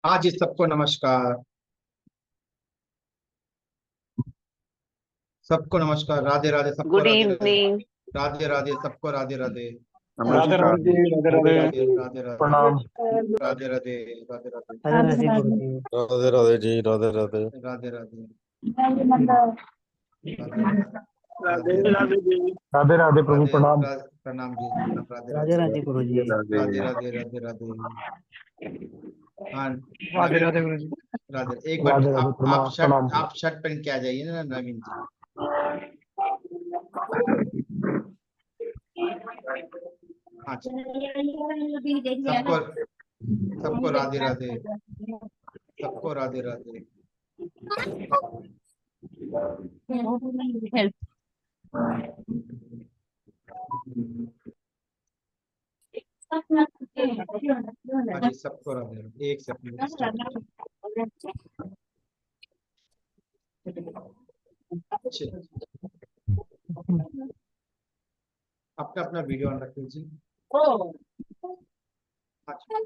हाँ जी, सबको नमस्कार। सबको नमस्कार, राधे राधे, सबको गुड राधे राधे। इवनिंग। राधे राधे, सबको राधे राधे। राधे नमस्कार राधे जी, जी। राधे राधे राधे। राधे, राधे राधे। प्रणाम। राधे राधे, राधे राधे। राधे राधे गुरु जी। राधे राधे जी, राधे राधे। राधे राधे, राधे राधे राधे, राधे राधे जी। राधे राधे प्रभु राधे। प्रणाम। प्रणाम जी, प्रणाम। राधे राधे राधे, राधे गुरु जी। राधे राधे राधे। राधे, राधे राधे। हाँ, राधे नवीन। राधे गुरु जी। राधे, एक मिनट। राधे राधे आप प्रणाम शर्ट प्रणाम। आप शर्ट पहन के आ जाइए ना, नवीन जी। हाँ जी। सबको सबको राधे राधे, सबको राधे राधे। हेल्प। हाँ जी, सबको राधे राधे। एक सेकंड स्टार्ट। अपना अपना वीडियो ऑन रख लीजिए। हाँ जी,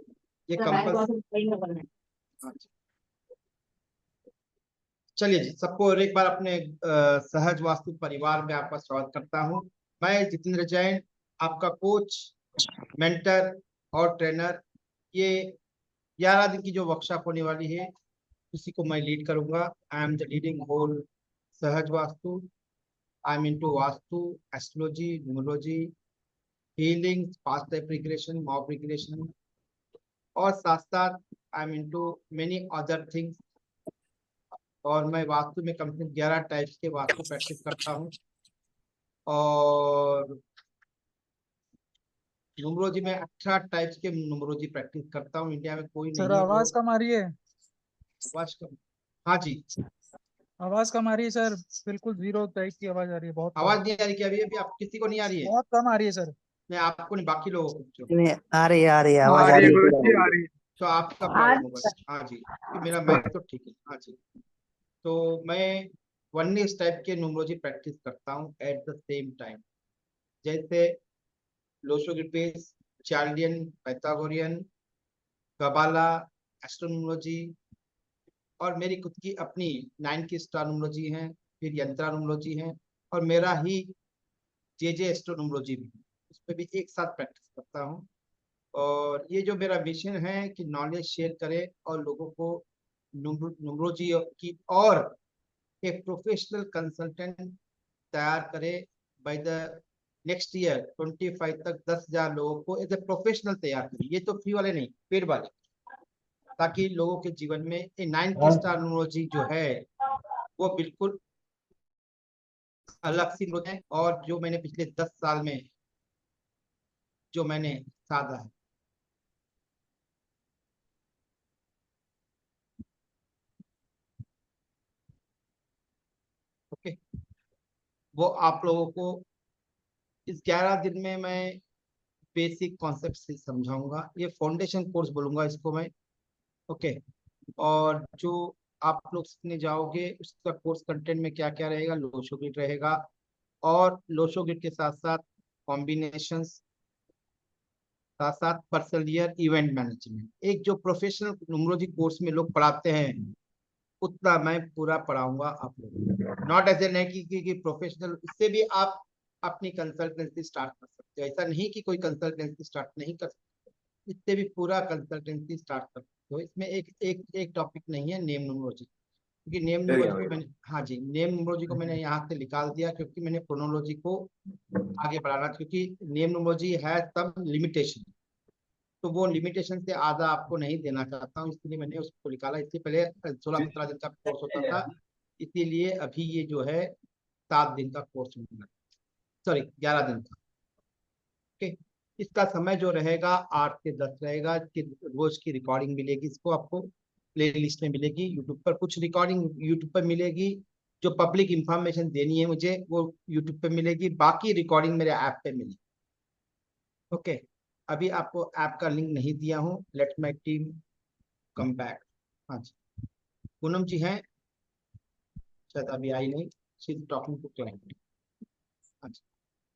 ये कंपल्स। हाँ जी। चलिए जी, सबको और एक बार अपने सहज वास्तु परिवार में आपका स्वागत करता हूँ। मैं जितेंद्र जैन, आपका कोच, मेंटर और ट्रेनर। ये 11 दिन की जो वर्कशॉप होने वाली है, उसी को मैं लीड करूंगा। I am the leading whole Sahaj Vastu. I am into Vastu, astrology, numerology, healing, past life regression, mob regression, और साथ साथ I am into many other things. और मैं वास्तु में कम से कम 11 टाइप्स के वास्तु प्रैक्टिस करता हूँ। और न्यूमरोलॉजी में 18 टाइप्स के न्यूमरोलॉजी प्रैक्टिस करता हूँ। इंडिया में कोई सर नहीं है जो। आवाज कम आ रही है। आवाज कम। हाँ जी। आवाज कम आ रही है सर। बिल्कुल जीरो टाइप की आवाज आ रही है, बहुत कम। आवाज नहीं आ रही क्या? अभी अभी आप किसी को नहीं आ रही है? बहुत कम आ रही है सर। मैं आपको नहीं, बाकी लोगों को पूछो। नहीं, आ रही है, आ आवाज आ रही है रही गुरु है। जी, आ रही तो आपका प्रॉब्लम होगा। हाँ जी, कि मेरा माइक तो ठीक है। हाँ जी। तो मैं 19 टाइप के न्यूमरोलॉजी प्रैक्टिस करता हूँ एट द सेम टाइम। जैसे लोशोग्राफिस, चार्लियन, पाइथागोरियन, कबाला, एस्ट्रोनोमोलॉजी, और मेरी खुद की अपनी 9 की स्टार न्यूमरोलॉजी है, फिर यंत्रा न्यूमरोलॉजी है, और मेरा ही जे एस्ट्रोनोमरोलॉजी भी है। उस पर भी एक साथ प्रैक्टिस करता हूँ। और ये जो मेरा मिशन है कि नॉलेज शेयर करे और लोगों को न्यूमरोलॉजी की और एक प्रोफेशनल कंसल्टेंट तैयार करे। बाय द नेक्स्ट ईयर 25 तक 10,000 लोगों को एज ए प्रोफेशनल तैयार करे। ये तो फ्री वाले नहीं, पेड वाले। ताकि लोगों के जीवन में ये 9 की स्टार न्यूमरोलॉजी जो है वो बिल्कुल अलग सी है, और जो मैंने पिछले 10 साल में जो मैंने साधा है। ओके, वो आप लोगों को इस 11 दिन में मैं बेसिक कॉन्सेप्ट से समझाऊंगा। ये फाउंडेशन कोर्स बोलूंगा इसको मैं। ओके। और जो आप लोग सीखने जाओगे उसका कोर्स कंटेंट में क्या क्या रहेगा? लोशो गिट रहेगा, और लोशो गिट के साथ साथ कॉम्बिनेशंस, साथ साथ पर्सनल ईयर इवेंट मैनेजमेंट। एक जो प्रोफेशनल न्यूमरोलॉजी कोर्स में लोग पढ़ाते हैं उतना मैं पूरा पढ़ाऊंगा आप लोग। नॉट एज ए नहीं कि प्रोफेशनल, इससे भी आप अपनी कंसल्टेंसी स्टार्ट कर सकते हो। ऐसा नहीं कि कोई कंसल्टेंसी स्टार्ट नहीं कर सकते, इससे भी पूरा कंसल्टेंसी स्टार्ट कर सकते हो। इसमें एक एक एक टॉपिक नहीं है नेम न्यूमरोलॉजी, क्योंकि नेम न्यूमरोलॉजी को मैंने, हाँ जी, नेम न्यूमरोलॉजी को मैंने यहाँ से निकाल दिया क्योंकि मैंने क्रोनोलॉजी को आगे बढ़ाना, क्योंकि नेम न्यूमरोलॉजी है सब लिमिटेशन। तो वो लिमिटेशन से आधा आपको नहीं देना चाहता हूँ, इसलिए मैंने उसको निकाला। इससे पहले 16-17 दिन का कोर्स होता था, इसीलिए अभी ये जो है 7 दिन का कोर्स होगा, सॉरी 11 दिन का। ओके। इसका समय जो रहेगा 8 से 10 रहेगा। कि रोज की रिकॉर्डिंग मिलेगी, इसको आपको प्ले लिस्ट में मिलेगी। यूट्यूब पर कुछ रिकॉर्डिंग यूट्यूब पर मिलेगी, जो पब्लिक इंफॉर्मेशन देनी है मुझे वो यूट्यूब पे मिलेगी। बाकी रिकॉर्डिंग मेरे ऐप पे मिलेगी। ओके। अभी आपको ऐप का लिंक नहीं दिया हूँ। Let my team come back. हाँ जी, पूनम जी हैं, शायद अभी आई नहीं। She is talking to client. हाँ जी,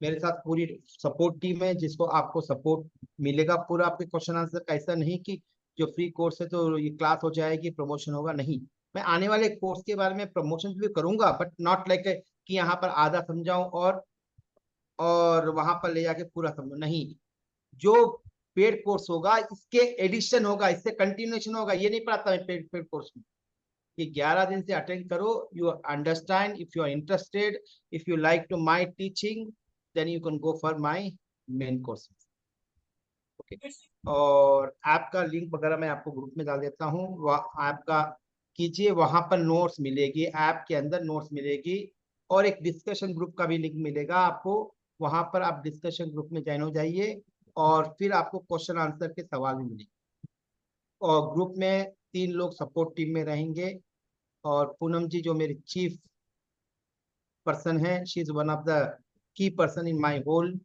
मेरे साथ पूरी सपोर्ट टीम है जिसको आपको सपोर्ट मिलेगा पूरा आपके क्वेश्चन आंसर। ऐसा नहीं कि जो फ्री कोर्स है तो ये क्लास हो जाएगी, प्रमोशन होगा, नहीं। मैं आने वाले कोर्स के बारे में प्रमोशन भी करूंगा, बट नॉट लाइक कि यहाँ पर आधा समझाऊं और वहां पर ले जाके पूरा समझो, नहीं। जो पेड कोर्स होगा इसके एडिशन होगा, इससे कंटिन्यूएशन होगा, ये नहीं पढ़ाता मैं पेड पेड कोर्स में। ये 11 दिन से अटेंड करो, you understand, if you are interested, if you like to my teaching, then you can go for my main course. Okay, और ऐप का लिंक वगैरह मैं आपको ग्रुप में डाल देता हूँ, वह ऐप का कीजिए, वहां पर नोट्स मिलेगी, ऐप के अंदर नोट्स मिलेगी, और एक डिस्कशन ग्रुप का भी लिंक मिलेगा आपको, वहां पर आप डिस्कशन ग्रुप में ज्वाइन हो जाइए, और फिर आपको क्वेश्चन आंसर के सवाल भी मिलेंगे। और ग्रुप में 3 लोग सपोर्ट टीम में रहेंगे, और पूनम जी जो मेरी चीफ पर्सन है, she is one of the key person in my whole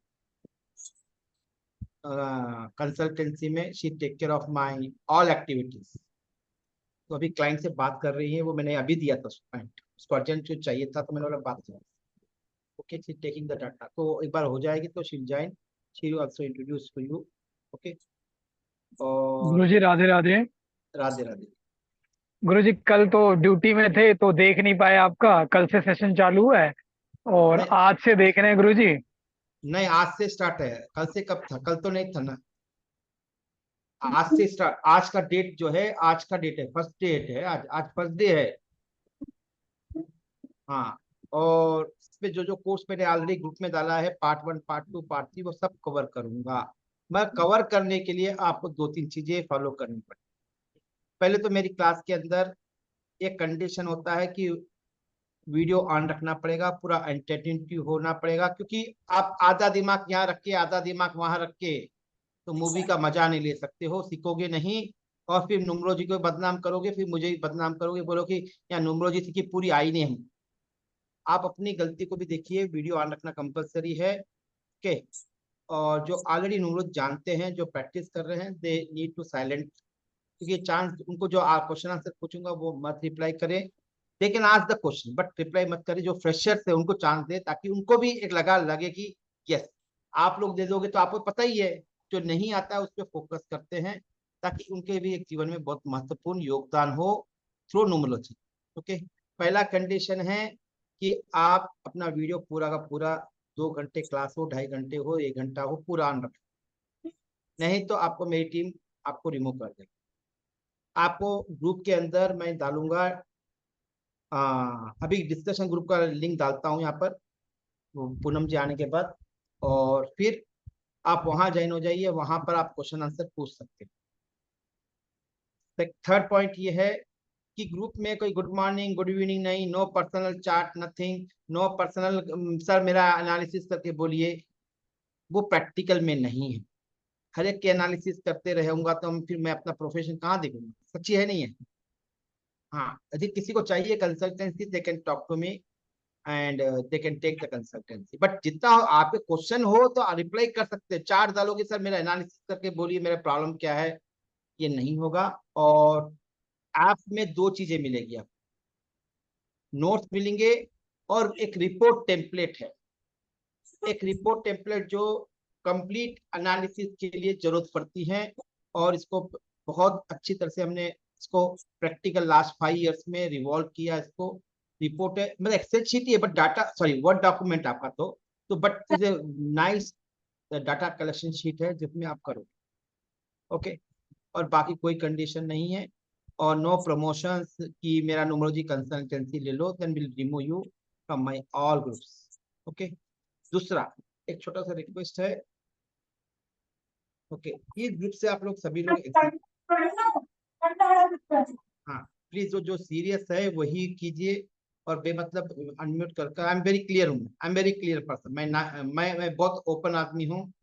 consultancy में, she take care of my all activities. तो अभी क्लाइंट से बात कर रही है, वो मैंने अभी दिया था क्लाइंट, उसको अर्जेंट जो चाहिए था, तो मैंने बोला बात करो। Okay, she taking the data, तो एक बार हो जाएगी तो she join, she will also introduce to you. Okay, और गुरुजी राधे राधे। राधे राधे। गुरुजी कल तो ड्यूटी में थे तो देख नहीं पाए आपका, कल से सेशन चालू है और नहीं आज से देख रहे हैं गुरुजी। नहीं, आज से स्टार्ट है, कल से कब था? कल तो नहीं था ना, आज से स्टार्ट। आज का डेट जो है, आज का डेट है, फर्स्ट डेट है आज, आज फर्स्ट डे है। हाँ, और इस पे जो जो कोर्स मैंने ऑलरेडी ग्रुप में डाला है, पार्ट 1, पार्ट 2, पार्ट 3, वो सब कवर करूंगा। मैं कवर करने के लिए आपको 2-3 चीजें फॉलो करनी पड़ेगी। पहले तो मेरी क्लास के अंदर एक कंडीशन होता है कि वीडियो ऑन रखना पड़ेगा, पूरा एंटरटेनिंग होना पड़ेगा, क्योंकि आप आधा दिमाग यहाँ रख के आधा दिमाग वहां रख के तो मूवी का मजा नहीं ले सकते हो, सीखोगे नहीं, और फिर नुमरोजी को बदनाम करोगे, फिर मुझे भी बदनाम करोगे, बोलो कि यहाँ नुमरोजी थी कि पूरी आई नहीं हम। आप अपनी गलती को भी देखिए, वीडियो ऑन रखना कंपलसरी है। ओके, और जो ऑलरेडी नुमरोज जानते हैं, जो प्रैक्टिस कर रहे हैं, दे नीड टू साइलेंट, क्योंकि चांस उनको जो क्वेश्चन आंसर पूछूंगा वो मत रिप्लाई करें, लेकिन आज द क्वेश्चन बट रिप्लाई मत करें। जो फ्रेशर्स है उनको चांस दे, ताकि उनको भी एक लगे कि यस, आप लोग दे दोगे तो आपको पता ही है, जो नहीं आता है उस पर फोकस करते हैं, ताकि उनके भी एक जीवन में बहुत महत्वपूर्ण योगदान हो थ्रू न्यूमरोलॉजी। ओके, पहला कंडीशन है कि आप अपना वीडियो पूरा का पूरा 2 घंटे क्लास हो, 2.5 घंटे हो, 1 घंटा हो, पूरा ऑन रखें, नहीं तो आपको मेरी टीम आपको रिमूव कर देगी। आपको ग्रुप के अंदर मैं डालूंगा, अभी डिस्कशन ग्रुप का लिंक डालता हूँ यहाँ पर, वो पूनम जी आने के बाद, और फिर आप वहां ज्वाइन हो जाइए, वहां पर आप क्वेश्चन आंसर पूछ सकते हैं। थर्ड पॉइंट ये है कि ग्रुप में कोई गुड मॉर्निंग गुड इवनिंग नहीं, no personal chat, nothing, no personal sir मेरा एनालिसिस करके बोलिए, वो प्रैक्टिकल में नहीं है। हर एक के एनालिसिस करते रहूंगा तो फिर मैं अपना प्रोफेशन कहाँ देखूंगा? सच्ची है नहीं है? हाँ, यदि किसी को चाहिए consultancy, they can talk to me and they can take the consultancy, but जितना आपके क्वेश्चन हो तो रिप्लाई कर सकते हैं। चार्ट डालोगे सर मेरा एनालिसिस करके बोलिए मेरा प्रॉब्लम क्या है, ये नहीं होगा। और ऐप में 2 चीजें मिलेगी, आप नोट्स मिलेंगे, और एक रिपोर्ट टेम्पलेट है, एक रिपोर्ट टेम्पलेट जो कंप्लीट एनालिसिस के लिए जरूरत पड़ती है, और इसको बहुत अच्छी तरह से हमने इसको प्रैक्टिकल लास्ट 5 इयर्स में रिवॉल्व किया। इसको रिपोर्ट है, मतलब एक्सेल शीट ही है, but data sorry word document आपका, तो but is a nice data collection sheet है जिसमें आप करो। ओके, और बाकी कोई कंडीशन नहीं है, और नो प्रमोशंस की मेरा न्यूमरोलॉजी कंसल्टेंसी ले लो, then will remove you from my all groups. Okay, दूसरा एक छोटा सा रिक्वेस्ट है। ओके, इस ग्रुप से आप लोग सभी लोग हाँ, प्लीज जो सीरियस है वही कीजिए, और बेमतलब अनम्यूट कर, आई एम वेरी क्लियर हूँ, I am very clear person, मैं बहुत ओपन आदमी हूँ,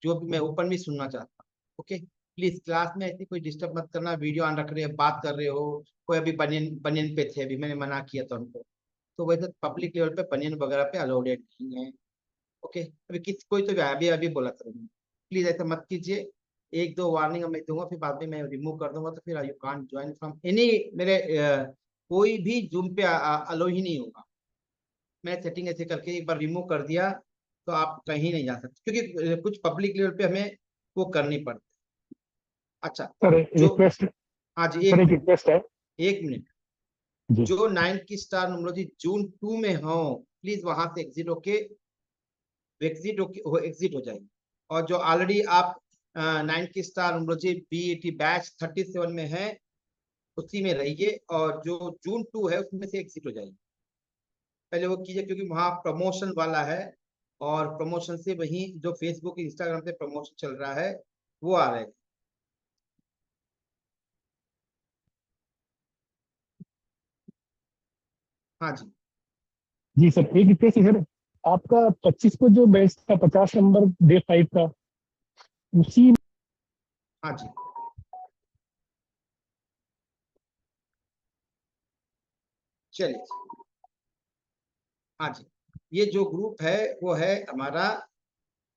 जो भी मैं ओपन भी सुनना चाहता हूँ। ओके, प्लीज क्लास में ऐसी कोई डिस्टर्ब मत करना, वीडियो ऑन रख रहे हो, बात कर रहे हो, कोई अभी बनियन बनियन पे थे, अभी मैंने मना किया था उनको, तो वैसे पब्लिक लेवल पे बनियन वगैरह पे अलाउडेड नहीं है। ओके, अभी कोई तो अभी अभी बोला था, प्लीज ऐसा मत कीजिए। 1-2 वार्निंग मैं दूंगा, फिर बाद में मैं रिमूव कर दूंगा, तो फिर you can't join from any मेरे कोई भी जूम पे अलो ही नहीं होगा। मैं सेटिंग ऐसे करके एक बार रिमूव कर दिया तो आप कहीं नहीं जा सकते, क्योंकि कुछ पब्लिक लेवल पे हमें वो करनी पड़ती है। अच्छा, सर जो रिक्वेस्ट, हाँ जी, सर एक रिक्वेस्ट है एक मिनट, जी। जो 9 की स्टार न्यूमरोलॉजी जून 2 में हो, प्लीज वहां से एग्जिट हो जाए। और जो ऑलरेडी आप 9 की स्टार न्यूमरोलॉजी BET बैच 37 में है, उसी में रहिए, और जो जून 2 है उसमें से एग्जिट हो जाइए। पहले वो कीजिए, क्योंकि वहां प्रमोशन वाला है, और प्रमोशन से वही जो फेसबुक इंस्टाग्राम पे प्रमोशन चल रहा है वो आ रहा है। हाँ जी, जी सर एक रिक्वेस्ट है सर, आपका 25 को जो बैच था 50 नंबर डे 5 का, उसी हाँ जी, चलिए, हाँ जी, ये जो ग्रुप है वो है हमारा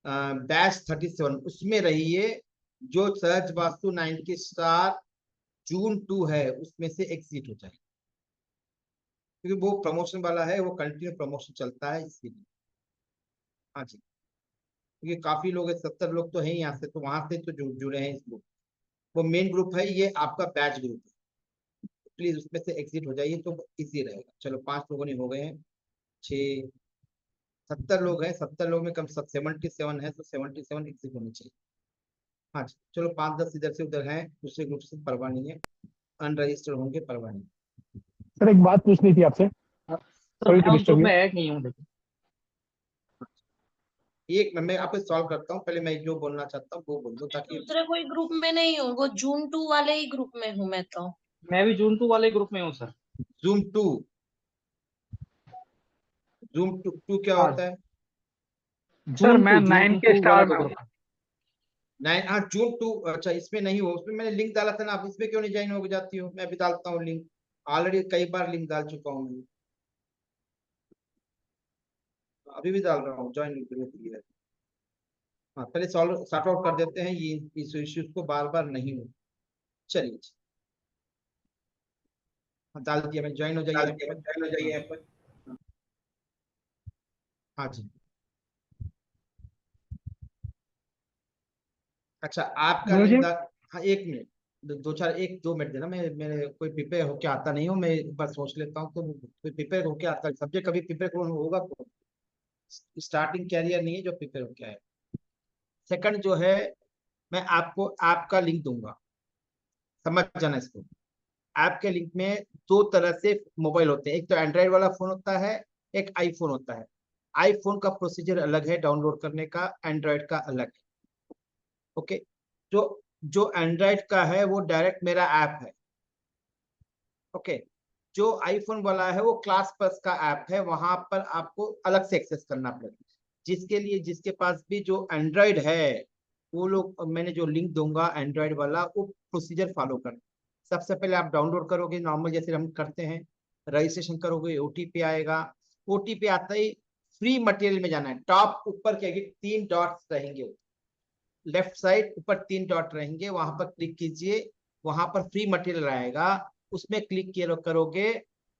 बैच 37, उसमें रहिए। जो सर्च वास्तु 9 की स्टार जून 2 है उसमें से एग्जिट हो जाए, क्योंकि वो प्रमोशन वाला है, वो कंटिन्यू प्रमोशन चलता है इसीलिए। हाँ जी, क्योंकि काफी लोग है, 70 लोग तो हैं यहाँ से, तो वहां से तो जुड़े हैं इस ग्रुप। वो मेन ग्रुप है, ये आपका बैच ग्रुप है, प्लीज उसमें से एग्जिट हो जाइए तो इजी रहेगा। चलो 5 लोगों ने हो गए हैं, 6, 70 लोग हैं, 70 लोग में कम 77 है, तो 77 एग्जिट होनी चाहिए। हाँ जी, चलो 5-10 इधर से उधर हैं, दूसरे ग्रुप से परवाह नहीं है, अनरजिस्टर्ड होंगे, परवाह नहीं। सर एक बात पूछनी थी आपसे, सर सॉरी मैं टू उस ग्रुप डिस्टर्ब यू। में ऐड नहीं हूँ लेकिन। एक मैं आपको सॉल्व करता हूँ, पहले मैं जो बोलना चाहता हूँ वो बोल दूं, ताकि दूसरे कोई ग्रुप में नहीं हूँ, वो जून 2 वाले ही ग्रुप में हूँ मैं तो। मैं भी जून 2 वाले ग्रुप में हूँ sir. Zoom two, Zoom two क्या हाँ होता है? सर मैं जून 9 के 2 वाला स्टार जो में हूँ। ग्रुप है। 9, हाँ जून 2, अच्छा इसमें नहीं हो, उसमें मैंने लिंक डाला था ना, आप इसमें क्यों नहीं ज्वाइन हो जाती हो? मैं भी डालता हूँ लिंक, ऑलरेडी कई बार लिंक डाल चुका हूँ मैं, अभी भी डाल रहा हूँ, ज्वाइन है। हाँ, पहले सॉर्ट आउट कर देते हैं ये इस इश्यूज को, बार बार नहीं हो। चलिए, हाँ डाल दिया मैं, ज्वाइन हो जाइए आप पर। हाँ, हाँ जी, अच्छा आपका गुरु जी, लिंक डाल, हाँ एक मिनट, 1-2 मिनट देना, मैं मेरे कोई प्रिपेयर होके आता नहीं हूँ, मैं एक बार सोच लेता हूँ, तो कोई प्रिपेयर होके आता है सब्जेक्ट, कभी प्रिपेयर होगा तो स्टार्टिंग कैरियर नहीं है जो प्रिपेयर होके आए। सेकंड जो है, मैं आपको आपका लिंक दूंगा, समझ जाना इसको। आपके लिंक में 2 तरह से मोबाइल होते हैं, एक तो एंड्रॉइड वाला फोन होता है, एक आईफोन होता है। आईफोन का प्रोसीजर अलग है डाउनलोड करने का, एंड्रॉइड का अलग है। ओके, जो जो एंड्रॉइड का है वो डायरेक्ट मेरा ऐप है। ओके, जो आईफोन वाला है वो क्लास प्लस का ऐप है, वहां पर आपको अलग से एक्सेस करना पड़ेगा। जिसके लिए जिसके पास भी जो एंड्रॉइड है, वो लोग, मैंने जो लिंक दूंगा एंड्रॉइड वाला, वो प्रोसीजर फॉलो कर। सबसे पहले आप डाउनलोड करोगे नॉर्मल जैसे हम करते हैं, रजिस्ट्रेशन करोगे, ओटीपी आएगा। ओटीपी आता ही फ्री मटेरियल में जाना है, टॉप ऊपर क्या 3 डॉट्स रहेंगे, लेफ्ट साइड ऊपर 3 डॉट रहेंगे, वहां पर क्लिक कीजिए, वहां पर फ्री मटेरियल आएगा, उसमें क्लिक करोगे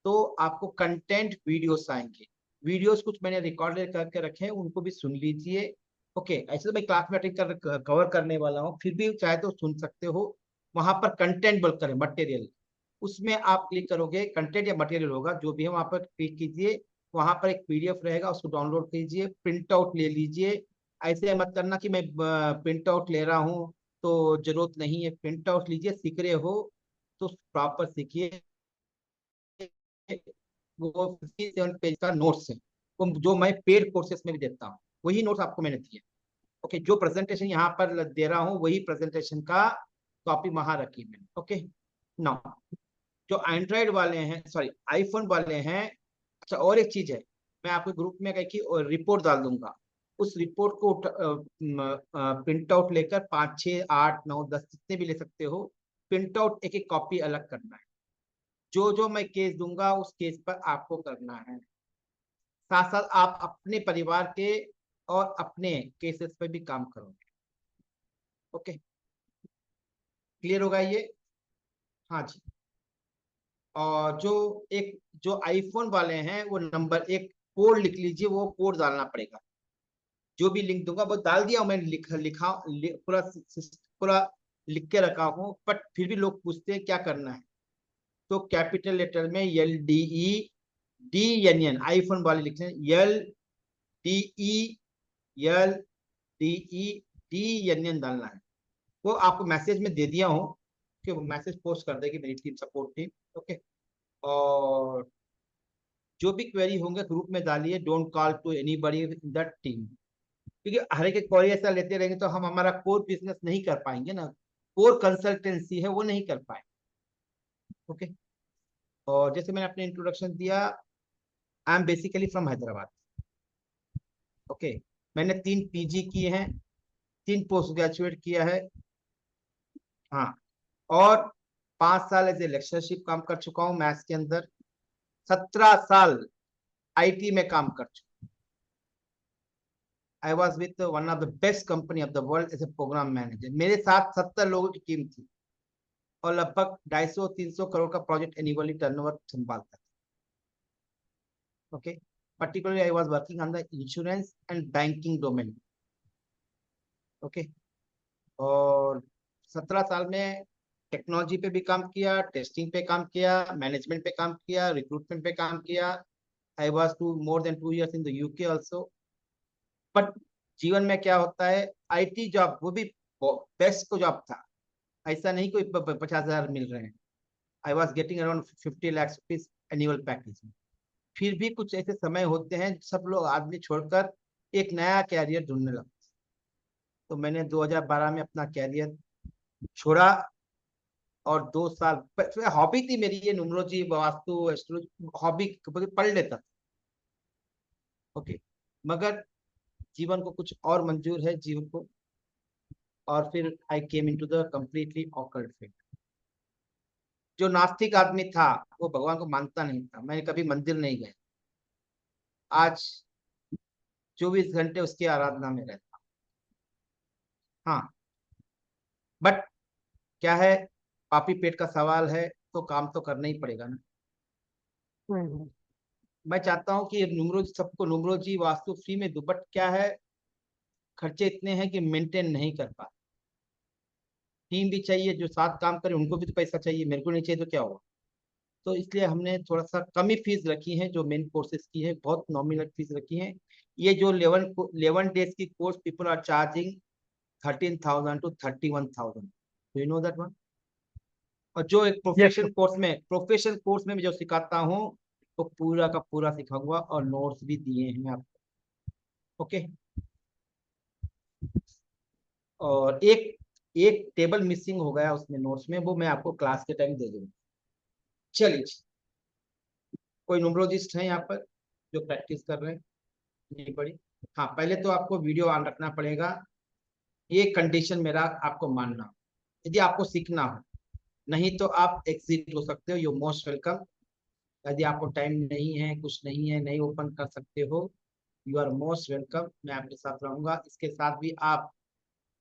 तो आपको कंटेंट वीडियोस आएंगे। वीडियोस कुछ मैंने रिकॉर्ड करके रखे हैं, उनको भी सुन लीजिए। ओके, ऐसे तो मैं क्लास में अटेंड कवर करने वाला हूँ, फिर भी चाहे तो सुन सकते हो। वहां पर कंटेंट बोल कर मटेरियल, उसमें आप क्लिक करोगे, कंटेंट या मटेरियल होगा जो भी है, वहां पर क्लिक कीजिए, वहां पर एक पीडीएफ रहेगा, उसको डाउनलोड कीजिए, प्रिंट आउट ले लीजिए। ऐसे मत करना कि मैं प्रिंट आउट ले रहा हूँ तो जरूरत नहीं है, प्रिंट आउट लीजिए, सीख रहे हो तो प्रॉपर सीखिए। वो 57 पेज का नोट्स है, वो जो मैं पेड कोर्सेस में भी देता हूँ, वही नोट्स आपको मैंने दिए। ओके, जो प्रेजेंटेशन यहाँ पर दे रहा हूँ वही प्रेजेंटेशन का कॉपी वहां रखी मैंने। ओके, नाउ जो एंड्रॉइड वाले हैं, सॉरी आईफोन वाले हैं, अच्छा और एक चीज है, मैं आपके ग्रुप में कहीं की रिपोर्ट डाल दूंगा, उस रिपोर्ट को प्रिंट आउट लेकर 5, 6, 8, 9, 10 जितने भी ले सकते हो, प्रिंट आउट एक एक कॉपी अलग करना है। जो जो मैं केस दूंगा उस केस पर आपको करना है, साथ साथ आप अपने परिवार के और अपने केसेस पे भी काम करोगे। ओके, क्लियर होगा ये? हाँ जी, और जो आईफोन वाले हैं वो नंबर 1 कोड लिख लीजिए, वो कोड डालना पड़ेगा। जो भी लिंक दूंगा वो डाल दिया मैंने, पूरा लिख के रखा हूँ, बट फिर भी लोग पूछते हैं क्या करना है। तो कैपिटल लेटर में LDE DNN आईफोन वाले लिखते हैं, LDE डालना है। वो आपको मैसेज में दे दिया हूँ कि वो मैसेज पोस्ट कर देगी मेरी टीम, सपोर्ट टीम। ओके, और जो भी क्वेरी होंगे ग्रुप में डालिए, don't call to anybody in that team, क्योंकि हर एक क्वेरी ऐसा लेते रहेंगे तो हम हमारा कोर बिजनेस नहीं कर पाएंगे ना, कोर कंसल्टेंसी है वो नहीं कर पाए। ओके, और जैसे मैंने अपने इंट्रोडक्शन दिया, I am basically from Hyderabad. Okay, मैंने 3 PG किए हैं, 3 पोस्ट ग्रेजुएट किया है, हाँ, और 5 साल एज ए लेक्चरशिप काम कर चुका हूँ मैथ्स के अंदर, 17 साल IT में काम कर चुका। I was with one of the best company of the world as a programme manager. मेरे साथ 70 लोगों की टीम थी और लगभग 250-300 करोड़ का प्रोजेक्ट एनुअली टर्नओवर संभालता था। Okay, particularly I was working on the insurance and banking domain. Okay, और 17 साल में टेक्नोलॉजी पे भी काम किया, टेस्टिंग पे काम किया, मैनेजमेंट पे काम किया, रिक्रूटमेंट पे काम किया। I was two more than 2 years in the UK also. But जीवन में क्या होता है, IT जॉब वो भी बेस्ट को जॉब था, ऐसा नहीं कोई 50,000 मिल रहे हैं। I was getting around 50 lakh rupees annual package में। फिर भी कुछ ऐसे समय होते हैं सब लोग आदमी छोड़कर एक नया कैरियर ढूंढने लगते। तो मैंने 2012 में अपना कैरियर छोड़ा और 2 साल हॉबी थी मेरी ये न्यूमरोलॉजी, वास्तु, एस्ट्रोलॉजी, हॉबी पढ़ लेता था। ओके, मगर जीवन को कुछ और मंजूर है जीवन को, और फिर I came into the completely occult field. जो नास्तिक आदमी था वो भगवान को मानता नहीं था, मैंने कभी मंदिर नहीं गया, आज 24 घंटे उसकी आराधना में रहता। हाँ, बट क्या है, पापी पेट का सवाल है तो काम तो करना ही पड़ेगा ना। मैं चाहता हूँ कि न्यूमरोलॉजी सबको न्यूमरोलॉजी वास्तु फ्री में दो, बट क्या है, खर्चे इतने हैं कि मेंटेन नहीं कर पा। टीम भी चाहिए जो साथ काम करे, उनको भी तो पैसा चाहिए, मेरे को नहीं चाहिए तो क्या होगा। तो इसलिए हमने थोड़ा सा कम ही फीस रखी है, जो मेन कोर्सेज की है बहुत नॉमिनल फीस रखी है। ये जो 11 डेज की course people are charging 13,000 to 31,000, you know that one. और जो एक प्रोफेशन कोर्स में मैं जो सिखाता हूँ तो पूरा का पूरा सिखाऊंगा और नोट्स भी दिए हैं आपको। ओके, और एक टेबल मिसिंग हो गया उसमें नोट्स में, वो मैं आपको क्लास के टाइम दे दूंगा। चलिए, कोई न्यूमरोलॉजिस्ट है यहाँ पर जो प्रैक्टिस कर रहे हैं? नहीं पड़ी। हाँ, पहले तो आपको वीडियो ऑन रखना पड़ेगा, ये कंडीशन मेरा आपको मानना, यदि आपको सीखना हो, नहीं तो आप एग्जिट हो सकते हो, यू मोस्ट वेलकम। यदि आपको टाइम नहीं है, कुछ नहीं है, नहीं ओपन कर सकते हो, यू आर मोस्ट वेलकम, मैं आपके साथ रहूंगा। इसके साथ भी आप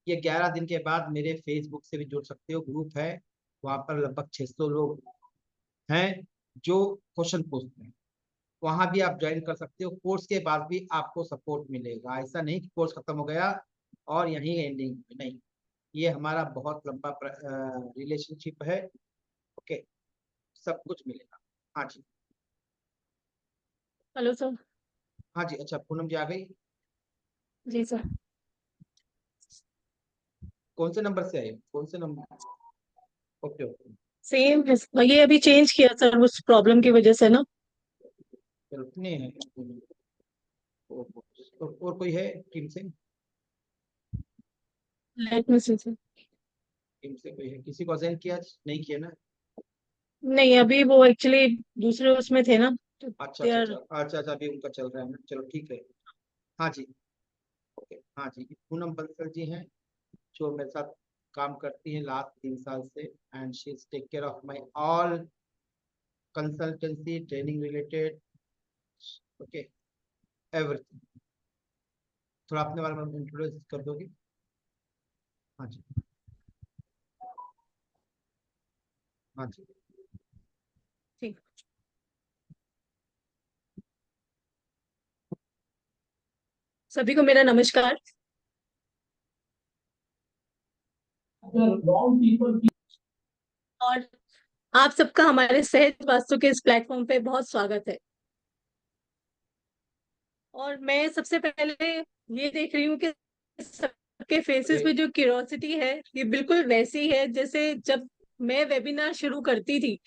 ये 11 दिन के बाद मेरे फेसबुक से भी जुड़ सकते हो, ग्रुप है वहाँ पर लगभग 600 लोग हैं जो क्वेश्चन पूछते हैं, वहां भी आप ज्वाइन कर सकते हो। कोर्स के बाद भी आपको सपोर्ट मिलेगा, ऐसा नहीं कि कोर्स खत्म हो गया और यहीं एंडिंग, नहीं, ये हमारा बहुत लंबा रिलेशनशिप है। ओके, सब कुछ मिलेगा। हाँ जी, हेलो सर। हाँ जी, अच्छा पूनम जी आ गई, जी सर। कौन से नंबर से आए, कौन से नंबर? ओके ओके, सेम है, ये अभी चेंज किया सर उस प्रॉब्लम की वजह से ना। चलो इतने हैं। और कोई है टीम से? लेट मी सी सर। टीम से कोई है, किसी को असाइन किया? नहीं किया ना? नहीं, अभी वो एक्चुअली दूसरे उसमें थे ना, तो अच्छा दे अच्छा आर। अच्छा अच्छा अच्छा, अभी उनका चल रहा है ना, चलो ठीक है। हाँ जी, ओके, हाँ जी, पूनम बंसल जी हैं जो मेरे साथ काम करती हैं लास्ट 3 साल से, and she is take care of my all consultancy training related, okay, everything. थोड़ा अपने बारे में इंट्रोड्यूस कर दोगे? हाँ जी, हाँ जी, ठीक। सभी को मेरा नमस्कार। और आप सबका हमारे सहज वास्तु के इस प्लेटफॉर्म पे बहुत स्वागत है। और मैं सबसे पहले ये देख रही हूँ कि सबके फेसेस पे जो क्यूरियोसिटी है ये बिल्कुल वैसी है जैसे जब मैं वेबिनार शुरू करती थी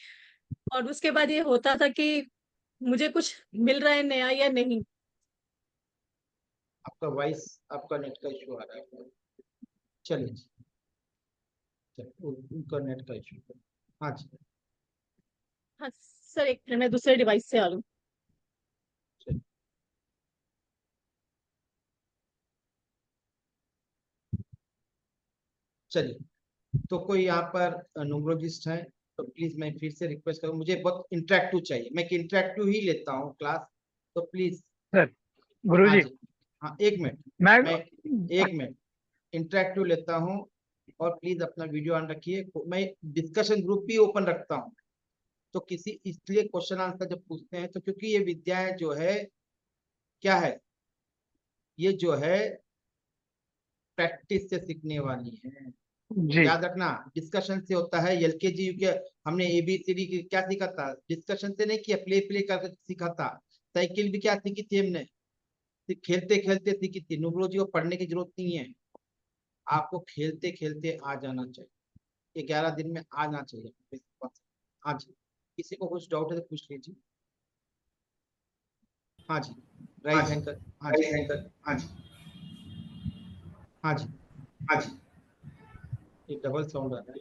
और उसके बाद ये होता था कि मुझे कुछ मिल रहा है नया या नहीं। आपका वॉइस, आपका नेट का इशू आ रहा है। चलिए जी, उनका नेट का इशू। हाँ जी, हाँ सर, एक मिनट मैं दूसरे डिवाइस से आ लूँ। चलिए। तो कोई यहाँ पर न्यूमरोलॉजिस्ट है तो प्लीज मैं फिर से रिक्वेस्ट करूँ, मुझे बहुत इंटरेक्टिव चाहिए, मैं इंटरेक्टिव ही लेता हूँ क्लास, तो प्लीज। सर गुरुजी हाँ जी, हाँ एक मिनट, मैं मैं एक मिनट इंटरेक्टिव लेता हूँ, और प्लीज अपना वीडियो ऑन रखिए। मैं डिस्कशन ग्रुप भी ओपन रखता हूँ, तो किसी इसलिए क्वेश्चन आंसर जब पूछते हैं तो क्योंकि ये विद्याएं जो है क्या है, ये जो है प्रैक्टिस से सीखने वाली है। जी याद रखना, डिस्कशन से होता है। एलकेजी के हमने एबीसीडी क्या सीखा था, डिस्कशन से नहीं किया, प्ले प्ले करके सीखा था। साइकिल भी क्या सीखी थी हमने, खेलते खेलते सीखी थी। न्यूमरोलॉजी को पढ़ने की जरूरत नहीं है, आपको खेलते खेलते आ जाना चाहिए, 11 दिन में आ जाना चाहिए। हाँ जी, किसी को कुछ डाउट है तो पूछ लीजिए। हाँ जी, राइट हैंड कर। हाँ जी, हाँ जी, हाँ जी, हाँ जी, एक डबल साउंड आ रहा है।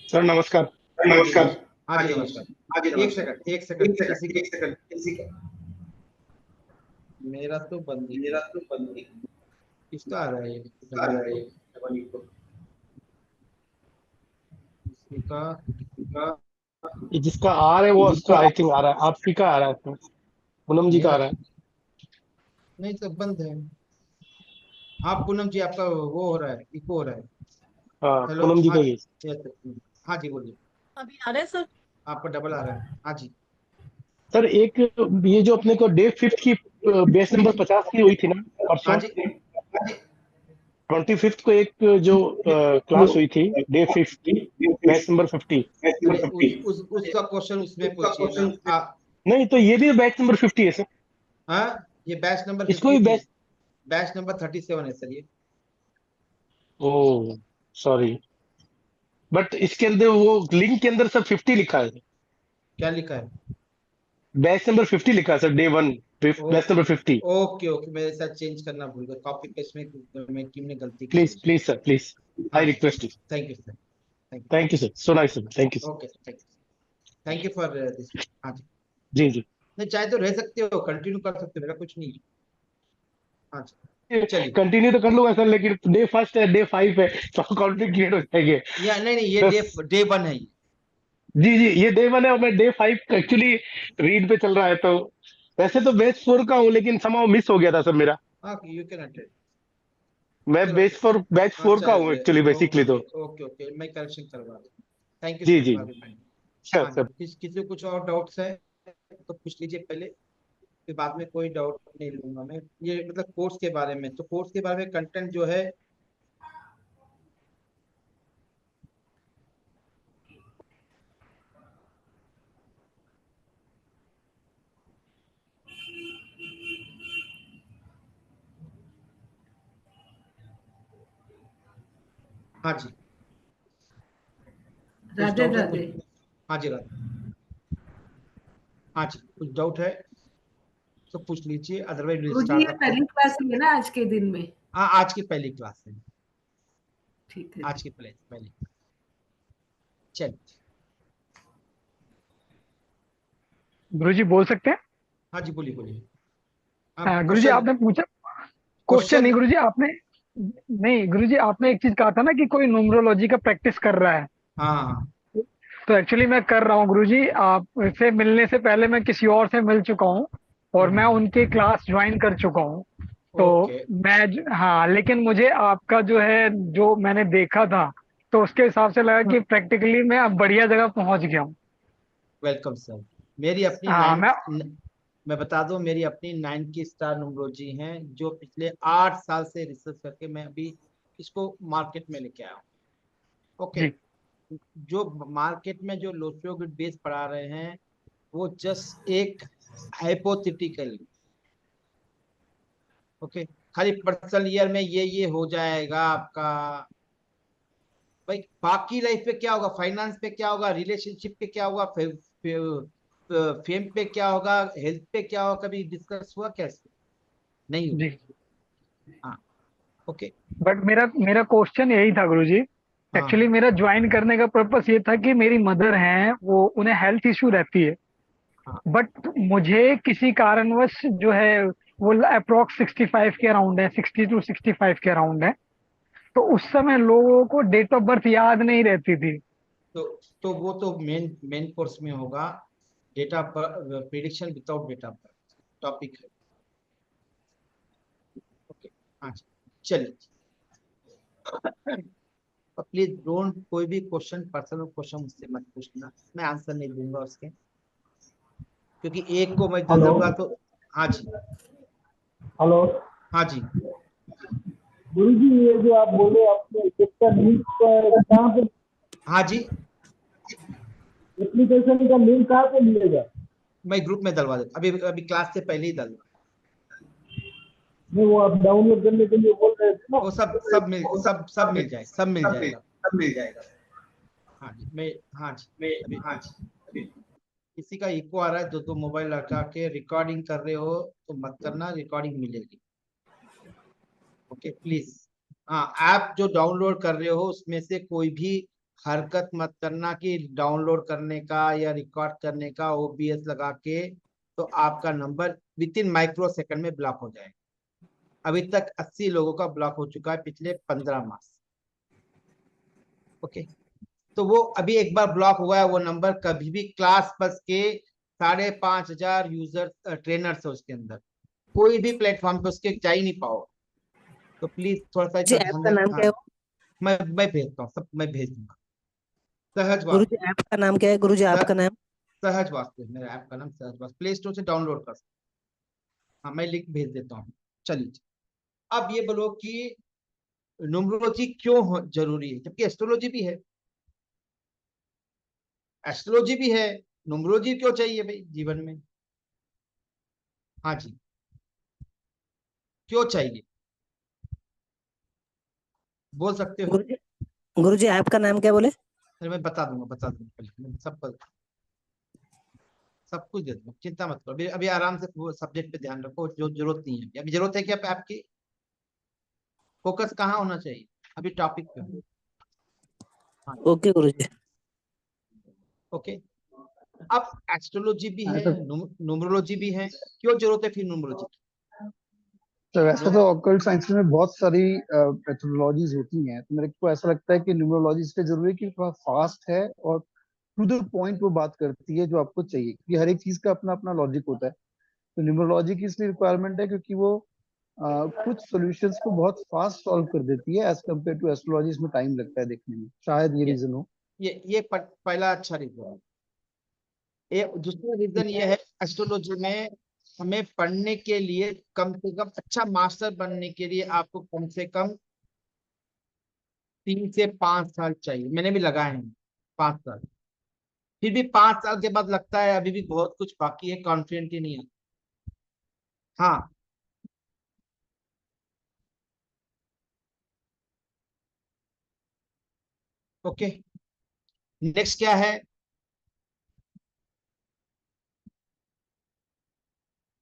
सर नमस्कार। नमस्कार। हाँ जी नमस्कार। हाँ जी, एक सेकंड किसी का मेरा तो बंद ही किसका आ रहा है ये किसी का ये जिसका आ रहा है वो उसका आई थिंक आ रहा है, आपकी का आ रहा है सर, पूनम जी का आ मेरा रहा है। नहीं, सब बंद है। हाँ पूनम जी, आपका वो हो रहा है, इको हो रहा है। हाँ हेलो, पूनम जी हाँ का जी, ही। हाँ जी बोलिए। अभी आ रहा है सर? आपका डबल आ रहा है। हाँ जी, सर एक ये जो अपने को डे 5 की बेस नंबर 50 की हुई थी ना हाँ परसों, जी, 25 को एक जो क्लास हुई थी डे 5 की बैच नंबर 50। अरे उसका क्वेश्चन उसमें पूछिए ना। नहीं तो ये भी बैच नंबर 50 है सर, हाँ, ये बैच नंबर इसको 50 भी नहीं, बैच। बैच नंबर 37 है सर ये। ओ सॉरी, बट इसके अंदर वो लिंक के अंदर सर 50 लिखा है, क्या लिखा है? बैच नंबर 50 लिखा है sir, day 1 batch number 50। Okay okay, मेरे साथ चेंज करना भूल गया, कॉपी पेस्ट में टीम ने गलती की प्लीज होगी। प्लीज सर प्लीज, हाँ आई जी, request you. Thank you sir, thank thank you sir, so nice sir, thank you. You. Okay, thank you for this. हाँ जी, जी जी, नहीं चाहे तो रह सकते हो, कंटिन्यू कर सकते हो, मेरा कुछ नहीं है। हाँ जी, चलिए। कंटिन्यू तो कर लूंगा सर, लेकिन डे फर्स्ट है डे 5 है तो कॉन्फ्लिक्ट क्रिएट हो जाएंगे। या नहीं, ये बस डे 1 है ये। जी जी, ये डे 1 है और मैं डे 5 एक्चुअली रीड पे चल रहा है, तो वैसे तो बैच 4 का हूँ लेकिन समाउ मिस हो गया था सर मेरा। हाँ, यू कैन अटेंड। मैं चलो, बैच हाँ 4 का हूँ चलिए, एक्चुअली बेसिकली तो। ओके ओके ओके, मैं करेक्शन करवा दूँ। Thank you ji sir ji, for reminding. Sure हाँ जी, सर। किसी को कुछ और डाउट्स है तो पूछ लीजिए पहले, फिर बाद में कोई डाउट नहीं लूंगा मैं। ये मतलब कोर्स के बारे में, तो कोर्स के बारे में कंटेंट जो है, हाँ जी, कुछ राधे डाउट है राधे। कुछ? हाँ जी राधे, हाँ जी, कुछ डाउट है तो पूछ लीजिए, अदरवाइज विल गुरुजी स्टार्ट ये द कोर्स। पहली क्लास ही है ना आज के दिन में? हाँ, आज की पहली क्लास है, ठीक है आज की पहली। चलिए, गुरुजी बोल सकते हैं? हाँ जी, बोलिए बोलिए। हाँ, हाँ गुरुजी, क्वेश्चन आपने पूछा। क्वेश्चन क्वेश्चन नहीं गुरुजी, आपने नहीं गुरुजी, आपने एक चीज कहा था ना कि कोई न्यूमरोलॉजी का प्रैक्टिस कर रहा है। हाँ हाँ, तो एक्चुअली मैं कर रहा हूँ गुरुजी, आपसे मिलने से पहले मैं किसी और से मिल चुका हूँ और मैं उनके क्लास ज्वाइन कर चुका हूँ। तो ओके, हाँ, लेकिन मुझे आपका जो है, जो मैंने देखा था, तो उसके हिसाब से लगा कि प्रैक्टिकली मैं अब बढ़िया जगह पहुंच गया हूँ। Welcome sir. मेरी अपनी हाँ मैं मैं बता दूं, मेरी अपनी 9 की स्टार न्यूमरोलॉजी है, जो पिछले 8 साल से रिसर्च करके मैं अभी इसको मार्केट में लेके आया हूँ। ओके, जी जो मार्केट में जो लोशियो ग्रिड बेस पढ़ा रहे हैं वो जस्ट एक हाइपोथेटिकल, ओके, खाली पर्सनल ईयर में ये हो जाएगा आपका। भाई बाकी लाइफ पे क्या होगा, फाइनेंस पे क्या होगा, रिलेशनशिप पे क्या होगा, फेम पे क्या होगा, हेल्थ पे क्या होगा, कभी डिस्कस हुआ कैसे? नहीं हुआ। जी। हाँ, ओके। बट मेरा मेरा क्वेश्चन यही था गुरुजी। हाँ एक्चुअली मेरा ज्वाइन करने का पर्पस ये था कि मेरी मदर हैं, वो उन्हें हेल्थ इश्यू रहती है। हाँ बट मुझे किसी कारणवश जो है वो अप्रोक्स 65 के अराउंड है, 60 to 65 के अराउंड है। तो उस समय लोगों को डेट ऑफ बर्थ याद नहीं रहती थी। तो वो तो मेन कोर्स में होगा, data prediction without data birth topic है। ओके, हाँ जी, चलिए। प्लीज डोंट कोई भी क्वेश्चन, पर्सनल क्वेश्चन मुझसे मत पूछना, मैं आंसर नहीं दूंगा उसके, क्योंकि एक को मैं दे हेलो दूंगा तो। हाँ जी, हेलो हाँ जी। गुरु जी, ये जो आप बोले आपने इसका लिंक कहाँ पे, हाँ जी, एप्लीकेशन का लिंक कहाँ पे मिलेगा? मैं ग्रुप में डलवा देता, अभी अभी क्लास से पहले ही डलवा। नहीं, वो आप डाउनलोड करने के लिए बोल रहे थे ना। वो सब मिल जाएगा, सब मिल जाएगा। हाँ जी, मैं, हाँ जी, अभी किसी का इको आ रहा है, जो मोबाइल लगा के रिकॉर्डिंग कर रहे हो तो मत करना, रिकॉर्डिंग मिलेगी। Okay please. हाँ, ऐप जो डाउनलोड कर रहे हो उसमें से कोई भी हरकत मत करना कि डाउनलोड करने का या रिकॉर्ड करने का, ओबीएस लगा के, तो आपका number with in micro second में ब्लॉक हो जाएगा। अभी तक 80 लोगों का ब्लॉक हो चुका है पिछले 15 माह से। ओके, तो वो अभी एक बार ब्लॉक हुआ है, वो नंबर कभी भी क्लास बस के 5,500 यूजर ट्रेनर्स है उसके अंदर, कोई भी प्लेटफॉर्म पे उसके जा ही नहीं पाओ। तो प्लीज थोड़ा सा जी इतना ऐप ध्यान का देना। नाम क्या हाँ, है वो? मैं भेजता हूँ, सब मैं भेज दूंगा। सहज गुरु जी वास्तु, ऐप का नाम क्या है? गुरु जी ऐप का नाम? सहज वास्तु मेरा ऐप का नाम, सहज वास्तु, प्ले स्टोर से डाउनलोड कर सकते। हाँ, मैं लिंक भेज देता हूँ। चलिए, अब ये बोलो कि न्यूमरोलॉजी क्यों जरूरी है, जबकि एस्ट्रोलॉजी भी है, एस्ट्रोलॉजी भी है, न्यूमरोलॉजी क्यों चाहिए भाई जीवन में? हाँ जी, क्यों चाहिए, बोल सकते हो? गुरु जी ऐप का नाम क्या बोले? फिर मैं बता दूंगा पहले, मैं सब कुछ दे दूंगा, चिंता मत करो। अभी अभी आराम से सब्जेक्ट पे ध्यान रखो, जो जरूरत नहीं है अभी, जरूरत है कि आपकी फोकस कहाँ होना चाहिए, अभी टॉपिक पे हो। हाँ, ओके गुरु जी। ओके। अब एस्ट्रोलॉजी भी है, न्यूमरोलॉजी भी है, क्यों जरूरत है फिर न्यूमरोलॉजी की? तो वैसे तो ऑकल्ट साइंस में बहुत सारी मेथोडोलॉजीज होती हैं, तो मेरे को ऐसा लगता है कि न्यूमरोलॉजी इसलिए जरूरी है कि थोड़ा फास्ट है और टू द पॉइंट वो बात करती है जो आपको चाहिए, क्योंकि हर एक चीज का अपना अपना लॉजिक होता है। तो न्यूमरोलॉजी की इसलिए रिक्वायरमेंट है क्योंकि वो कुछ सॉल्यूशंस को बहुत फास्ट सॉल्व कर देती है एज कम्पेयर टू एस्ट्रोलॉजी, इसमें टाइम लगता है देखने में, शायद ये ये रीजन हो। पहला अच्छा रीजन है। ये दूसरा रीजन ये है, एस्ट्रोलॉजी में हमें पढ़ने के लिए कम से कम, अच्छा मास्टर बनने के लिए आपको कम से कम 3 से 5 साल चाहिए, मैंने भी लगाए हैं 5 साल। फिर भी 5 साल के बाद लगता है अभी भी बहुत कुछ बाकी है, कॉन्फिडेंट ही नहीं है। हाँ, ओके, नेक्स्ट क्या है?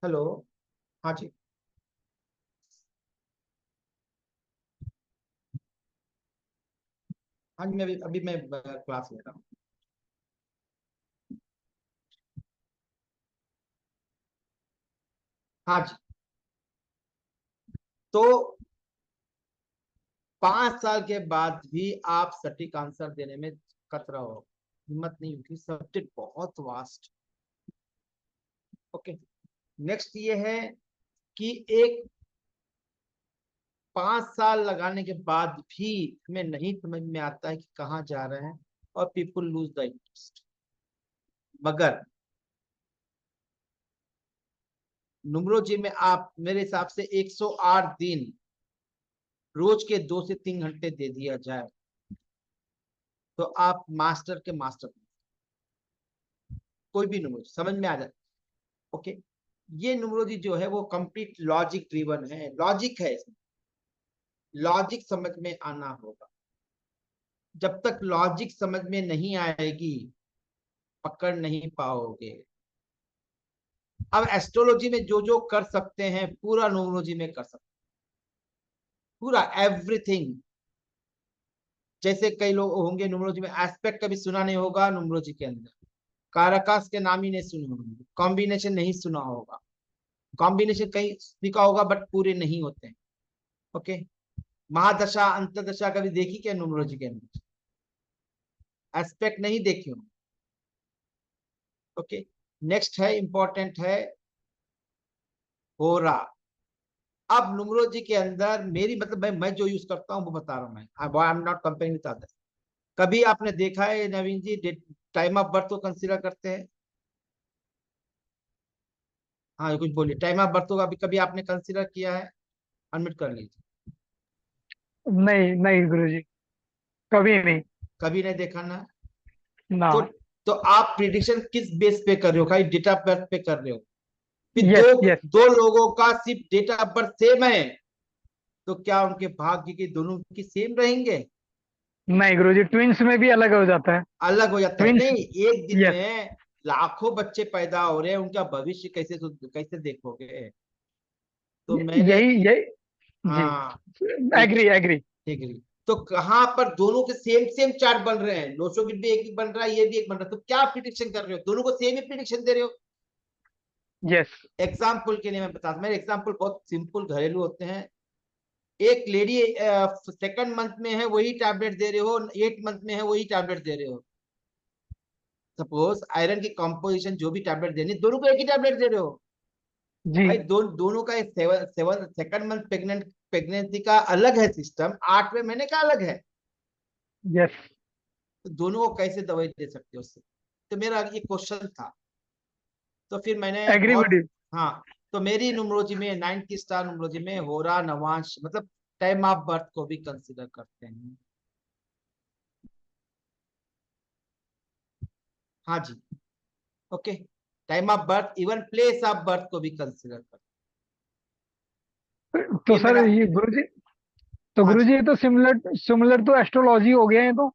हेलो, हाँ जी, हाँ जी, मैं अभी मैं क्लास ले रहा हूँ। हाँ जी, तो 5 साल के बाद भी आप सटीक आंसर देने में कतरा हो, हिम्मत नहीं होगी, सब्जेक्ट बहुत वास्ट। ओके, नेक्स्ट ये है कि एक 5 साल लगाने के बाद भी हमें नहीं समझ में आता है कि कहाँ जा रहे हैं, और पीपुल लूज द इंटरेस्ट। मगर न्यूमरोलॉजी में आप मेरे हिसाब से 108 दिन रोज के 2 से 3 घंटे दे दिया जाए तो आप मास्टर के मास्टर, कोई भी न्यूमरोलॉजी समझ में आ जाए। ओके, ये न्यूमरोलॉजी जो है वो कंप्लीट लॉजिक ड्रिवन है, लॉजिक है इसमें, लॉजिक समझ में आना होगा। जब तक लॉजिक समझ में नहीं आएगी पकड़ नहीं पाओगे। अब एस्ट्रोलॉजी में जो जो कर सकते हैं पूरा न्यूमरोलॉजी में कर सकते हैं, पूरा एवरीथिंग। जैसे कई लोग होंगे न्यूमरोलॉजी में एस्पेक्ट कभी सुना नहीं होगा, न्यूमरोलॉजी के अंदर कारकास के नाम ही नहीं सुने होंगे, कॉम्बिनेशन नहीं सुना होगा, कॉम्बिनेशन कहीं सीखा होगा बट पूरे नहीं होते हैं। ओके, महादशा अंतरदशा कभी देखी क्या न्यूमरोलॉजी के अंदर? एस्पेक्ट नहीं देखी हो। ओके, नेक्स्ट है इंपॉर्टेंट है होरा। अब न्यूमरोलॉजी के अंदर मेरी मतलब मैं जो यूज करता हूं वो बता रहा हूं मैं, आई am not comparing with others. कभी आपने देखा है नवीन जी टाइम ऑफ बर्थ को कंसीडर करते हैं? हाँ कुछ बोलिए, टाइम ऑफ बर्थ को कभी कभी आपने कंसीडर किया है? अनम्यूट कर लीजिए। नहीं नहीं गुरुजी, कभी नहीं। कभी नहीं देखा ना? ना। तो आप प्रिडिक्शन किस बेस पे कर रहे हो? खाली डेट ऑफ बर्थ पे कर रहे हो? फिर यस दो यस। दो लोगों का सिर्फ डेट ऑफ बर्थ सेम है तो क्या उनके भाग्य के दोनों की सेम रहेंगे? नहीं गुरुजी, ट्विंस में भी अलग हो जाता है। अलग हो जाता है। ट्विंस। नहीं, एक दिन यस। में लाखों बच्चे पैदा हो रहे हैं, उनका भविष्य कैसे देखोगे? तो मैंने, यही यही। जी। हाँ एग्री एग्री। ठीक है। तो कहाँ पर दोनों के सेम सेम चार्ट बन रहे हैं, लोशो की भी एक ही बन रहा है, ये भी एक बन रहा है, तो क्या प्रिडिक्शन कर रहे हो? दोनों को सेम ही प्रिडिक्शन दे रहे हो। यस। एग्जाम्पल के लिए मैं बता मेरे एग्जाम्पल बहुत सिंपल घरेलू होते हैं। एक लेडी सेकंड मंथ में है वही टैबलेट दे रहे हो, 8 मंथ में है वही टैबलेट दे रहे हो। सपोज आयरन की कॉम्पोजिशन जो भी टैबलेट देनी, दोनों को एक ही टैबलेट दे रहे हो जी। भाई। दोनों का सेकंड मंथ प्रेगनेंसी का अलग है सिस्टम, 8वें महीने का अलग है। यस। तो दोनों को कैसे दवाई दे सकते हो उससे? तो मेरा ये क्वेश्चन था। तो फिर मैंने एग्री बहुत, विद यू। हाँ, तो मेरी न्यूमरोलॉजी में 9 की स्टार न्यूमरोलॉजी में होरा नवांश मतलब टाइम ऑफ बर्थ को भी कंसीडर करते हैं। हाँ जी, okay, time of birth even place of birth को भी कंसीडर करते हैं। तो ये सर मेरा, ये गुरुजी, तो हाँ गुरुजी जी, ये तो सिमिलर सिमिलर तो एस्ट्रोलॉजी हो गया है तो।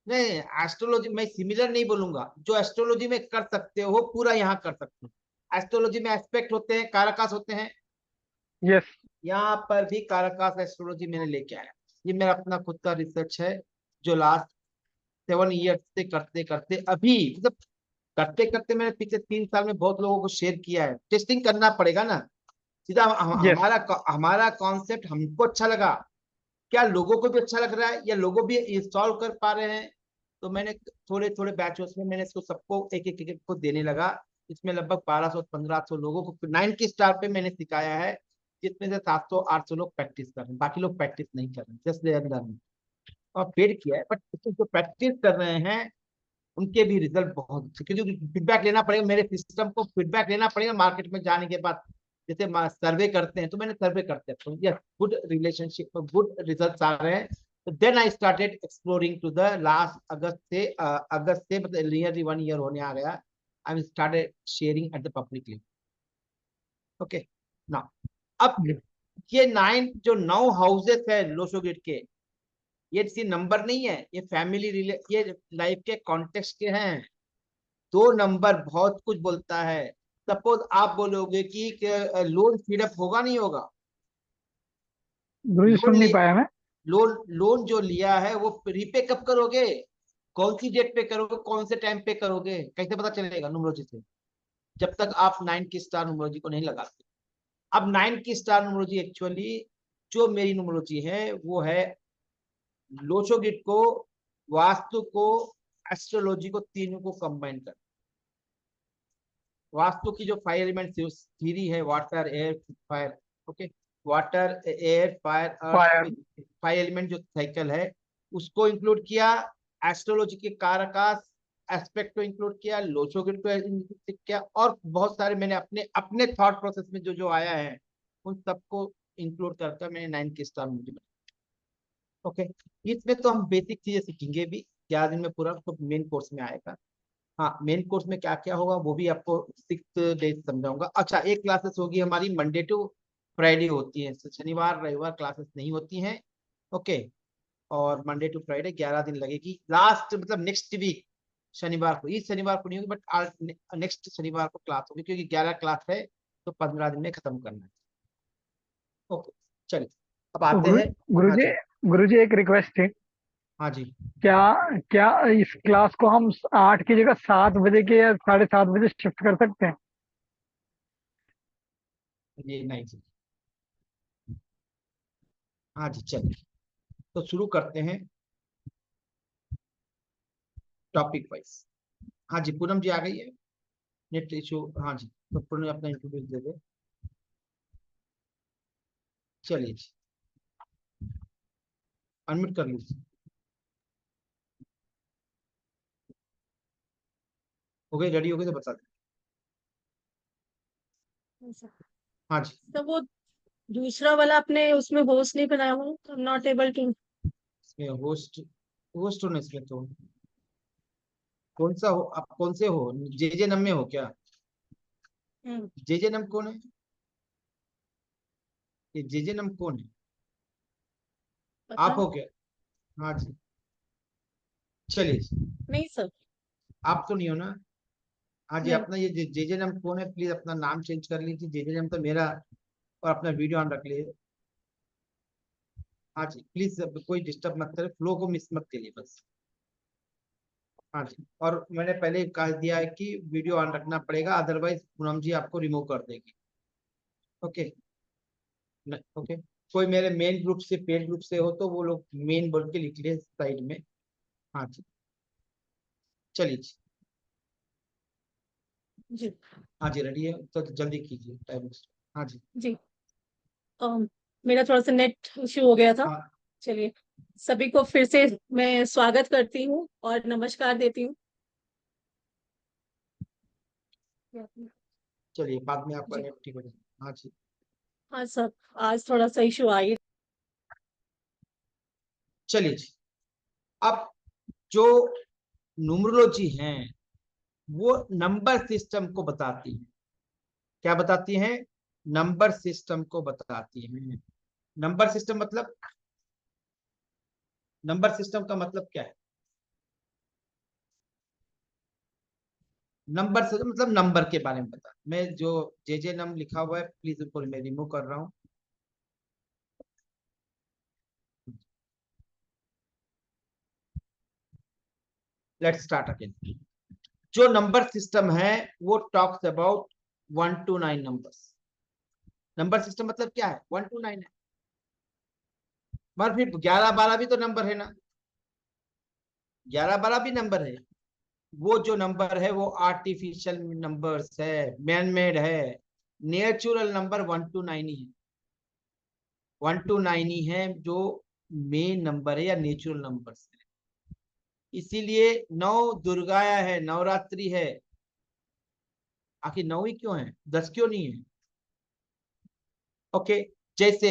नहीं एस्ट्रोलॉजी मैं सिमिलर नहीं बोलूंगा, जो एस्ट्रोलॉजी में कर सकते हो पूरा यहाँ कर सकते हो। एस्ट्रोलॉजी में एस्पेक्ट होते हैं, कारकास होते हैं, यस। यहाँ पर भी कारकास एस्ट्रोलॉजी मैंने लेके आया। ये मेरा अपना खुद का रिसर्च है जो लास्ट 7 ईयर्स से करते करते अभी मतलब करते करते मैंने पिछले 3 साल में बहुत लोगों को शेयर किया है। टेस्टिंग करना पड़ेगा ना, सीधा यस। हमारा कॉन्सेप्ट हमको अच्छा लगा, क्या लोगों को भी अच्छा लग रहा है या लोगों भी इंस्टॉल कर पा रहे हैं? तो मैंने थोड़े थोड़े बैचेस में मैंने इसको सबको एक को देने लगा। इसमें लगभग 1200-1500 लोगों को 9 की स्टार पे मैंने सिखाया है, जिसमें से 700-800 लोग प्रैक्टिस कर रहे हैं, बाकी लोग प्रैक्टिस नहीं कर रहे हैं, जस्ट दे अंदर में और पेड किया है। बट जो प्रैक्टिस कर रहे हैं उनके भी रिजल्ट बहुत अच्छे, क्योंकि फीडबैक लेना पड़ेगा, मेरे सिस्टम को फीडबैक लेना पड़ेगा मार्केट में जाने के बाद। जैसे सर्वे करते हैं तो मैंने सर्वे करते हैं, yes good relationship, good results आ रहे हैं। तो then I started exploring to the last August से मतलब नियरली 1 ईयर होने आ गया। I started sharing at the publicly. Okay now, अब ये 9 हाउसेस है लोशो गेट के, ये किसी नंबर नहीं है, ये फैमिली ये लाइफ के कॉन्टेक्स्ट के हैं। 2 नंबर बहुत कुछ बोलता है। सपोज आप बोलोगे कि लोन फीडअप होगा नहीं होगा? गुरुजी लोन सुन नहीं पाया मैं। लोन जो लिया है वो रीपे कब करोगे? कौन सी डेट पे करोगे, कौन से टाइम पे करोगे, कैसे पता चलेगा न्यूमरोलॉजी से? जब तक आप 9 की स्टार न्यूमरोलॉजी को नहीं लगाते। अब 9 की स्टार न्यूमरोलॉजी एक्चुअली जो मेरी न्यूमरोलॉजी है वो है लोशो गिट को, वास्तु को, एस्ट्रोलॉजी को, तीनों को कंबाइन कर। वास्तु की जो 5 एलिमेंट थ्योरी है, water air fire, okay, water air fire fire. Earth, 5 element जो साइकिल है उसको इंक्लूड किया। एस्ट्रोलॉजी के कारकास एस्पेक्ट को इंक्लूड किया, लोशो गिट को इंक्लूड किया, और बहुत सारे मैंने अपने अपने थॉट प्रोसेस में जो जो आया है उन सबको इंक्लूड करके मैंने 9 की स्टार मुझे ओके, इसमें तो हम बेसिक चीजें सीखेंगे भी 11 दिन में पूरा, तो मेन कोर्स में आएगा। हाँ, मेन कोर्स में क्या क्या होगा वो भी आपको 6 डेज समझाऊंगा। अच्छा, एक क्लासेस होगी हमारी मंडे टू फ्राइडे होती है, शनिवार रविवार क्लासेस नहीं होती हैं। ओके, और मंडे टू फ्राइडे 11 दिन लगेगी। लास्ट मतलब नेक्स्ट वीक शनिवार को, इस शनिवार को नहीं होगी बट नेक्स्ट शनिवार को क्लास होगी, क्योंकि 11 क्लास है तो 15 दिन में खत्म करना है। ओके, चलिए अब तो आते हैं। हाँ गुरुजी जी, गुरुजी एक रिक्वेस्ट थी। हाँ जी। क्या क्या इस क्लास को हम 8 की जगह 7 बजे के या 7:30 बजे शिफ्ट कर सकते हैं? ये नहीं जी, हाँ जी, चलिए तो शुरू करते हैं टॉपिक वाइज। हाँ जी, पूनम जी आ गई है, नेट इशू। हाँ जी, तो पूनम अपना इंट्रोड्यूस दे दे। चलिए जी, अनम्यूट कर लीजिए। हो गई, रेडी हो गई तो बता दें। हाँ जी, तो वो दूसरा वाला अपने उसमें होस्ट नहीं बनाया हूँ, नॉट एबल टू। इसमें होस्ट, होस्ट होने इसमें तो कौन सा हो आप, कौन से हो, जे नम में हो क्या? जे नम कौन है? ये जे नम कौन है? पता आप हो क्या? हाँ जी, चलिए जी। नहीं सर। आप तो नहीं हो ना? हाँ जी, नहीं। अपना ये जे नम कौन है, प्लीज अपना नाम चेंज कर लीजिए। जे नम तो मेरा, और अपना वीडियो ऑन रख लीजिए। हाँ जी, प्लीज कोई डिस्टर्ब मत करे, फ्लो को मिस मत करिए बस। हाँ जी, और मैंने पहले कह दिया है कि वीडियो ऑन रखना पड़ेगा, अदरवाइज पूनम जी आपको रिमूव कर देगी। Okay, okay. कोई मेरे मेन ग्रुप से, पेड ग्रुप से हो तो वो लोग मेन बोल के लिख ले साइड में। हाँ जी, चलिए जी। जी। हाँ जी, रेडी है तो जल्दी कीजिए, टाइम। हाँ जी। जी। मेरा थोड़ा सा नेट इशू हो गया था। हाँ, चलिए, सभी को फिर से मैं स्वागत करती हूँ और नमस्कार देती हूँ। चलिए, बाद में आपका जी। नेट ठीक हो जाएगा। हाँ जी, हाँ सर, आज थोड़ा सा इशू आई। चलिए जी। अब जो न्यूमरोलॉजी है वो नंबर सिस्टम को बताती है। क्या बताती है? नंबर सिस्टम को बताती है। नंबर सिस्टम मतलब, नंबर सिस्टम का मतलब क्या है? नंबर से मतलब नंबर के बारे में बता। मैं जो जे नम लिखा हुआ है प्लीज ऊपर मैं रिमूव कर रहा हूँ। Let's start again. जो नंबर सिस्टम है वो talks about 1 to 9 numbers. Number system मतलब क्या है? 1 to 9 है, मगर फिर 11 12 भी तो नंबर है ना, 11 12 भी नंबर है। वो जो नंबर है वो आर्टिफिशियल नंबर्स है, मैन मेड है। नेचुरल नंबर 1 to 9 ही है। 1 to 9 ही है जो मेन नंबर है या नेचुरल नंबर्स है। इसीलिए 9 दुर्गाया है, नवरात्रि है। आखिर 9 ही क्यों है, 10 क्यों नहीं है? ओके, जैसे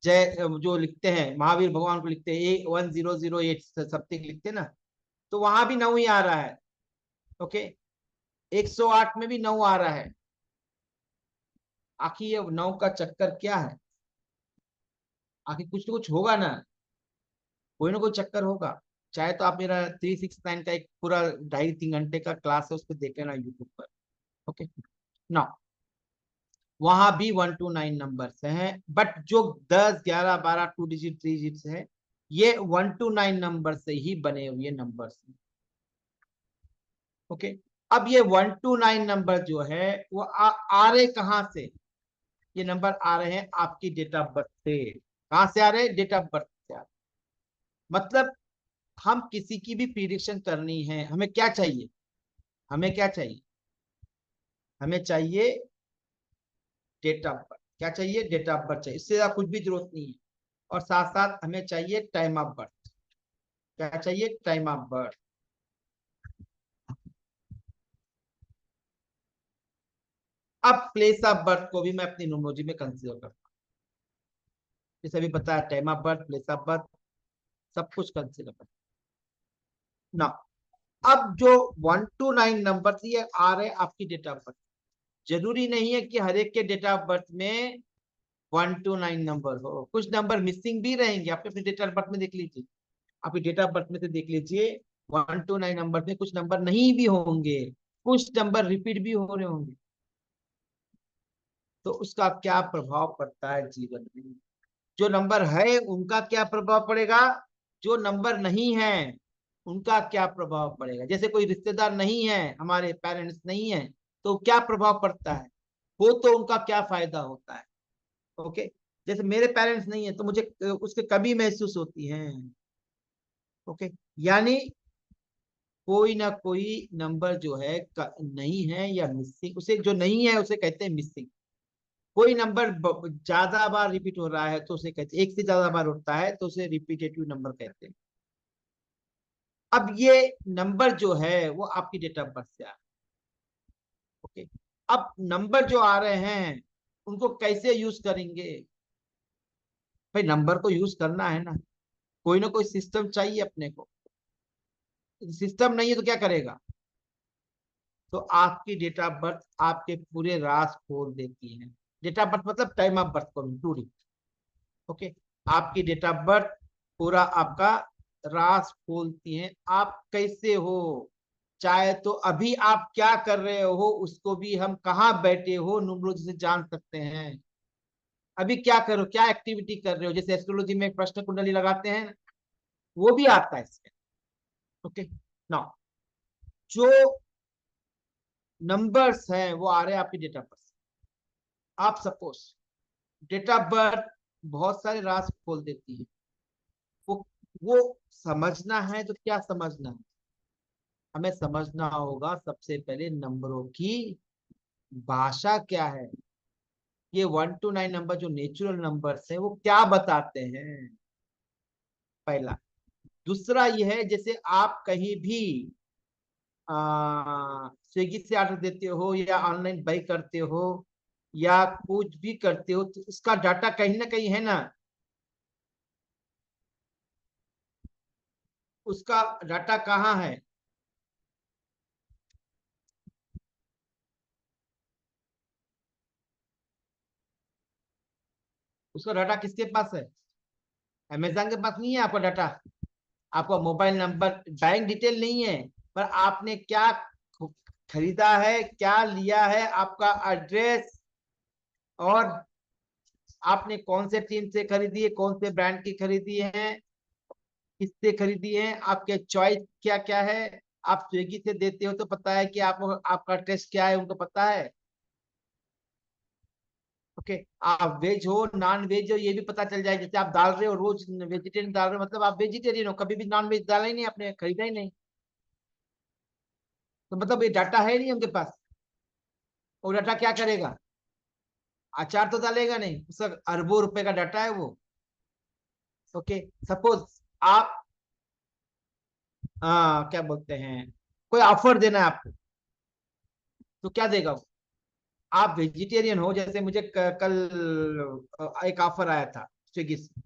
जय जो लिखते हैं महावीर भगवान को लिखते हैं A1008 समथिंग लिखते हैं ना, तो वहां भी 9 ही आ रहा है। ओके, 108 में भी 9 आ रहा है। आखिर ये 9 का चक्कर क्या है? आखिर कुछ तो कुछ होगा ना, कोई ना कोई चक्कर होगा। चाहे तो आप मेरा 369 का एक पूरा 2.5 3 घंटे का क्लास है, उस पर देख लेना यूट्यूब पर। ओके, ना वहां भी 1 to 9 नंबर्स हैं, बट जो 10 11 12 2 डिजिट 3 डिजिट है, ये 1 to 9 नंबर से ही बने हुए नंबर्स हैं। ओके, अब ये 1 to 9 नंबर जो है वो आ रहे कहां से? ये नंबर आ रहे हैं आपकी डेट ऑफ बर्थ से। कहां से आ रहे हैं? डेट ऑफ बर्थ से आ रहे हैं। मतलब हम किसी की भी प्रिडिक्शन करनी है, हमें क्या चाहिए? हमें क्या चाहिए? हमें चाहिए डेट ऑफ बर्थ। क्या चाहिए? डेट ऑफ बर्थ चाहिए, इससे ज्यादा कुछ भी जरूरत नहीं है। और साथ साथ हमें चाहिए टाइम ऑफ बर्थ। क्या चाहिए? Time of birth. अब प्लेस ऑफ बर्थ को भी मैं अपनी न्यूमरोलॉजी में कंसीडर करता हूँ। जैसे अभी बताया, time of birth, place of birth, सब कुछ कंसीडर कर ना। अब जो 1 to 9 नंबर ये आ रहे आपकी डेट ऑफ बर्थ, जरूरी नहीं है कि हर एक के डेट ऑफ बर्थ में 1 to 9 नंबर हो, कुछ नंबर मिसिंग भी रहेंगे। आप अपने डेट ऑफ बर्थ में देख लीजिए, आपकी डेट ऑफ बर्थ में से देख लीजिए 1 to 9 नंबर में कुछ नंबर नहीं भी होंगे, कुछ नंबर रिपीट भी हो रहे होंगे। तो उसका क्या प्रभाव पड़ता है जीवन में? जो नंबर है उनका क्या प्रभाव पड़ेगा, जो नंबर नहीं है उनका क्या प्रभाव पड़ेगा। जैसे कोई रिश्तेदार नहीं है, हमारे पेरेंट्स नहीं है, तो क्या प्रभाव पड़ता है, वो तो उनका क्या फायदा होता है। ओके, जैसे मेरे पेरेंट्स नहीं है तो मुझे उसके कमी महसूस होती है। ओके, यानी कोई ना कोई नंबर जो है नहीं है या मिसिंग, उसे जो नहीं है उसे कहते हैं मिसिंग। कोई नंबर ज्यादा बार रिपीट हो रहा है तो उसे कहते हैं, एक से ज्यादा बार होता है तो उसे रिपीटेटिव नंबर कहते हैं। अब ये नंबर जो है वो आपकी डेट ऑफ बर्थ से आ रहा है। ओके, अब नंबर जो आ रहे हैं उनको कैसे यूज करेंगे? भाई नंबर को यूज करना है ना, कोई ना कोई सिस्टम चाहिए अपने को। सिस्टम नहीं है तो क्या करेगा? तो आपकी डेट ऑफ बर्थ आपके पूरे राज खोल देती है। डेट ऑफ बर्थ मतलब टाइम ऑफ बर्थ को इंक्लूडिंग। ओके, आपकी डेट ऑफ बर्थ पूरा आपका राज खोलती है। आप कैसे हो, चाहे तो अभी आप क्या कर रहे हो उसको भी हम कहाँ बैठे हो न्यूमरोलॉजी से जान सकते हैं। अभी क्या करो, क्या एक्टिविटी कर रहे हो, जैसे एस्ट्रोलॉजी में प्रश्न कुंडली लगाते हैं वो भी आता है इसमें। ओके, नाउ जो नंबर्स हैं वो आ रहे हैं आपकी डेट ऑफ बर्थ। आप सपोज डेट ऑफ बर्थ बहुत सारे राज खोल देती है। वो समझना है तो क्या समझना है, हमें समझना होगा सबसे पहले नंबरों की भाषा क्या है। ये 1 to 9 नंबर जो नेचुरल नंबर्स है वो क्या बताते हैं, पहला। दूसरा ये है, जैसे आप कहीं भी स्विगी से ऑर्डर देते हो या ऑनलाइन बाई करते हो या कुछ भी करते हो तो उसका डाटा कहीं ना कहीं है ना, उसका डाटा कहाँ है? उसका डाटा किसके पास है? अमेजन के पास नहीं है आपका डाटा। आपका मोबाइल नंबर, बैंक डिटेल नहीं है, पर आपने क्या खरीदा है, क्या लिया है, आपका एड्रेस, और आपने कौन से टीम से खरीदी है, कौन से ब्रांड की खरीदी है, किससे खरीदी है, आपके चॉइस क्या क्या है। आप स्विगी से देते हो तो पता है कि आपका टेस्ट क्या है, उनको पता है। ओके, आप वेज हो नॉन वेज हो ये भी पता चल जाए। जैसे आप डाल रहे हो रोज वेजिटेरियन डाल रहे हो मतलब आप वेजिटेरियन हो, कभी भी नॉन वेज डाला ही नहीं, आपने खरीदा ही नहीं, तो मतलब ये डाटा है नहीं उनके पास। वो डाटा क्या करेगा? अचार तो डालेगा नहीं, उसका अरबों रुपए का डाटा है वो। ओके, सपोज आप क्या बोलते हैं, कोई ऑफर देना है आपको, तो क्या देगा वो? आप वेजिटेरियन हो, जैसे मुझे कल एक ऑफर आया था स्विगी से।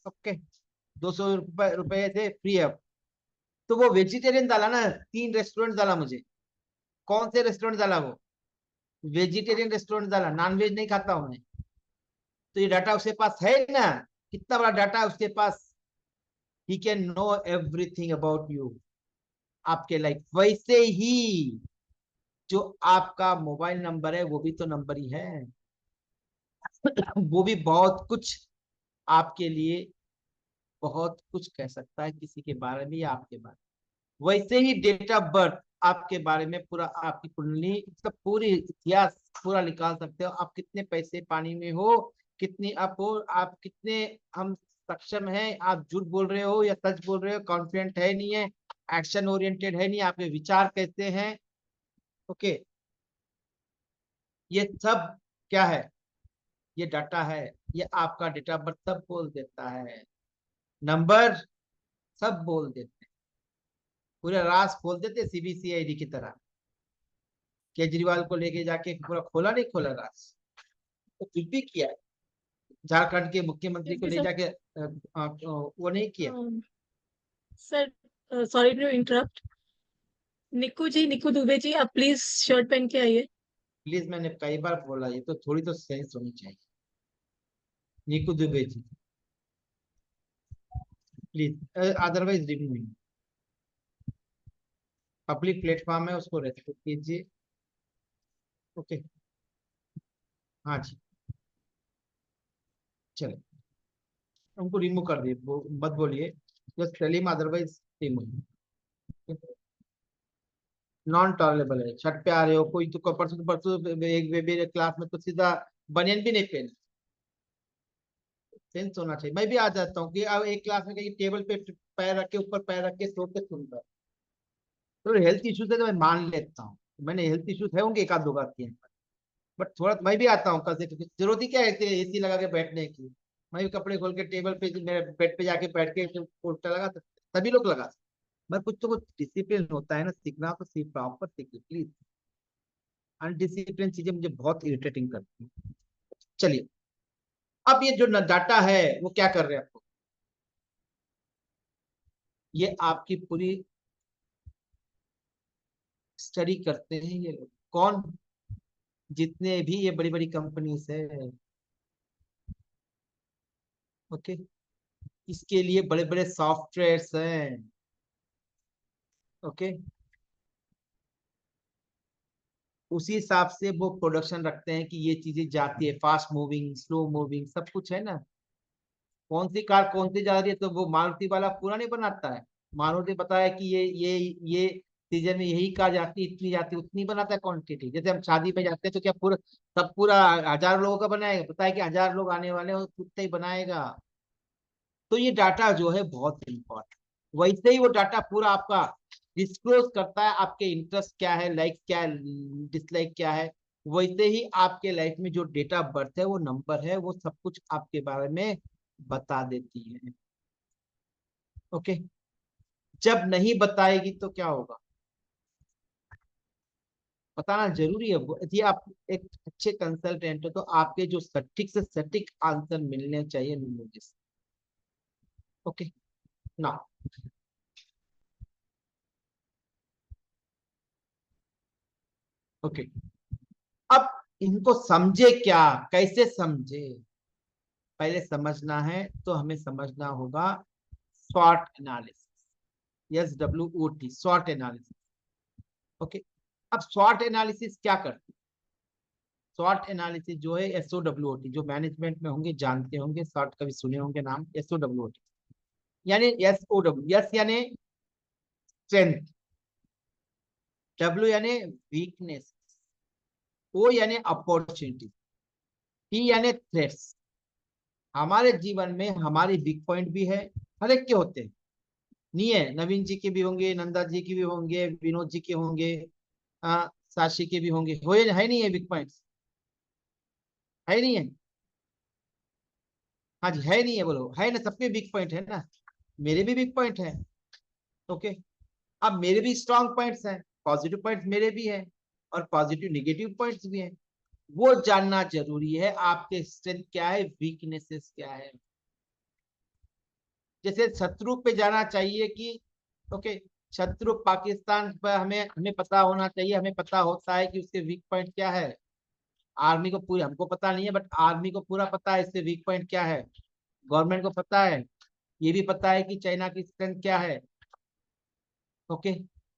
ओके, 200 रुपए थे फ्री है। तो वो वेजिटेरियन डाला ना, 3 रेस्टोरेंट डाला मुझे। कौन से रेस्टोरेंट डाला वो? वेजिटेरियन रेस्टोरेंट डाला, नॉन वेज नहीं खाता हूं मैं। तो ये डाटा उसके पास है ना, कितना बड़ा डाटा है उसके पास। He can know everything about you, आपके लाइफ। वैसे ही जो आपका मोबाइल नंबर है वो भी तो नंबर ही है वो भी बहुत कुछ आपके लिए, बहुत कुछ कह सकता है किसी के बारे में या आपके बारे में। वैसे ही डेट ऑफ बर्थ आपके बारे में पूरा, आपकी कुंडली, इसका पूरी इतिहास पूरा निकाल सकते हो। आप कितने पैसे पानी में हो, कितनी आप हो, आप कितने हम सक्षम हैं, आप झूठ बोल रहे हो या सच बोल रहे हो, कॉन्फिडेंट है नहीं है, एक्शन ओरिएंटेड है नहीं, आपके विचार कैसे हैं। ओके, ये सब क्या है? ये डाटा है, ये आपका डेट ऑफ बर्थ सब बोल देता है, नंबर सब बोल देते हैं, पूरा राज खोल देते सीबीसीआईडी की तरह। केजरीवाल को लेके जाके पूरा खोला नहीं खोला राज, तो फिर भी किया है। झारखंड के मुख्यमंत्री को ले सर जाके वो नहीं किया। Sir sorry to interrupt, Niku Dubey ji, आप प्लीज शर्ट पहन के आइए। प्लीज, मैंने कई बार बोला, ये तो थोड़ी तो सेंस होनी चाहिए। Niku Dubey ji please, otherwise remove. Public platform है, उसको रेस्पेक्ट कीजिए। ओके, हाँ जी, चलो उनको रिमूव कर दिए, मत बोलिए, just tell him, otherwise remove. Non tolerable है। छत पे आ रहे हो, कोई तो परसों परसों एक मेरे क्लास में तो सीधा बनियान भी नहीं पहने। सेंस होना चाहिए। मैं भी आ जाता हूँ कि अब एक क्लास में कहीं टेबल पे पैर रख के, ऊपर पैर रख के सो के सुन रहा हूँ। तो हेल्थ इश्यूज है तो मैं मान लेता हूँ, मैंने हेल्थ इश्यूज है होंगे एक आध दो बार किए, बट थोड़ा मैं भी आता हूँ कल से, क्योंकि जरूरत ही क्या है एसी लगा के बैठने की। मैं भी कपड़े खोल के टेबल पे, मेरे बेड पे जाके बैठ के पोस्टर लगा, सभी लोग लगा। मैं कुछ तो कुछ डिसिप्लिन होता है ना, सीखना तो सीख, प्रॉपर सीखिए प्लीज। अनडिसिप्लिन चीजें मुझे बहुत इरिटेटिंग करती हैं। चलिए, अब ये जो डाटा है वो क्या कर रहे हैं आपको, ये आपकी पूरी स्टडी करते हैं ये लोग। कौन? जितने भी ये बड़ी बड़ी कंपनीज है, ओके, इसके लिए बड़े बड़े सॉफ्टवेयर्स हैं, ओके, उसी हिसाब से वो प्रोडक्शन रखते हैं कि ये चीजें जाती है, फास्ट मूविंग, स्लो मूविंग, सब कुछ है ना। कौन सी कार कौन सी जा रही है, तो वो मारुति वाला पूरा नहीं बनाता है। मारुति बताया कि ये सीजन में यही कार जाती, इतनी जाती, उतनी बनाता है क्वांटिटी। जैसे हम शादी में जाते हैं तो क्या पूरा, सब पूरा 1000 लोगों का बनाएगा, पता है कि 1000 लोग आने वाले हैं, उतना ही बनाएगा। तो ये डाटा जो है बहुत इंपॉर्टेंट। वैसे ही वो डाटा पूरा आपका डिस्क्लोज करता है, आपके इंटरेस्ट क्या है, लाइक क्या है, डिसलाइक क्या है। वैसे ही आपके लाइफ में जो डेट ऑफ बर्थ है, वो नंबर है, वो सब कुछ आपके बारे में बता देती है। ओके, जब नहीं बताएगी तो क्या होगा, बताना जरूरी है। यदि आप एक अच्छे कंसल्टेंट हो तो आपके जो सटीक से सटीक आंसर मिलने चाहिए मुझे। ओके ना, ओके, अब इनको समझे क्या, कैसे समझे, पहले समझना है तो हमें समझना होगा स्वॉट एनालिसिस, SWOT, स्वॉट एनालिसिस। ओके, अब स्वॉट एनालिसिस क्या करती है? स्वॉट एनालिसिस जो है, SWOT, जो मैनेजमेंट में होंगे जानते होंगे, शॉर्ट कभी सुने होंगे नाम, SWOT यानी SOW, S यानी स्ट्रेंथ, W यानी वीकनेस, O यानी अपॉर्चुनिटी, T यानी थ्रेट्स। हमारे जीवन में हमारे वीक पॉइंट भी है, हर एक के होते हैं, नहीं है? नवीन जी के भी होंगे, नंदा जी के भी होंगे, विनोद जी के होंगे, साक्षी के भी होंगे, हो है नहीं है वीक पॉइंट्स? है नहीं है? हाँ जी, है नहीं है, बोलो है ना, सबके वीक पॉइंट है ना, मेरे भी वीक पॉइंट है। ओके, अब मेरे भी स्ट्रॉन्ग पॉइंट्स हैं, पॉजिटिव पॉइंट्स मेरे भी हैं, और पॉजिटिव निगेटिव पॉइंट्स भी हैं। वो जानना जरूरी है, आपके स्ट्रेंथ क्या है, वीकनेसेस क्या है। जैसे शत्रु पे जाना चाहिए कि, ओके, शत्रु पाकिस्तान पर हमें हमें पता होना चाहिए, हमें पता होता है कि उसके वीक पॉइंट क्या है। आर्मी को पूरी, हमको पता नहीं है, बट आर्मी को पूरा पता है इससे वीक पॉइंट क्या है। गवर्नमेंट को पता है, ये भी पता है कि चाइना की स्ट्रेंथ क्या है। ओके,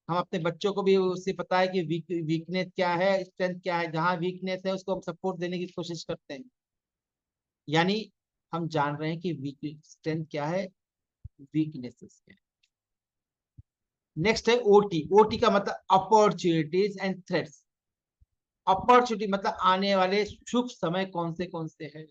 हम अपने बच्चों को भी उससे पता है कि वीकनेस क्या है, स्ट्रेंथ क्या है। जहां वीकनेस है उसको हम सपोर्ट देने की कोशिश करते हैं, यानी हम जान रहे हैं कि वीक स्ट्रेंथ क्या है, वीकनेसेस क्या है। नेक्स्ट है OT। OT का मतलब अपॉर्चुनिटीज एंड थ्रेट्स। अपॉर्चुनिटी मतलब आने वाले शुभ समय कौन से है।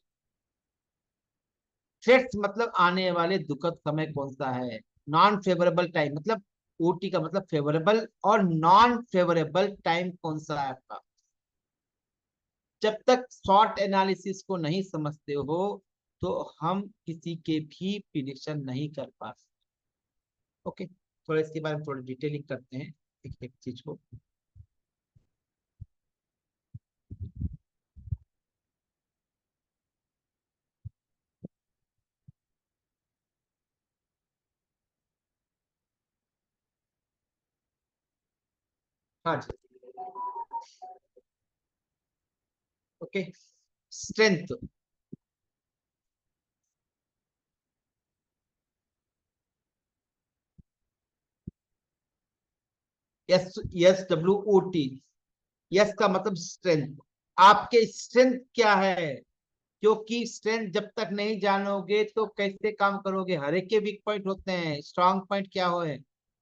थ्रेट्स मतलब आने वाले दुखद समय कौन सा है। नॉन फेवरेबल टाइम मतलब, OT का मतलब फेवरेबल और नॉन फेवरेबल टाइम कौन सा है आपका। जब तक शॉर्ट एनालिसिस को नहीं समझते हो तो हम किसी के भी प्रिडिक्शन नहीं कर पाते। ओके, थोड़ा इसके बारे में थोड़ा डिटेलिंग करते हैं एक एक चीज को। हाँ जी, ओके। स्ट्रेंथ, SWOT, यस का मतलब स्ट्रेंथ। आपके स्ट्रेंथ क्या है, क्योंकि स्ट्रेंथ जब तक नहीं जानोगे तो कैसे काम करोगे। हर एक के वीक पॉइंट होते हैं, स्ट्रांग पॉइंट क्या हो है,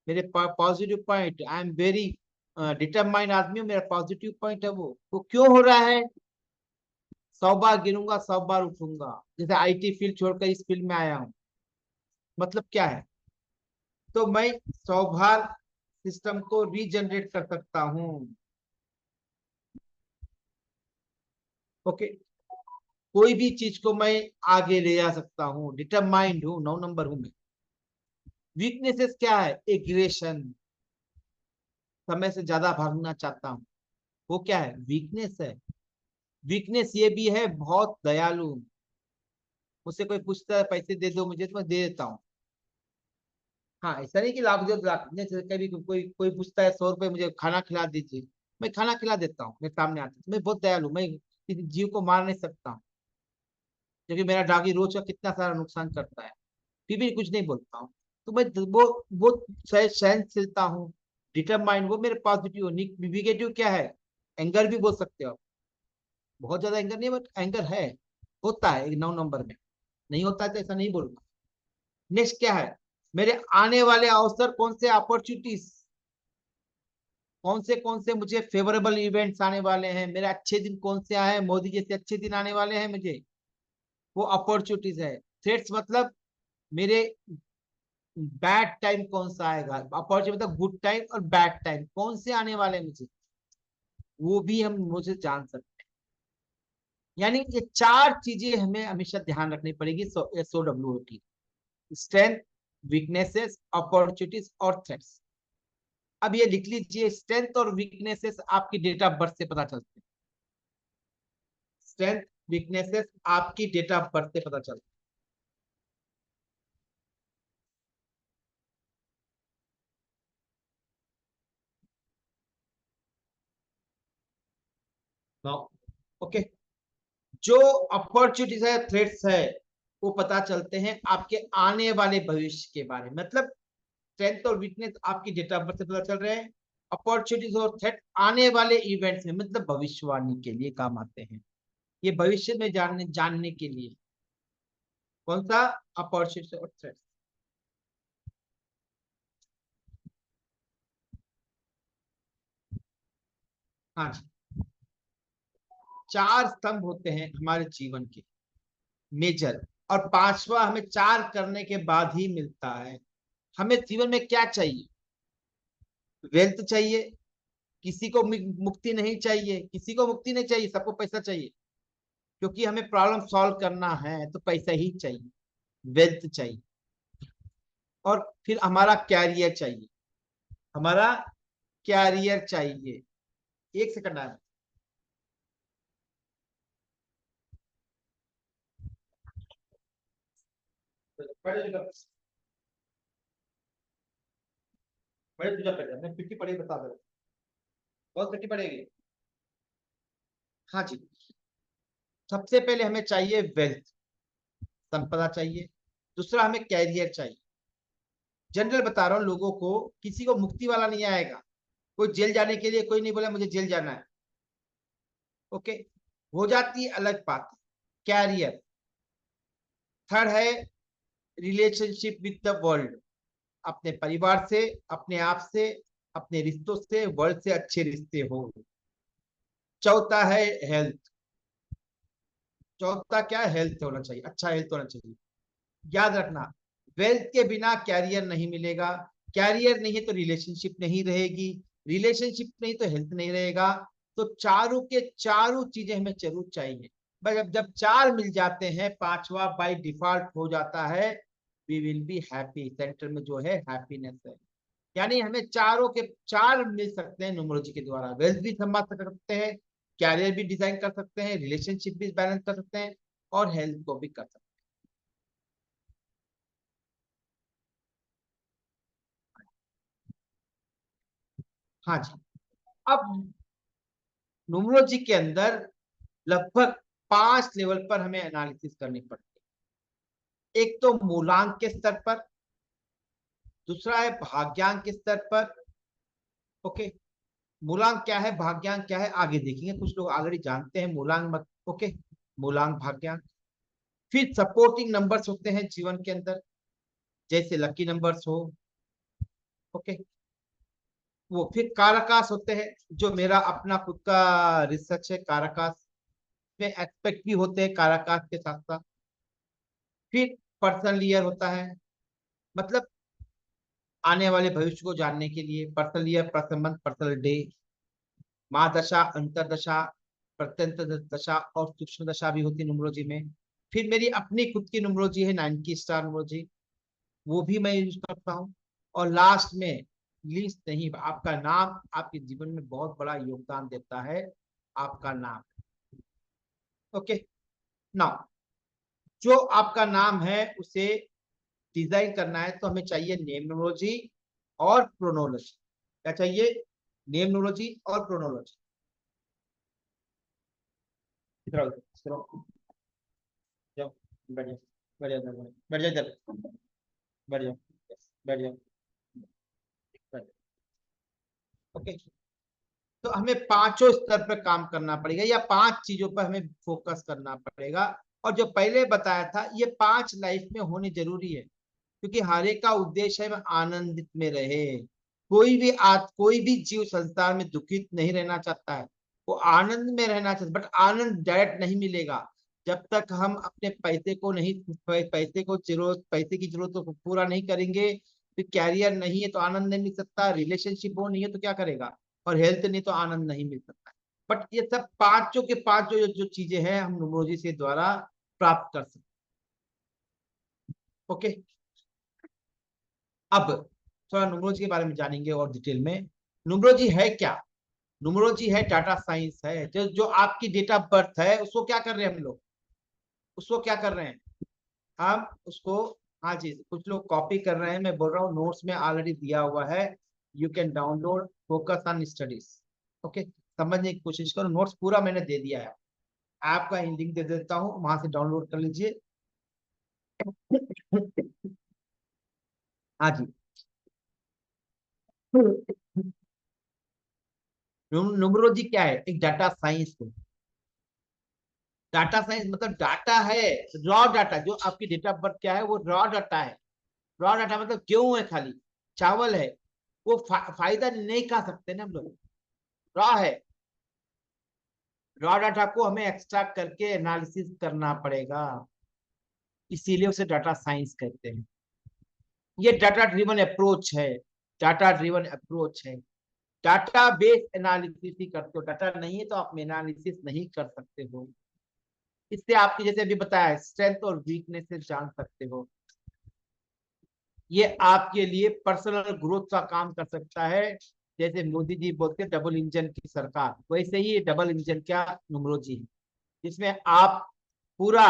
मेरे positive point. I am very determined आदमी हूँ, मेरा पॉजिटिव पॉइंट है वो क्यों हो रहा है। 100 बार गिरूंगा 100 बार उठूंगा, जैसे IT फील्ड छोड़कर इस फील्ड में आया हूँ, मतलब क्या है, तो मैं 100 बार सिस्टम को रीजनरेट कर सकता हूँ। ओके, कोई भी चीज को मैं आगे ले जा सकता हूँ, डिटरमाइंड हूँ, 9 नंबर हूं मैं। वीकनेसेस क्या है, एग्रेशन, समय से ज्यादा भागना चाहता हूँ, वो क्या है, वीकनेस है। वीकनेस ये भी है बहुत दयालु, मुझसे कोई पूछता है पैसे दे दो मुझे, तो मैं दे देता हूँ। हाँ, ऐसा नहीं कि लाख दो लाख, जैसे कभी कोई कोई पूछता है 100 रुपए मुझे खाना खिला दीजिए, मैं खाना खिला देता हूँ, मेरे सामने आते, मैं बहुत दयालु, मैं किसी जीव को मार नहीं सकता हूँ, क्योंकि मेरा डॉगी रोज का कितना सारा नुकसान करता है, फिर भी कुछ नहीं बोलता हूँ। तो मैं वो सहनशीलता हूँ, डिटरमाइंड, वो मेरे पॉजिटिव। निगेटिव क्या है, एंगर भी बोल सकते हो आप। बहुत ज्यादा एंगर नहीं, बट एंगर है, होता है एक 9 नंबर में, नहीं होता है तो ऐसा नहीं बोलूंगा। नेक्स्ट क्या है, मेरे आने वाले अवसर, कौन से अपॉर्चुनिटीज, कौन से मुझे फेवरेबल इवेंट्स आने वाले हैं, मेरे अच्छे दिन कौन से आए हैं, मोदी जैसे अच्छे दिन आने वाले हैं मुझे, वो अपॉर्चुनिटीज है। थ्रेट्स मतलब मेरे बैड टाइम कौन सा आएगा, अपॉर्चुनिटी मतलब गुड टाइम और बैड टाइम कौन से आने वाले हैं मुझे, वो भी हम मुझे जान सकते हैं। यानी ये 4 चीजें हमें हमेशा ध्यान रखनी पड़ेगी, SOWOT, स्ट्रेंथ, वीकनेसेस, अपॉर्चुनिटीज और थ्रेट्स। अब ये लिख लीजिए, स्ट्रेंथ और वीकनेसेस आपकी डेट ऑफ बर्थ से पता चलते हैं। स्ट्रेंथ, वीकनेसेस आपकी डेट ऑफ बर्थ से पता चलते हैं। ओके, जो अपॉर्चुनिटीज है, थ्रेट्स है, वो पता चलते हैं आपके आने वाले भविष्य के बारे में। मतलब स्ट्रेंथ और वीकनेस आपकी डेट ऑफ बर्थ से पता चल रहे हैं, अपॉर्चुनिटीज और थ्रेट आने वाले इवेंट्स में, मतलब भविष्यवाणी के लिए काम आते हैं। ये भविष्य में जानने के लिए, कौन सा, अपॉर्चुनिटी और थ्रेट। हाँ जी, 4 स्तंभ होते हैं हमारे जीवन के, मेजर, और 5वां हमें 4 करने के बाद ही मिलता है। हमें जीवन में क्या चाहिए, वेल्थ चाहिए, किसी को मुक्ति नहीं चाहिए, किसी को मुक्ति नहीं चाहिए, सबको पैसा चाहिए, क्योंकि हमें प्रॉब्लम सॉल्व करना है तो पैसा ही चाहिए, वेल्थ चाहिए। और फिर हमारा कैरियर चाहिए, हमारा कैरियर चाहिए। एक सेकंड आया, बड़े तुझा पड़ेगा, मैं 50 पढ़ी बता दो, बहुत 50 पड़ेगी। हाँ जी, सबसे पहले हमें चाहिए वेल्थ, संपदा चाहिए। दूसरा हमें कैरियर चाहिए। जनरल बता रहा हूँ लोगों को, किसी को मुक्ति वाला नहीं आएगा, कोई जेल जाने के लिए कोई नहीं बोला मुझे जेल जाना है, ओके, हो जाती है अलग बात। कैरियर, थर्ड है रिलेशनशिप विद द वर्ल्ड, अपने परिवार से, अपने आप से, अपने रिश्तों से, वर्ल्ड से अच्छे रिश्ते हो। चौथा है हेल्थ, चौथा क्या है, हेल्थ होना चाहिए, अच्छा हेल्थ होना चाहिए। याद रखना, वेल्थ के बिना कैरियर नहीं मिलेगा, कैरियर नहीं है तो रिलेशनशिप नहीं रहेगी, रिलेशनशिप नहीं तो हेल्थ नहीं रहेगा। तो चारों के चारों चीजें हमें जरूर चाहिए। बस अब जब 4 मिल जाते हैं, 5वां बाय डिफॉल्ट हो जाता है, we will be happy. Centre में जो है हैप्पीनेस है, यानी हमें चारों के 4 मिल सकते हैं न्यूमरोलॉजी के द्वारा। वेल्थ भी संभाल सकते हैं, कैरियर भी डिजाइन कर सकते हैं, रिलेशनशिप भी बैलेंस कर सकते हैं, और हेल्थ को भी कर सकते हैं। हाँ जी, अब न्यूमरोलॉजी के अंदर लगभग 5 लेवल पर हमें एनालिसिस करनी पड़ती है। एक तो मूलांक के स्तर पर, दूसरा है भाग्यांक के स्तर पर। ओके, मूलांक क्या है, भाग्यांक क्या है, आगे देखेंगे। कुछ लोग ऑलरेडी जानते हैं मूलांक मत। ओके, मूलांक, भाग्यांक। फिर सपोर्टिंग नंबर्स होते हैं जीवन के अंदर, जैसे लकी नंबर्स हो। ओके, वो फिर कारकास होते हैं, जो मेरा अपना खुद का रिसर्च है। कारकास में एस्पेक्ट भी होते हैं कारकास के साथ साथ। फिर पर्सनल ईयर होता है, मतलब आने वाले भविष्य को जानने के लिए। Personal year, personal month, personal day. महादशा, अंतरदशा, प्रत्यंतर दशा और सूक्ष्म दशा भी होती है न्यूमरोलॉजी में। फिर मेरी अपनी खुद की न्यूमरोलॉजी है 90 स्टार न्यूमरोलॉजी, वो भी मैं यूज करता हूँ। और लास्ट में लीस्ट नहीं, आपका नाम आपके जीवन में बहुत बड़ा योगदान देता है, आपका नाम। ओके, नाउ जो आपका नाम है उसे डिजाइन करना है तो हमें चाहिए नेम न्यूमरोलॉजी और क्रोनोलॉजी। क्या चाहिए? नेम न्यूमरोलॉजी और क्रोनोलॉजी। इधर आओ, इधर आओ। जाओ, बैठ जाओ, बैठ जाओ, बैठ जाओ, इधर बैठ जाओ, बैठ जाओ, बैठ जाओ। ओके, तो हमें पांचों स्तर पर काम करना पड़ेगा, या 5 चीजों पर हमें फोकस करना पड़ेगा। और जो पहले बताया था, ये 5 लाइफ में होनी जरूरी है, क्योंकि हर एक का उद्देश्य है आनंदित में रहे। कोई भी जीव संसार में दुखित नहीं रहना चाहता है, वो आनंद में रहना चाहता है। बट आनंद डायरेक्ट नहीं मिलेगा जब तक हम अपने पैसे को नहीं, पैसे की जरूरत को पूरा नहीं करेंगे। फिर कैरियर नहीं है तो आनंद नहीं मिल सकता, रिलेशनशिप वो नहीं है तो क्या करेगा, और हेल्थ नहीं तो आनंद नहीं मिल सकता। बट ये सब पांचों के पांचों जो चीजें हैं हम न्यूमरोलॉजी से द्वारा प्राप्त कर सकते। ओके, अब थोड़ा न्यूमरोलॉजी के बारे में जानेंगे और डिटेल में। न्यूमरोलॉजी है क्या? न्यूमरोलॉजी है डाटा साइंस है। जो आपकी डेट ऑफ बर्थ है उसको क्या कर रहे हैं हम लोग, उसको क्या कर रहे हैं हम उसको, हाँ जी, कुछ लोग कॉपी कर रहे हैं, मैं बोल रहा हूँ नोट्स में ऑलरेडी दिया हुआ है, you can download, focus on studies. Okay, समझने की कोशिश करो, नोट्स पूरा मैंने दे दिया है। आपका लिंक दे देता हूँ, वहां से डाउनलोड कर लीजिए। हाँ जी, न्यूमरोलॉजी क्या है? एक डाटा साइंस है। डाटा साइंस मतलब डाटा है, रॉ डाटा। जो आपकी डेट ऑफ बर्थ क्या है, वो रॉ डाटा है। रॉ डाटा मतलब गेहूं है, खाली चावल है, वो फायदा नहीं खा सकते ना हम लोग, रॉ है। रॉ डाटा को हमें एक्सट्रैक्ट करके एनालिसिस करना पड़ेगा, इसीलिए उसे डाटा साइंस कहते हैं। ये डाटा ड्रिवन अप्रोच है, डाटा ड्रिवन अप्रोच है। डाटा बेस एनालिसिस ही करते हो, डाटा नहीं है तो आप एनालिसिस नहीं कर सकते हो। इससे आपकी, जैसे अभी बताया, स्ट्रेंथ और वीकनेसेस जान सकते हो। ये आपके लिए पर्सनल ग्रोथ का काम कर सकता है। जैसे मोदी जी बोलते हैं डबल इंजन की सरकार, वैसे ही ये डबल इंजन का न्यूमरोलॉजी है, जिसमें आप पूरा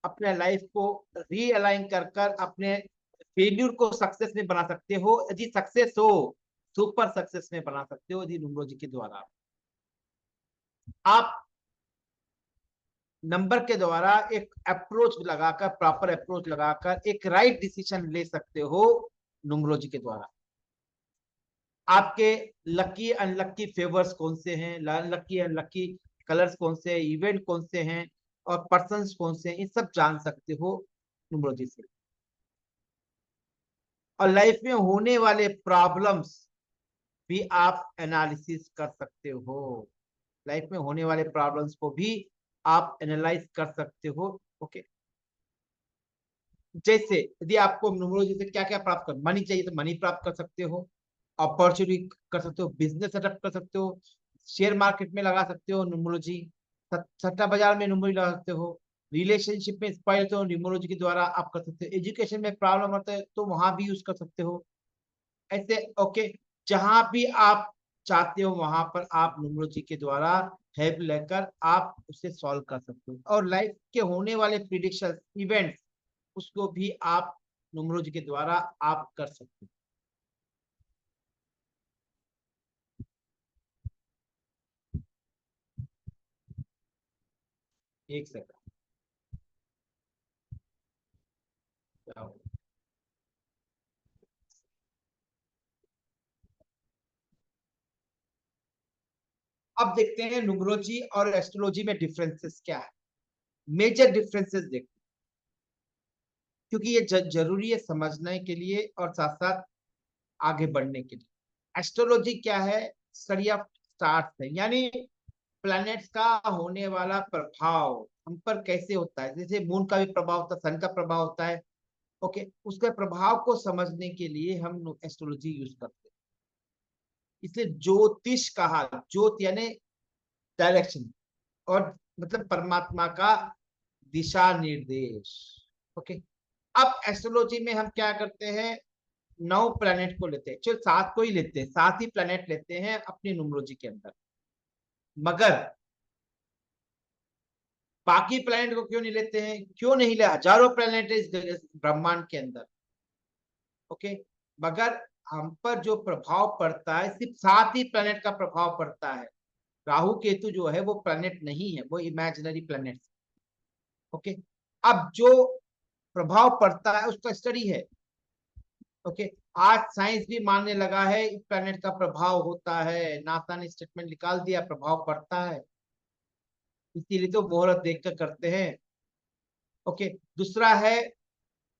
अपने लाइफ को रीअलाइन कर कर अपने फेल्यूर को सक्सेस में बना सकते हो। यदि सक्सेस हो, सुपर सक्सेस में बना सकते हो यदि न्यूमरोलॉजी के द्वारा। आप नंबर के द्वारा एक अप्रोच लगाकर, प्रॉपर अप्रोच लगाकर एक राइट डिसीजन ले सकते हो न्यूमरोलॉजी के द्वारा। आपके लकी अनलकी फेवर्स कौन से हैं, लकी अनलकी कलर्स कौन से हैं, इवेंट कौन से हैं, और पर्सन्स कौन से हैं, ये सब जान सकते हो न्यूमरोलॉजी से। और लाइफ में होने वाले प्रॉब्लम्स भी आप एनालिसिस कर सकते हो। लाइफ में होने वाले प्रॉब्लम्स को भी आप एनालाइज कर सकते हो। ओके, जैसे यदि आपको न्यूमरोलॉजी से क्या क्या प्राप्त कर, मनी चाहिए तो मनी प्राप्त कर सकते हो, अपॉर्चुनिटी कर सकते हो, बिजनेस सेटअप कर सकते हो, शेयर मार्केट में लगा सकते हो न्यूमरोलॉजी, सट्टा बाजार में न्यूमरोलॉजी लगा सकते हो, रिलेशनशिप में स्पाइल तो न्यूमरोलॉजी के द्वारा आप कर सकते हो, एजुकेशन में प्रॉब्लम होता है तो वहां भी यूज कर सकते हो। ऐसे ओके, जहां भी आप चाहते हो वहां पर आप न्यूमरोलॉजी के द्वारा हेल्प लेकर आप उसे सॉल्व कर सकते हो। और लाइफ के होने वाले प्रिडिक्शन इवेंट्स, उसको भी आप न्यूमरोलॉजी के द्वारा आप कर सकते हो। एक सेकंड। अब देखते हैं न्यूमरोलॉजी और एस्ट्रोलॉजी में डिफरेंसेस क्या है, मेजर डिफरेंसेस देखते हैं, क्योंकि ये जरूरी है समझने के लिए और साथ साथ आगे बढ़ने के लिए। एस्ट्रोलॉजी क्या है? स्टडी ऑफ स्टार्स है, यानी प्लैनेट्स का होने वाला प्रभाव हम पर कैसे होता है। जैसे मून का भी प्रभाव होता है, सन का प्रभाव होता है, ओके। उसके प्रभाव को समझने के लिए हम एस्ट्रोलॉजी यूज करते हैं। इसलिए ज्योतिष कहा, ज्योत यानी डायरेक्शन, और मतलब परमात्मा का दिशा निर्देश, ओके। अब एस्ट्रोलॉजी में हम क्या करते हैं, 9 प्लैनेट को लेते हैं, चलो 7 को ही लेते हैं, 7 ही प्लैनेट लेते हैं अपनी न्यूमरोलॉजी के अंदर, मगर बाकी प्लैनेट को क्यों नहीं लेते हैं? क्यों नहीं ले? हजारों प्लैनेट इस ब्रह्मांड के अंदर, ओके। मगर हम पर जो प्रभाव पड़ता है सिर्फ 7 ही प्लैनेट का प्रभाव पड़ता है। राहु केतु जो है वो प्लैनेट नहीं है, वो इमेजिनरी प्लैनेट, ओके। अब जो प्रभाव पड़ता है उसका स्टडी है, ओके। आज साइंस भी मानने लगा है इस प्लैनेट का प्रभाव होता है, नासा ने स्टेटमेंट निकाल दिया प्रभाव पड़ता है, इसीलिए तो मुहूर्त देखकर करते हैं, ओके। दूसरा है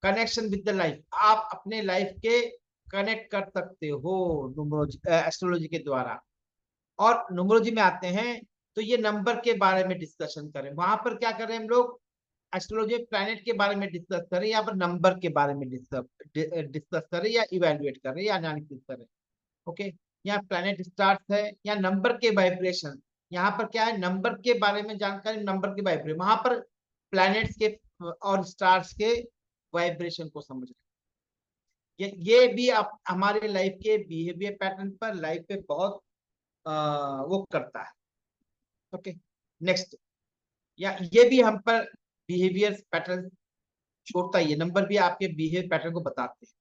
कनेक्शन विद द लाइफ, आप अपने लाइफ के कनेक्ट कर सकते हो न्यूमरोलॉजी एस्ट्रोलॉजी के द्वारा। और न्यूमरोलॉजी में आते हैं तो ये नंबर के बारे में डिस्कशन करें, वहां पर क्या कर रहे हैं हम लोग, एस्ट्रोलॉजी प्लैनेट के बारे में डिस्कस करें, यहाँ पर नंबर के बारे में डिस्कस करें या इवेल्युएट करें या एनालिसिस करें, ओके। यहाँ प्लैनेट स्टार्स है या नंबर के वाइब्रेशन, यहाँ पर क्या है, नंबर के बारे में जानकारी, नंबर के वाइब्रेशन, वहां पर प्लैनेट्स के और स्टार्स के वाइब्रेशन को समझ रहे। ये भी आप हमारे लाइफ के बिहेवियर पैटर्न पर, लाइफ पे बहुत वो करता है, ओके। नेक्स्ट, या ये भी हम पर बिहेवियर पैटर्न छोड़ता ही है, नंबर भी आपके बिहेवियर पैटर्न को बताते हैं।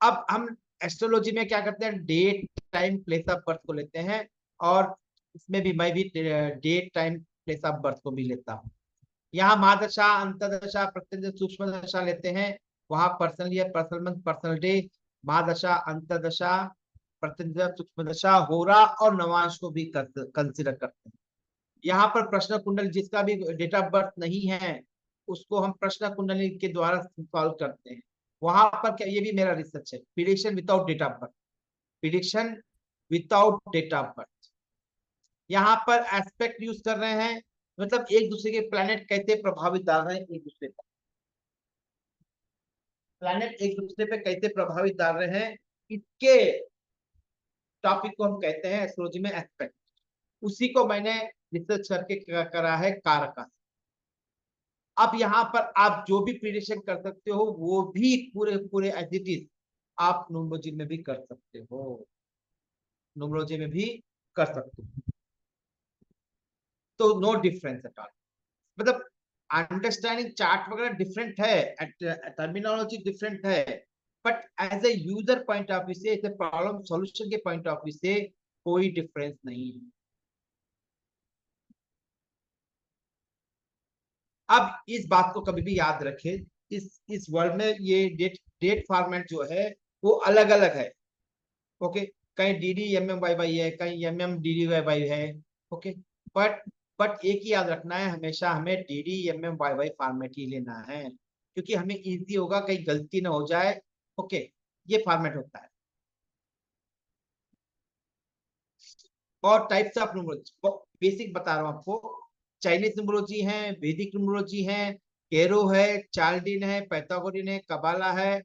अब हम एस्ट्रोलॉजी में क्या करते हैं, date time place of birth को लेते हैं, और इसमें भी मैं भी date time place of birth को भी लेता हूँ। यहाँ महादशा, अंतरदशा, प्रत्यंतर, सूक्ष्म दशा लेते हैं, वहां personal year, personal month, personal day, महादशा, अंतरदशा, प्रत्यंतर, सूक्ष्म दशा, होरा और नवांश को भी कंसिडर करते हैं। यहाँ पर प्रश्न कुंडल, जिसका भी डेट ऑफ बर्थ नहीं है उसको हम प्रश्न कुंडली के द्वारा सॉल्व करते हैं। वहां पर क्या, ये भी मेरा रिसर्च है, prediction without date of birth, prediction without date of birth. यहाँ पर एस्पेक्ट यूज कर रहे हैं, मतलब एक दूसरे के प्लैनेट कैसे प्रभावित डाल रहे हैं एक दूसरे पर, प्लैनेट एक दूसरे पे कैसे प्रभावित डाल रहे हैं, इसके टॉपिक को हम कहते हैं एस्ट्रोलॉजी में एस्पेक्ट। उसी को मैंने रिसर्च करके करा है कारका। अब यहाँ पर आप जो भी प्रिडिक्शन कर सकते हो वो भी पूरे पूरे एज इट इज आप न्यूमरोलॉजी में भी कर सकते हो, न्यूमरोलॉजी में भी कर सकते हो, तो नो डिफरेंस एट ऑल। मतलब अंडरस्टैंडिंग चार्ट वगैरह डिफरेंट है, टर्मिनोलॉजी डिफरेंट है, but as a user point of view से, एज ए प्रॉब्लम सॉल्यूशन के पॉइंट ऑफ व्यू से कोई डिफरेंस नहीं है। अब इस बात को कभी भी याद रखें, इस वर्ल्ड में ये डेट फॉर्मेट जो है वो अलग अलग है, ओके। कहीं DDMMYY है, कहीं MMDDYY है, ओके। बट एक ही याद रखना है, हमेशा हमें DDMMYY फॉर्मेट ही लेना है, क्योंकि हमें इजी होगा, कहीं गलती ना हो जाए, ओके। ये फॉर्मेट होता है। और टाइप्स ऑफ न्यूमरोलॉजी बेसिक बता रहा हूँ आपको, चाइनीज न्यूमरोलॉजी है, वैदिक न्यूमरोलॉजी है, केरो है, चार्ल्डिन है, पैथागोरियन है, कबाला है,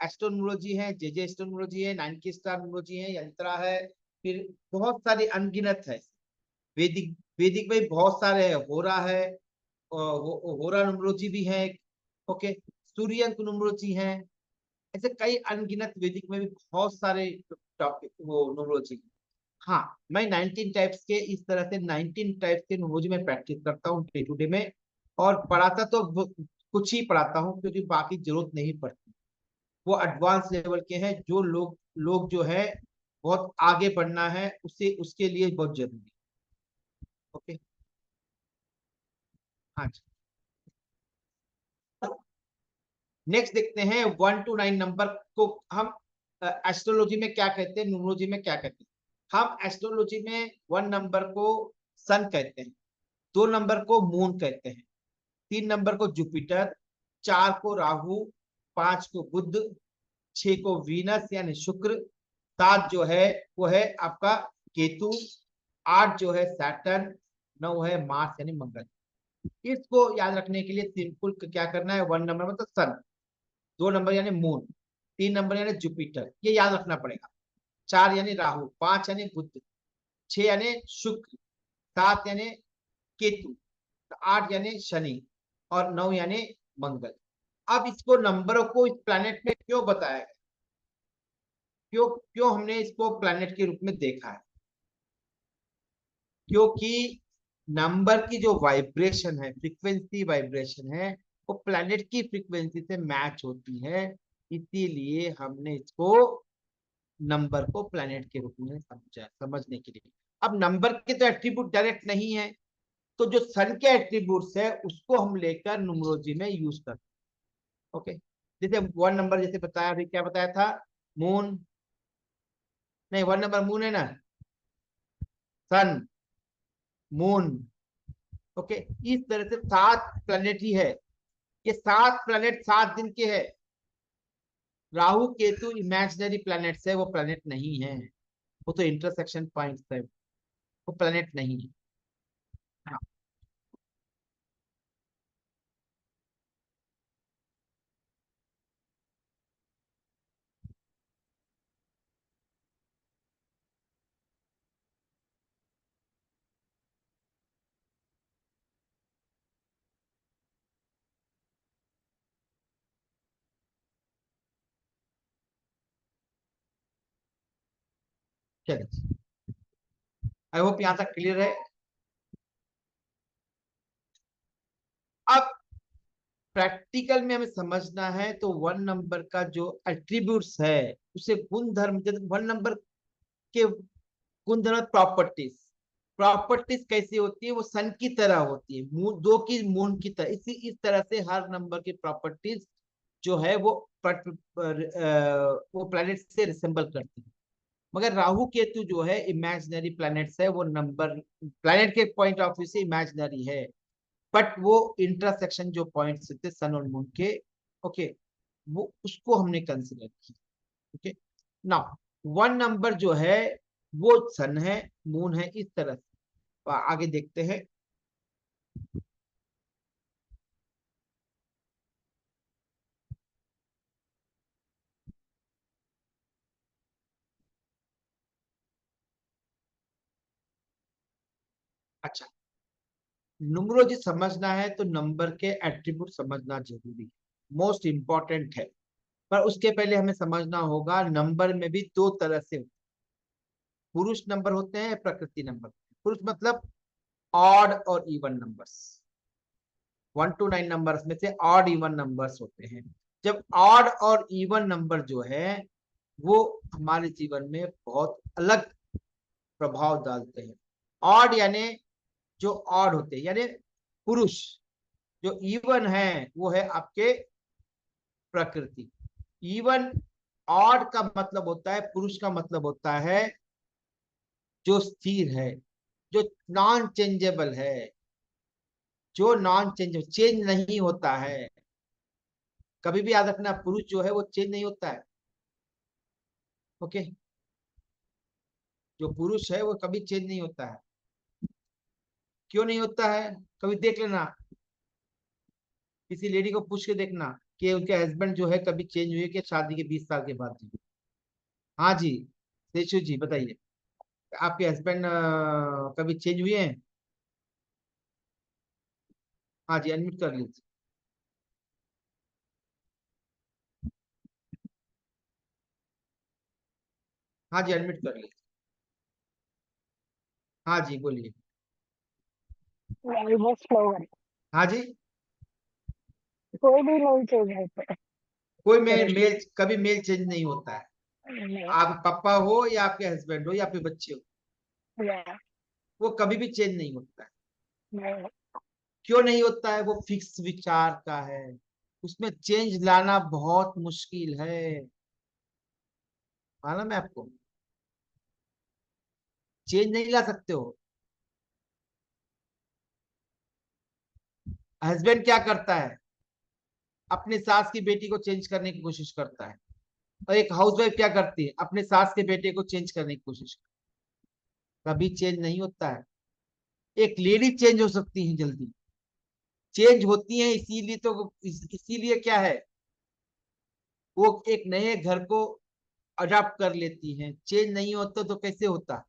एस्ट्रोनोलॉजी है, जेजे एस्ट्रोनोलॉजी है, 9 की स्टार न्यूमरोलॉजी है, यंत्रा है, फिर बहुत सारी अनगिनत है। वैदिक में बहुत सारे है, होरा है, होरा न्यूमरोलॉजी भी है, ओके। सूर्यंक न्यूमरोलॉजी है, ऐसे कई अनगिनत वैदिक में भी बहुत सारे टॉपिक वो न्यूमरोलॉजी। हाँ, मैं 19 टाइप्स के, इस तरह से 19 टाइप्स के न्यूमरोलॉजी में प्रैक्टिस करता हूँ डे टू डे में, और पढ़ाता तो कुछ ही पढ़ाता हूँ क्योंकि बाकी जरूरत नहीं पड़ती। वो एडवांस लेवल के हैं, जो लोग जो है बहुत आगे बढ़ना है उससे, उसके लिए बहुत जरूरी है, ओके। हाँ जी, नेक्स्ट देखते हैं 1 to 9 नंबर को हम एस्ट्रोलॉजी में क्या कहते हैं, न्यूमरोलॉजी में क्या कहते हैं। हम एस्ट्रोलॉजी में 1 नंबर को सन कहते हैं, 2 नंबर को मून कहते हैं, 3 नंबर को जुपिटर, 4 को राहु, 5 को बुध, 6 को वीनस यानी शुक्र, 7 जो है वो है आपका केतु, 8 जो है सैटर्न, 9 है मार्स यानी मंगल। इसको याद रखने के लिए सिंपल क्या करना है, 1 नंबर मतलब सन, 2 नंबर यानी मून, 3 नंबर यानी जुपिटर, ये याद रखना पड़ेगा, 4 यानी राहु, 5 यानी बुध, 6 यानी शुक्र, 7 यानी केतु, 8 यानी शनि और 9 यानी मंगल। अब इसको नंबरों को इस प्लैनेट में क्यों बताया गया, क्यों क्यों हमने इसको प्लैनेट के रूप में देखा है, क्योंकि नंबर की जो वाइब्रेशन है, फ्रीक्वेंसी वाइब्रेशन है, वो प्लैनेट की फ्रीक्वेंसी से मैच होती है, इसीलिए हमने इसको नंबर को प्लैनेट के रूप में समझा, समझने के लिए। अब नंबर के तो एट्रीब्यूट डायरेक्ट नहीं है, तो जो सन के एट्रीब्यूट्स है उसको हम लेकर न्यूमरोलॉजी में यूज करते हैं। ओके, जैसे 1 नंबर जैसे बताया, अभी क्या बताया था, मून, नहीं 1 नंबर मून है ना, सन, मून। ओके, इस तरह से 7 प्लैनेट ही है, ये 7 प्लैनेट 7 दिन के हैं। राहु केतु इमेजिनरी प्लैनेट्स है, वो प्लैनेट नहीं है, वो तो इंटरसेक्शन पॉइंट्स है, वो प्लैनेट नहीं है। हाँ। चलिए, आई होप यहां तक क्लियर है। अब प्रैक्टिकल में हमें समझना है तो 1 नंबर का जो एट्रीब्यूट्स है, उसे गुण धर्म, 1 नंबर के गुण धर्म, प्रॉपर्टीज, प्रॉपर्टीज कैसी होती है, वो सन की तरह होती है, मून, 2 की मून की तरह, इस तरह से हर नंबर की प्रॉपर्टीज जो है वो प्लैनेट से रिसेंबल करती है। मगर राहु केतु जो है इमेजिनरी प्लैनेट्स है, वो नंबर प्लैनेट के पॉइंट ऑफ व्यू से इमेजिनरी है, बट वो इंटरसेक्शन जो पॉइंट्स थे सन और मून के, ओके, वो उसको हमने कंसिडर किया। ओके, नाउ 1 नंबर जो है वो सन है, मून है, इस तरह से। तो आगे देखते हैं। अच्छा, न्यूमरोलॉजी समझना है तो नंबर के एट्रीब्यूट समझना जरूरी है, मोस्ट इंपॉर्टेंट है। पर उसके पहले हमें समझना होगा नंबर में भी 2 तरह से, पुरुष नंबर होते हैं, प्रकृति नंबर। पुरुष मतलब ऑड और इवन नंबर्स, 1 to 9 नंबर्स में से ऑड इवन नंबर्स होते हैं। जब ऑड और इवन नंबर जो है वो हमारे जीवन में बहुत अलग प्रभाव डालते हैं। ऑड यानी जो ऑड होते हैं यानी पुरुष, जो इवन है वो है आपके प्रकृति। इवन, ऑड का मतलब होता है, पुरुष का मतलब होता है जो स्थिर है, जो नॉन चेंजेबल है, जो नॉन चेंज, चेंज नहीं होता है। कभी भी याद रखना, पुरुष जो है वो चेंज नहीं होता है। ओके, जो पुरुष है वो कभी चेंज नहीं होता है। क्यों नहीं होता है, कभी देख लेना, किसी लेडी को पूछ के देखना कि उनके हस्बैंड जो है कभी चेंज हुए कि शादी के 20 साल के बाद जी। हाँ जी, शेषु जी बताइए, आपके हस्बैंड कभी चेंज हुए हैं? हाँ जी, अनम्यूट कर लीजिए। हाँ जी, एडमिट कर लीजिए। हाँ जी, बोलिए। ऑलमोस्ट फ्लावर, हाँ जी, कोई भी नहीं चाहिए होता कोई मेल कभी मेल चेंज नहीं होता है। है। आप पापा हो या आपके हस्बैंड हो या आपके बच्चे हो, या वो कभी भी चेंज नहीं होता है। नहीं, क्यों नहीं होता है? वो फिक्स विचार का है, उसमें चेंज लाना बहुत मुश्किल है। मालूम है आपको? चेंज नहीं ला सकते हो। हस्बैंड क्या करता है? अपने सास की बेटी को चेंज करने की कोशिश करता है। और एक हाउसवाइफ क्या करती है? अपने सास के बेटे को चेंज करने की कोशिश करती है। कभी चेंज नहीं होता है। एक लेडी चेंज हो सकती है जल्दी, चेंज होती है इसीलिए तो इसीलिए क्या है, वो एक नए घर को अडॉप्ट कर लेती हैं। चेंज नहीं होता तो कैसे होता?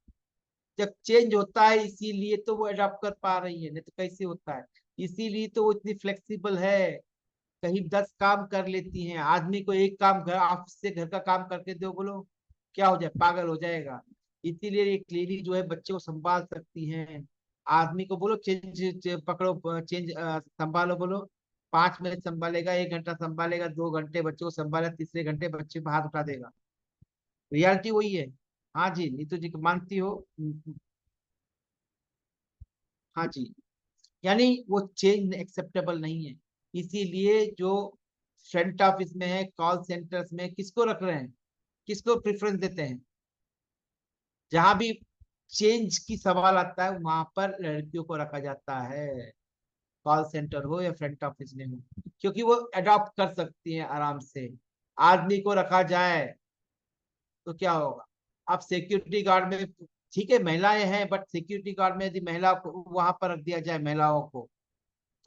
जब चेंज होता है इसीलिए तो वो अडॉप्ट कर पा रही है, नहीं तो कैसे होता है? इसीलिए तो वो इतनी फ्लेक्सिबल है, कहीं 10 काम कर लेती हैं। आदमी को एक काम घर ऑफिस से घर का काम करके दो, बोलो क्या हो जाए, पागल हो जाएगा। इसीलिए एक लेडी जो है बच्चे को संभाल सकती हैं। आदमी को बोलो चेंज पकड़ो, चेंज संभालो, बोलो 5 मिनट संभालेगा, 1 घंटा संभालेगा, 2 घंटे बच्चे को संभालेगा, तीसरे घंटे बच्चे पर हाथ उठा देगा। रियलिटी वही है। हाँ जी, नीतू जी मानती हो? हाँ जी। यानी वो चेंज एक्सेप्टेबल नहीं है। इसीलिए जो फ्रंट ऑफिस में है, कॉल सेंटर्स में किसको रख रहे हैं, किसको प्रेफरेंस देते हैं? जहां भी चेंज की सवाल आता है वहां पर लड़कियों को रखा जाता है, कॉल सेंटर हो या फ्रंट ऑफिस में हो, क्योंकि वो अडॉप्ट कर सकती हैं आराम से। आदमी को रखा जाए तो क्या होगा? आप सिक्योरिटी गार्ड में, ठीक है महिलाएं हैं, बट सिक्योरिटी गार्ड में यदि महिला को वहां पर रख दिया जाए, महिलाओं को,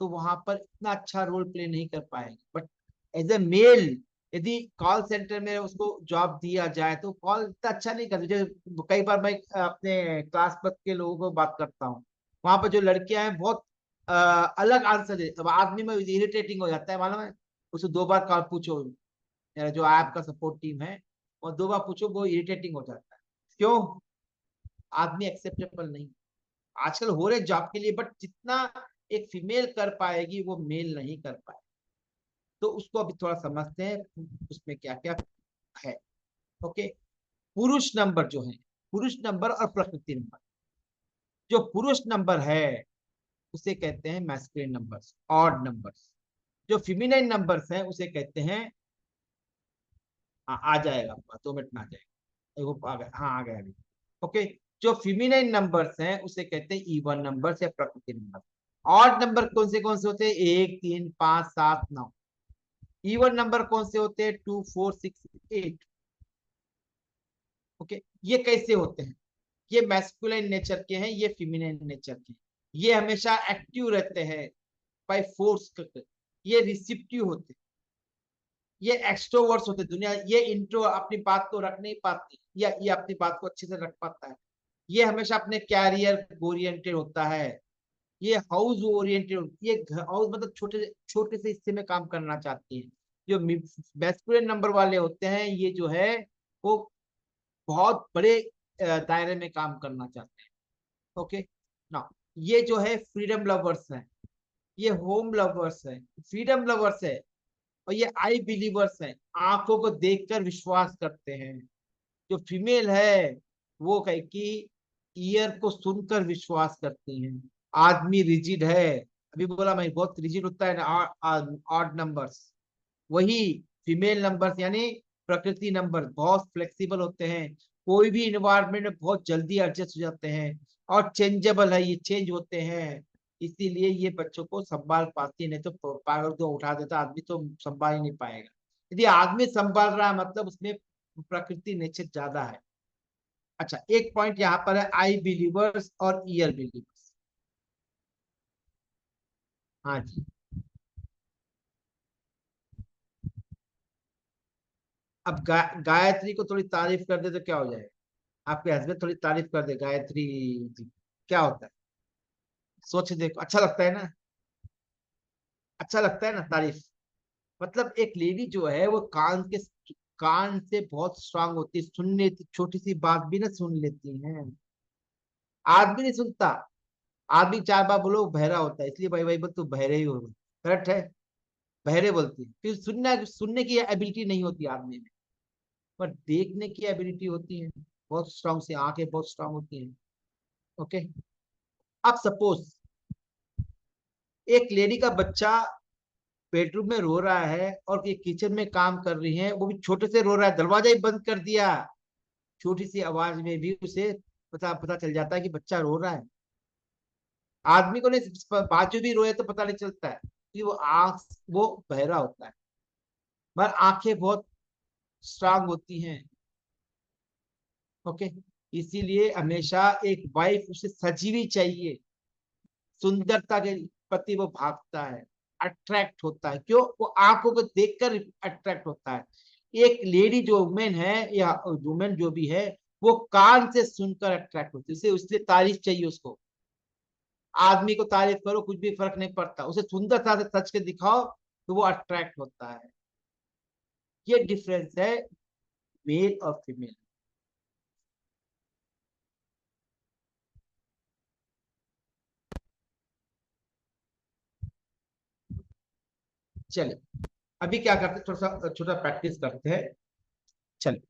तो वहां पर इतना अच्छा रोल प्ले नहीं कर पाएंगे। बट एज ए मेल यदि कॉल सेंटर में उसको जॉब दिया जाए तो कॉल इतना अच्छा नहीं करते। जो कई बार मैं अपने क्लास पद के लोगों को बात करता हूँ, वहां पर जो लड़कियां हैं बहुत अलग आंसर दे, अब आदमी में इरिटेटिंग हो जाता है, मालूम है? उसको 2 बार कॉल पूछो, मेरा जो ऐप का सपोर्ट टीम है, और 2 बार पूछो, वो इरिटेटिंग हो जाता है। क्यों? आदमी एक्सेप्टेबल नहीं आजकल हो रहे जॉब के लिए, बट जितना एक फीमेल कर पाएगी वो मेल नहीं कर पाए। तो उसको अभी थोड़ा समझते हैं उसमें क्या क्या है। ओके, पुरुष नंबर जो है, पुरुष नंबर और प्रकृति नंबर। जो पुरुष नंबर है उसे कहते हैं मैस्कुलिन नंबर्स, ऑड नंबर्स। जो फिमिनाइन नंबर्स हैं उसे कहते हैं, आ जाएगा आपका 2 मिनट में आ जाएगा, वो आ गया, हाँ आ गया अभी। ओके, जो फिमिनाइन नंबर्स हैं उसे कहते हैं इवन नंबर्स या प्रकृति नंबर। ऑड नंबर कौन से होते हैं? 1, 3, 5, 7, 9। इवन नंबर कौन से होते हैं? 2, 4, 6, 8। ओके, ये कैसे होते हैं? ये मैस्कुलिन नेचर के हैं, ये फिमिनाइन नेचर के हैं। ये हमेशा एक्टिव रहते हैं बाय फोर्स, ये रिसिप्टिव होते हैं, ये एक्सट्रोवर्ट्स होते हैं। दुनिया ये इंट्रो अपनी बात को रख नहीं पाती, या ये अपनी बात को अच्छे से रख पाता है। ये हमेशा अपने कैरियर ओरिएंटेड होता है, ये हाउस ओरिएंटेड, ये हाउस मतलब छोटे छोटे से हिस्से में काम करना चाहती है। जो मैस्कुलिन नंबर वाले होते हैं ये जो है वो बहुत बड़े दायरे में काम करना चाहते हैं। ओके ना, ये जो है फ्रीडम लवर्स है, ये होम लवर्स है, फ्रीडम लवर्स है, और ये आई बिलीवर्स हैं, आंखों को देखकर विश्वास करते हैं। जो फीमेल है वो कहे कि ईयर को सुनकर विश्वास करती हैं। आदमी रिजिड है, अभी बोला मैं, बहुत रिजिड होता है ना ऑड नंबर्स। वही फीमेल नंबर्स यानी प्रकृति नंबर बहुत फ्लेक्सिबल होते हैं, कोई भी इन्वायरमेंट में बहुत जल्दी एडजस्ट हो जाते हैं, और चेंजेबल है, ये चेंज होते हैं। इसीलिए ये बच्चों को संभाल पाती है, नहीं तो पागल तो उठा देता आदमी तो संभाल ही नहीं पाएगा। यदि आदमी संभाल रहा है मतलब उसमें प्रकृति नेचर ज्यादा है। अच्छा, एक पॉइंट यहाँ पर है आई बिलीवर्स और ईयर बिलीवर्स। हाँ जी, अब गायत्री को थोड़ी तारीफ कर दे तो क्या हो जाएगा? आपके हस्बैंड थोड़ी तारीफ कर दे गायत्री जी, क्या होता है? सोच देखो, अच्छा लगता है ना? अच्छा लगता है ना तारीफ? मतलब एक लेडी जो है वो कान से बहुत स्ट्रांग होती है, सुनने छोटी सी बात भी ना सुन लेती है। आदमी नहीं सुनता, आदमी 4 बार बोलो बहरा होता है, इसलिए भाई भाई बोल तू बहरे ही हो, करेक्ट है? बहरे बोलती है, फिर सुनने की एबिलिटी नहीं होती आदमी में, पर देखने की एबिलिटी होती है, बहुत स्ट्रांग से आंखें बहुत स्ट्रांग होती हैं। ओके, अब सपोज एक लेडी का बच्चा बेडरूम में रो रहा है और ये किचन में काम कर रही है, वो भी छोटे से रो रहा है, दरवाजा ही बंद कर दिया, छोटी सी आवाज में भी उसे पता पता चल जाता है कि बच्चा रो रहा है। आदमी को नहीं, बाजू भी रोए तो पता नहीं चलता है कि वो बहरा होता है, मगर आंखें बहुत स्ट्रांग होती हैं। ओके, इसीलिए हमेशा एक वाइफ उसे सजीवी चाहिए, सुंदरता के प्रति वो भागता है, अट्रैक्ट होता है। क्यों? वो आंखों को देखकर अट्रैक्ट होता है। एक लेडी जो वुमेन है या वुमेन जो भी है, वो कान से सुनकर अट्रैक्ट होती है, उसे उसलिए तारीफ चाहिए उसको। आदमी को तारीफ करो कुछ भी फर्क नहीं पड़ता, उसे सुंदरता से सच के दिखाओ तो वो अट्रैक्ट होता है। ये डिफरेंस है मेल और फीमेल। चलिए अभी क्या करते हैं, थोड़ा सा छोटा प्रैक्टिस करते हैं। चलिए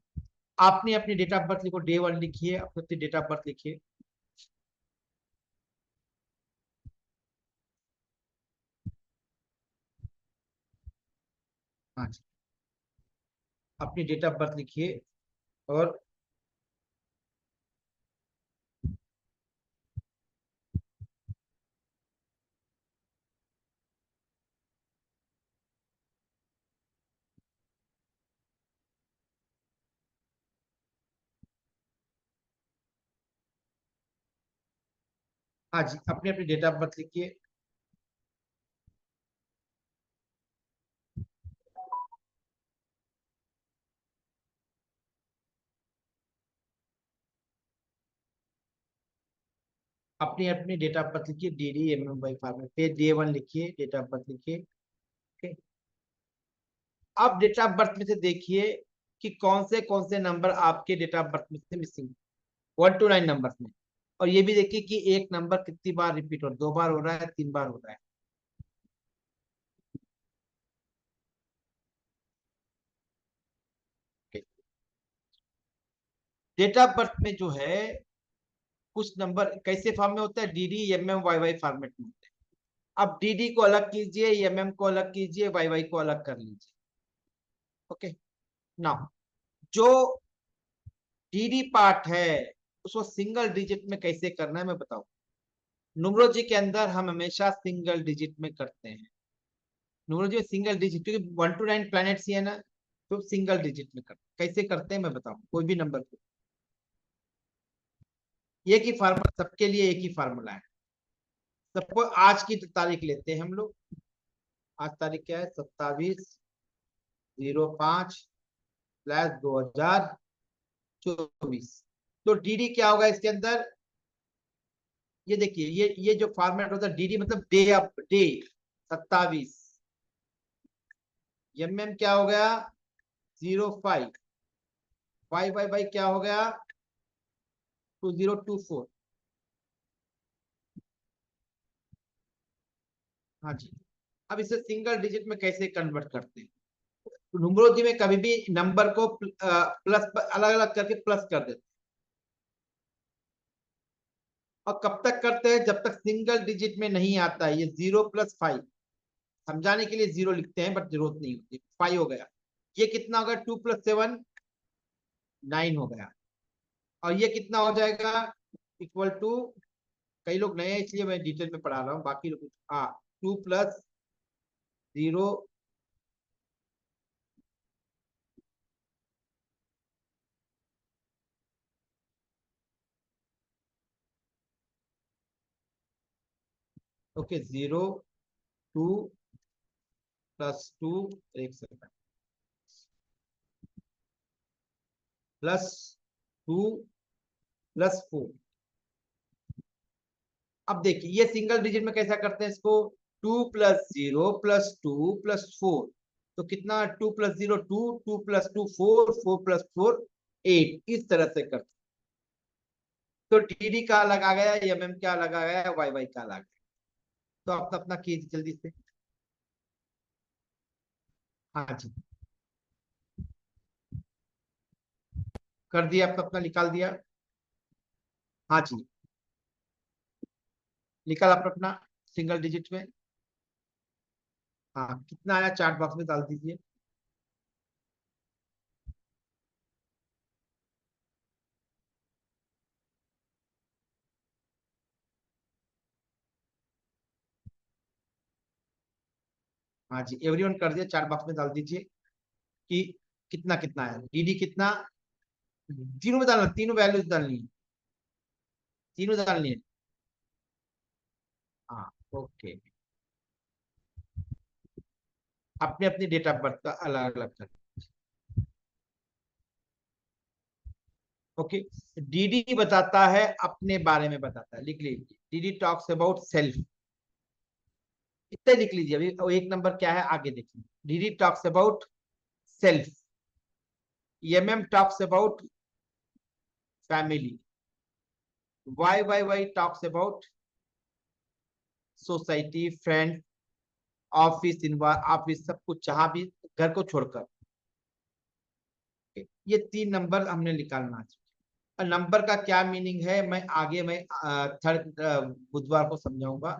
आपने अपनी डेट ऑफ बर्थ लिखो, डे 1 लिखिए, अपनी डेट ऑफ बर्थ लिखिए। हाँ जी, अपनी डेट ऑफ बर्थ लिखिए और हाँ जी, अपनी अपनी डेट ऑफ बर्थ लिखिए। अपनी अपनी डेट ऑफ बर्थ लिखिए, DDMMY फॉर्मेट पे। डे 1 लिखिए, डेट ऑफ बर्थ लिखिए। ओके, अब डेट ऑफ बर्थ में से देखिए कि कौन से नंबर आपके डेट ऑफ बर्थ में से मिसिंग, 1 to 9 नंबर में। और ये भी देखिए कि एक नंबर कितनी बार रिपीट हो, 2 बार हो रहा है, 3 बार हो रहा है। डेट ऑफ बर्थ में जो है कुछ नंबर कैसे फॉर्म में होता है, DDMMYY फॉर्मेट में होता है। अब DD को अलग कीजिए, MM को अलग कीजिए, YY को अलग कर लीजिए। ओके, नाउ जो DD पार्ट है उसको सिंगल डिजिट में कैसे करना है मैं बताऊं। न्यूमरोलॉजी के अंदर हम हमेशा सिंगल डिजिट में करते हैं। न्यूमरोलॉजी में सिंगल डिजिट, क्योंकि 1 to 9 प्लैनेट्स ही है ना, तो सिंगल डिजिट में करते। कैसे करते हैं मैं बताऊं, कोई भी नंबर को, एक ही फार्मूला सबके लिए, एक ही फार्मूला है। सबको आज की तारीख लेते हैं हम लोग। आज तारीख क्या है, 27/05/2024। तो DD क्या होगा इसके अंदर, ये देखिए, ये जो फॉर्मेट होता है DD मतलब डे ऑफ डे 27। MM क्या हो गया 05, YY क्या हो गया 2024। हाँ जी, अब इसे सिंगल डिजिट में कैसे कन्वर्ट करते हैं। न्यूमरोलॉजी में कभी भी नंबर को प्लस अलग अलग करके प्लस कर देते हैं। और कब तक करते हैं, जब तक सिंगल डिजिट में नहीं आता है। ये 0+5 समझाने के लिए 0 लिखते हैं, बट जरूरत नहीं होती। 5 हो गया, ये कितना होगा 2+7 9 हो गया। और ये कितना हो जाएगा इक्वल टू, कई लोग नए हैं इसलिए मैं डिटेल में पढ़ा रहा हूँ, बाकी लोग 2+0 ओके 0 2+2 एक सेकंड +2+4। अब देखिए ये सिंगल डिजिट में कैसा करते हैं इसको, 2+0+2+4। तो कितना 2+0 2, 2+2 4, 4+4 8, इस तरह से करते। तो DD का अलग आ गया, MM का अलग आ गया, YY का अलग आ गया। तो अपना अपना कीजिए जल्दी से। हाँ जी, कर दिया, अपना अपना निकाल दिया। हाँ जी, निकाल अपना अपना सिंगल डिजिट में। हाँ, कितना आया चार्ट बॉक्स में डाल दीजिए। हाँ जी, एवरीवन कर दिया, चार्ट बॉक्स में डाल दीजिए कि कितना कितना है। डीडी कितना, तीनों में डालना, तीनों वैल्यूज डालनी है, तीनों डालनी है। हाँ, ओके। अपने अपनी डेट ऑफ बर्थ का अलग अलग कर। ओके, डीडी बताता है अपने बारे में, बताता है, लिख लीजिए। डीडी टॉक्स अबाउट सेल्फ, इतना लिख लीजिए। अभी एक नंबर क्या है आगे देखिए। DD talks about self, MM talks about family, Y talks about society, friend, office, office, सब कुछ, जहां भी, घर को छोड़कर। ये 3 नंबर हमने निकालना है। और नंबर का क्या मीनिंग है, मैं आगे मैं थर्ड बुधवार को समझाऊंगा,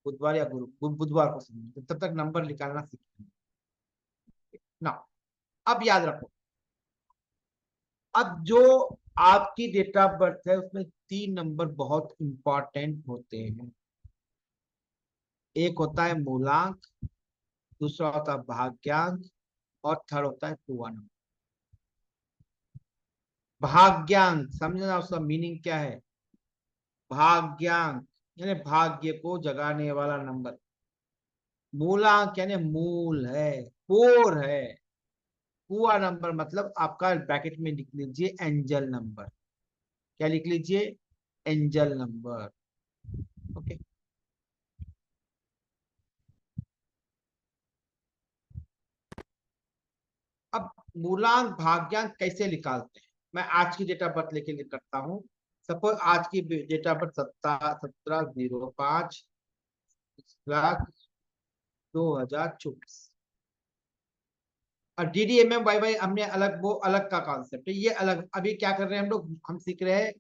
बुधवार या बुधवार को समझाऊंगा। तब तक नंबर निकालना सीखेंगे ना। अब याद रखो, अब जो आपकी डेट ऑफ बर्थ है उसमें 3 नंबर बहुत इंपॉर्टेंट होते हैं। एक होता है मूलांक, दूसरा होता है भाग्यांक, और थर्ड होता है पूर्णांक। भाग्यांक समझना, उसका मीनिंग क्या है। भाग्यांक यानी भाग्य को जगाने वाला नंबर। मूलांक यानी मूल है, कोर है। पूरा नंबर मतलब आपका ब्रैकेट में लिख लीजिए एंजल नंबर। क्या लिख लीजिए, एंजल नंबर। ओके, अब मूलांक भाग्यांक कैसे निकालते हैं, मैं आज की डेट ऑफ बर्थ लेके करता हूँ। सपोज आज की डेट ऑफ बर्थ 17/05/2024, और DDMM हमने अलग, वो अलग का कॉन्सेप्ट है, ये अलग। अभी क्या कर रहे हैं हम लोग, हम सीख रहे हैं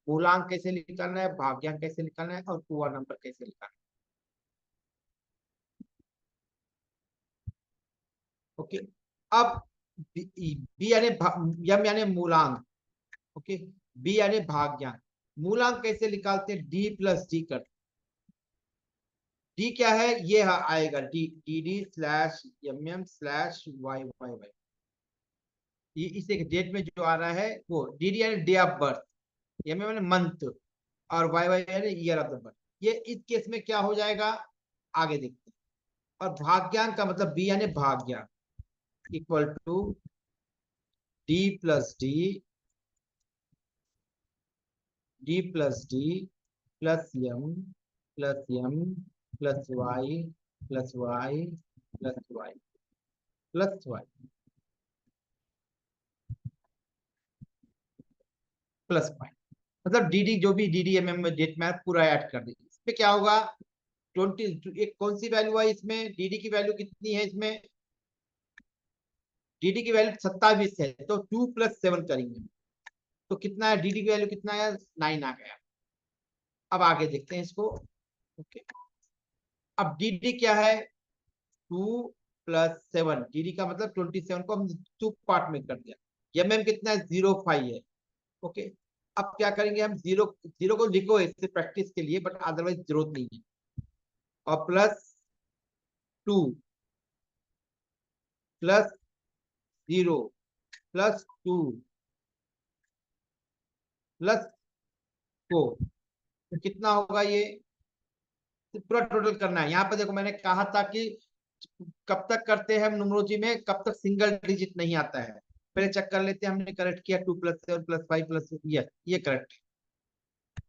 मूलांक कैसे निकालना है, भाग्यांक कैसे निकालना है, और पूरा नंबर कैसे निकालना है। ओके, अब बी यानी यम यानी मूलांक, ओके, बी यानी भाग्यांक। मूलांक कैसे निकालते हैं, डी प्लस डी कर। डी क्या है, ये आएगा D, D D slash M M slash Y Y Y. ये इसे डेट में जो आ रहा है वो डी डी यानी day of birth, M M month, और वाई वाई यानी ईयर ऑफ द बर्थ। ये इस केस में क्या हो जाएगा, आगे देखते हैं। और भाग्यांक का मतलब बी यानी भाग्यांक, equal to D plus D, D plus D plus M plus M plus Y plus Y plus Y plus Y plus Y. मतलब डीडी जो भी DDMM में डेट में पूरा ऐड कर दीजिए। इसमें क्या होगा, 20, एक कौन सी वैल्यू है इसमें, डीडी की वैल्यू कितनी है इसमें, डीडी की वैल्यू 27 है, तो 2 + 7 करेंगे तो कितना है, डीडी की वैल्यू कितना है, 9 आ गया। अब आगे देखते हैं इसको। ओके, अब डीडी क्या है, 2 + 7, डीडी का मतलब 27 को हम 2 पार्ट में कर दिया। एमएम कितना है, 0.5 है। ओके, अब क्या करेंगे हम, जीरो जीरो को लिखो इससे प्रैक्टिस के लिए, बट अदरवाइज जरूरत नहीं है। और +2 +0 +2 +4, तो कितना होगा ये, पूरा टोटल करना है। यहाँ पर देखो मैंने कहा था कि कब तक करते हैं हम न्यूमरोलॉजी में, कब तक सिंगल डिजिट नहीं आता है। पहले चेक कर लेते हैं, हमने करेक्ट किया 2 + 7 + 5 + ये करेक्ट।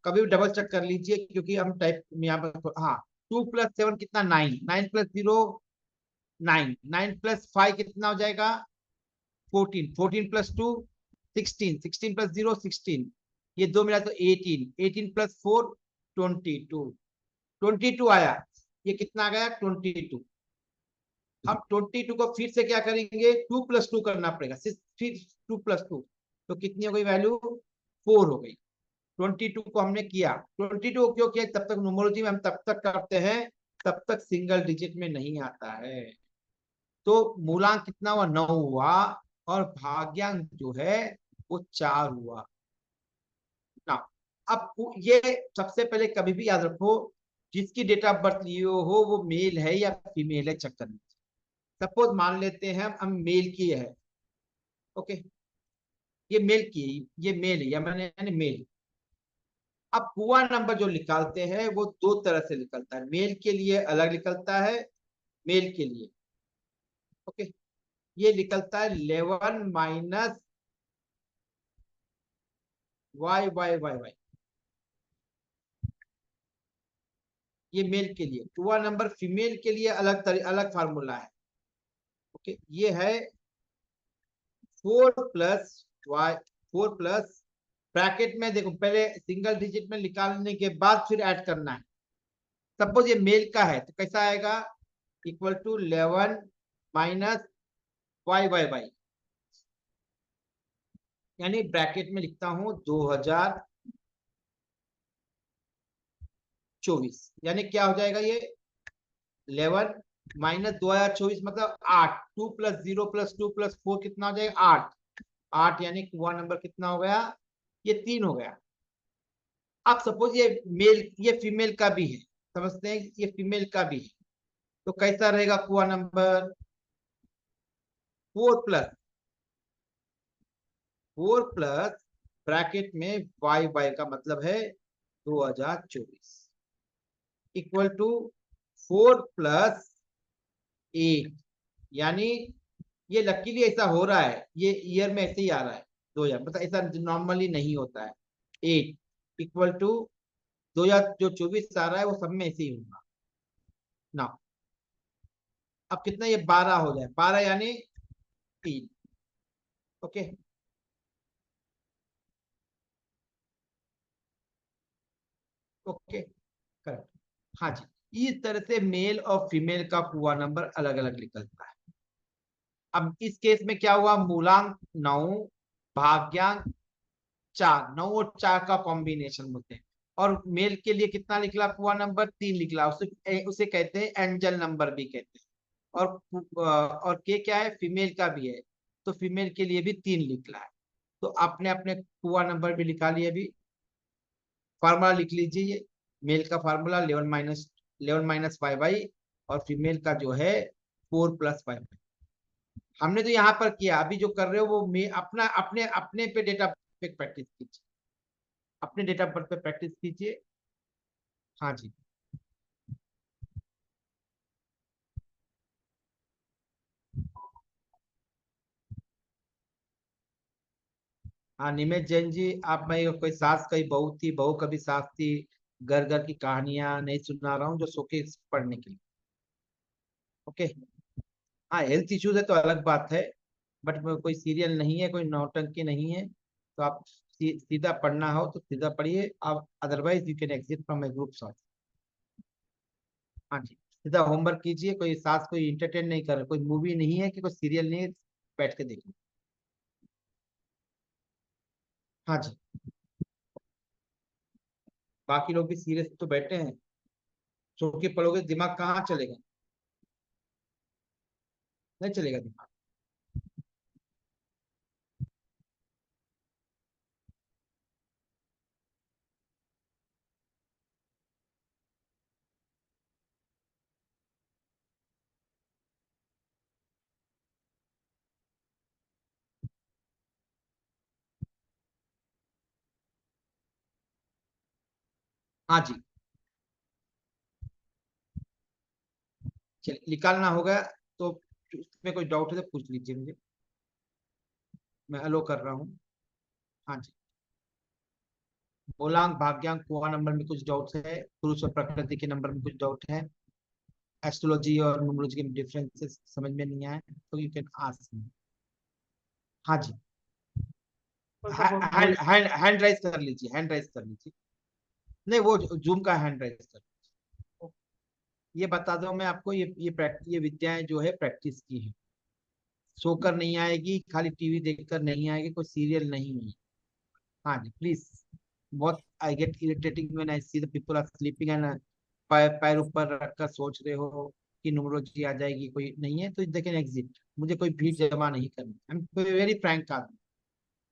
कभी भी डबल चेक कर लीजिए, क्योंकि हम टाइप यहाँ पर, हाँ, 2 + 7 कितना, 9, 9 + 0 9, 9 + 5 कितना हो जाएगा, 14, 14 + 2 16, 16 + 0 16, ये दो मिला तो 18, 18 + 4 22, 22 आया। ये कितना आ गया, 22। अब 22 को फिर से क्या करेंगे, 2 + 2 करना पड़ेगा, फिर 2 + 2, तो कितनी हो गई वैल्यू, 4 हो गई। 22 को हमने किया, 22 को क्यों किया, तब तक न्यूमरोलॉजी में हम तब तक करते हैं तब तक सिंगल डिजिट में नहीं आता है। तो मूलांक कितना हुआ, 9 हुआ, और भाग्यांक जो है वो 4 हुआ ना। अब ये सबसे पहले कभी भी याद रखो, जिसकी डेट ऑफ बर्थ लिए हो वो मेल है या फीमेल है चेक करना। सपोज मान लेते हैं हम मेल की है, ओके, ये मेल की है, ये मेल है, या मैंने यानी मेल। अब पुआ नंबर जो निकालते हैं वो दो तरह से निकलता है, मेल के लिए अलग निकलता है, मेल के लिए, ओके। ये निकलता है 11 minus Y Y Y Y, ये मेल के लिए। पुआ नंबर फीमेल के लिए अलग फार्मूला है, ओके। ये है 4 प्लस वाई, 4 प्लस ब्रैकेट में देखो, पहले सिंगल डिजिट में निकालने के बाद फिर ऐड करना है। सपोज ये मेल का है तो कैसा आएगा, equal to 11 minus Y Y Y, यानी ब्रैकेट में लिखता हूं 2024, यानी क्या हो जाएगा ये 11 माइनस 2024 मतलब 8, 2 प्लस 0 प्लस 2 प्लस 4 कितना हो जाएगा 8, 8 यानी कुआ नंबर कितना हो गया, ये 3 हो गया। अब सपोज ये मेल, ये फीमेल का भी है, समझते हैं ये फीमेल का भी है, तो कैसा रहेगा कुआ नंबर 4 प्लस ब्रैकेट में वाई वाई का मतलब है 2024 इक्वल टू 4 प्लस 8, यानी ये लकीली ऐसा हो रहा है, ये ईयर में ऐसे ही आ रहा है 2000, मतलब ऐसा नॉर्मली नहीं होता है। 8 इक्वल टू 2000 जो 24 आ रहा है वो सब में ऐसे ही होगा ना। अब कितना, ये 12 हो जाए, 12 यानी 3, ओके। ओके करेक्ट, हाँ जी। इस तरह से मेल और फीमेल का पुआ नंबर अलग अलग निकलता है। अब इस केस में क्या हुआ, मूलांक 9, भाग्यांक 4, 9 और 4 का कॉम्बिनेशन होते हैं, और मेल के लिए कितना निकला पुआ नंबर 3 निकला, उसे कहते हैं एंजल नंबर भी कहते हैं। और के क्या है, फीमेल का भी है, तो फीमेल के लिए भी 3 निकला है। तो आपने अपने पुआ नंबर भी निकाल लिया, अभी फार्मूला लिख लीजिए, ये मेल का फार्मूला 11 माइनस वाई वाई, और फीमेल का जो है 4 प्लस वाई वाई। हमने तो यहाँ पर किया, अभी जो कर रहे हो वो अपना अपने अपने पे डेटा पे प्रैक्टिस कीजिए, अपने डेटा पर पे प्रैक्टिस कीजिए। हाँ जी, हाँ निमेश जैन जी, आप, मैं कोई सास कई बहू थी, बहू कभी सास थी, घर घर की कहानियां नहीं सुना रहा हूँ जो सो के पढ़ने के लिए, ओके। हाँ हेल्थ इश्यूज है तो अलग बात है, बट कोई सीरियल नहीं है, कोई नौटंकी नहीं है, तो आप सीधा पढ़ना हो तो सीधा पढ़िए आप, otherwise you can exit from my group sorry. हाँ जी, सीधा होमवर्क कीजिए, कोई सास कोई इंटरटेन नहीं कर रहा, कोई मूवी नहीं है कि कोई सीरियल नहीं है, बैठ के देखिए। हाँ जी, बाकी लोग भी सीरियस तो बैठे हैं, सो के पढ़ोगे दिमाग कहाँ चलेगा, नहीं चलेगा दिमाग। हाँ जी, चलिए निकालना होगा, तो उसमें कोई डाउट है तो पूछ लीजिए मुझे, मैं अलो कर रहा हूँ। हाँ जी, मूलांक भाग्यांक कुआ नंबर में कुछ डाउट्स है, पुरुष और प्रकृति के नंबर में कुछ डाउट है, एस्ट्रोलॉजी और न्यूमरोलॉजी के डिफरेंसेस समझ में नहीं आए तो यू कैन आस्क मी। हाँ जी, हैंड हैंड हैंड राइज कर लीजिए, हैंड राइज कर लीजिए, नहीं वो जूम का हैंड राइज कर, ये बता दो मैं आपको, ये विद्याएं जो है प्रैक्टिस की है, सोकर नहीं आएगी, खाली टीवी देखकर नहीं आएगी, कोई सीरियल नहीं है। हाँ जी प्लीज, बहुत I get irritating when I see the people are sleeping and पैर पैर ऊपर रखकर सोच रहे हो, की न्यूमरोलॉजी आ जाएगी, कोई नहीं है तो देखें एग्जिट। मुझे कोई भीड़ जमा नहीं करनी, आई एम वेरी फ्रैंक आदमी,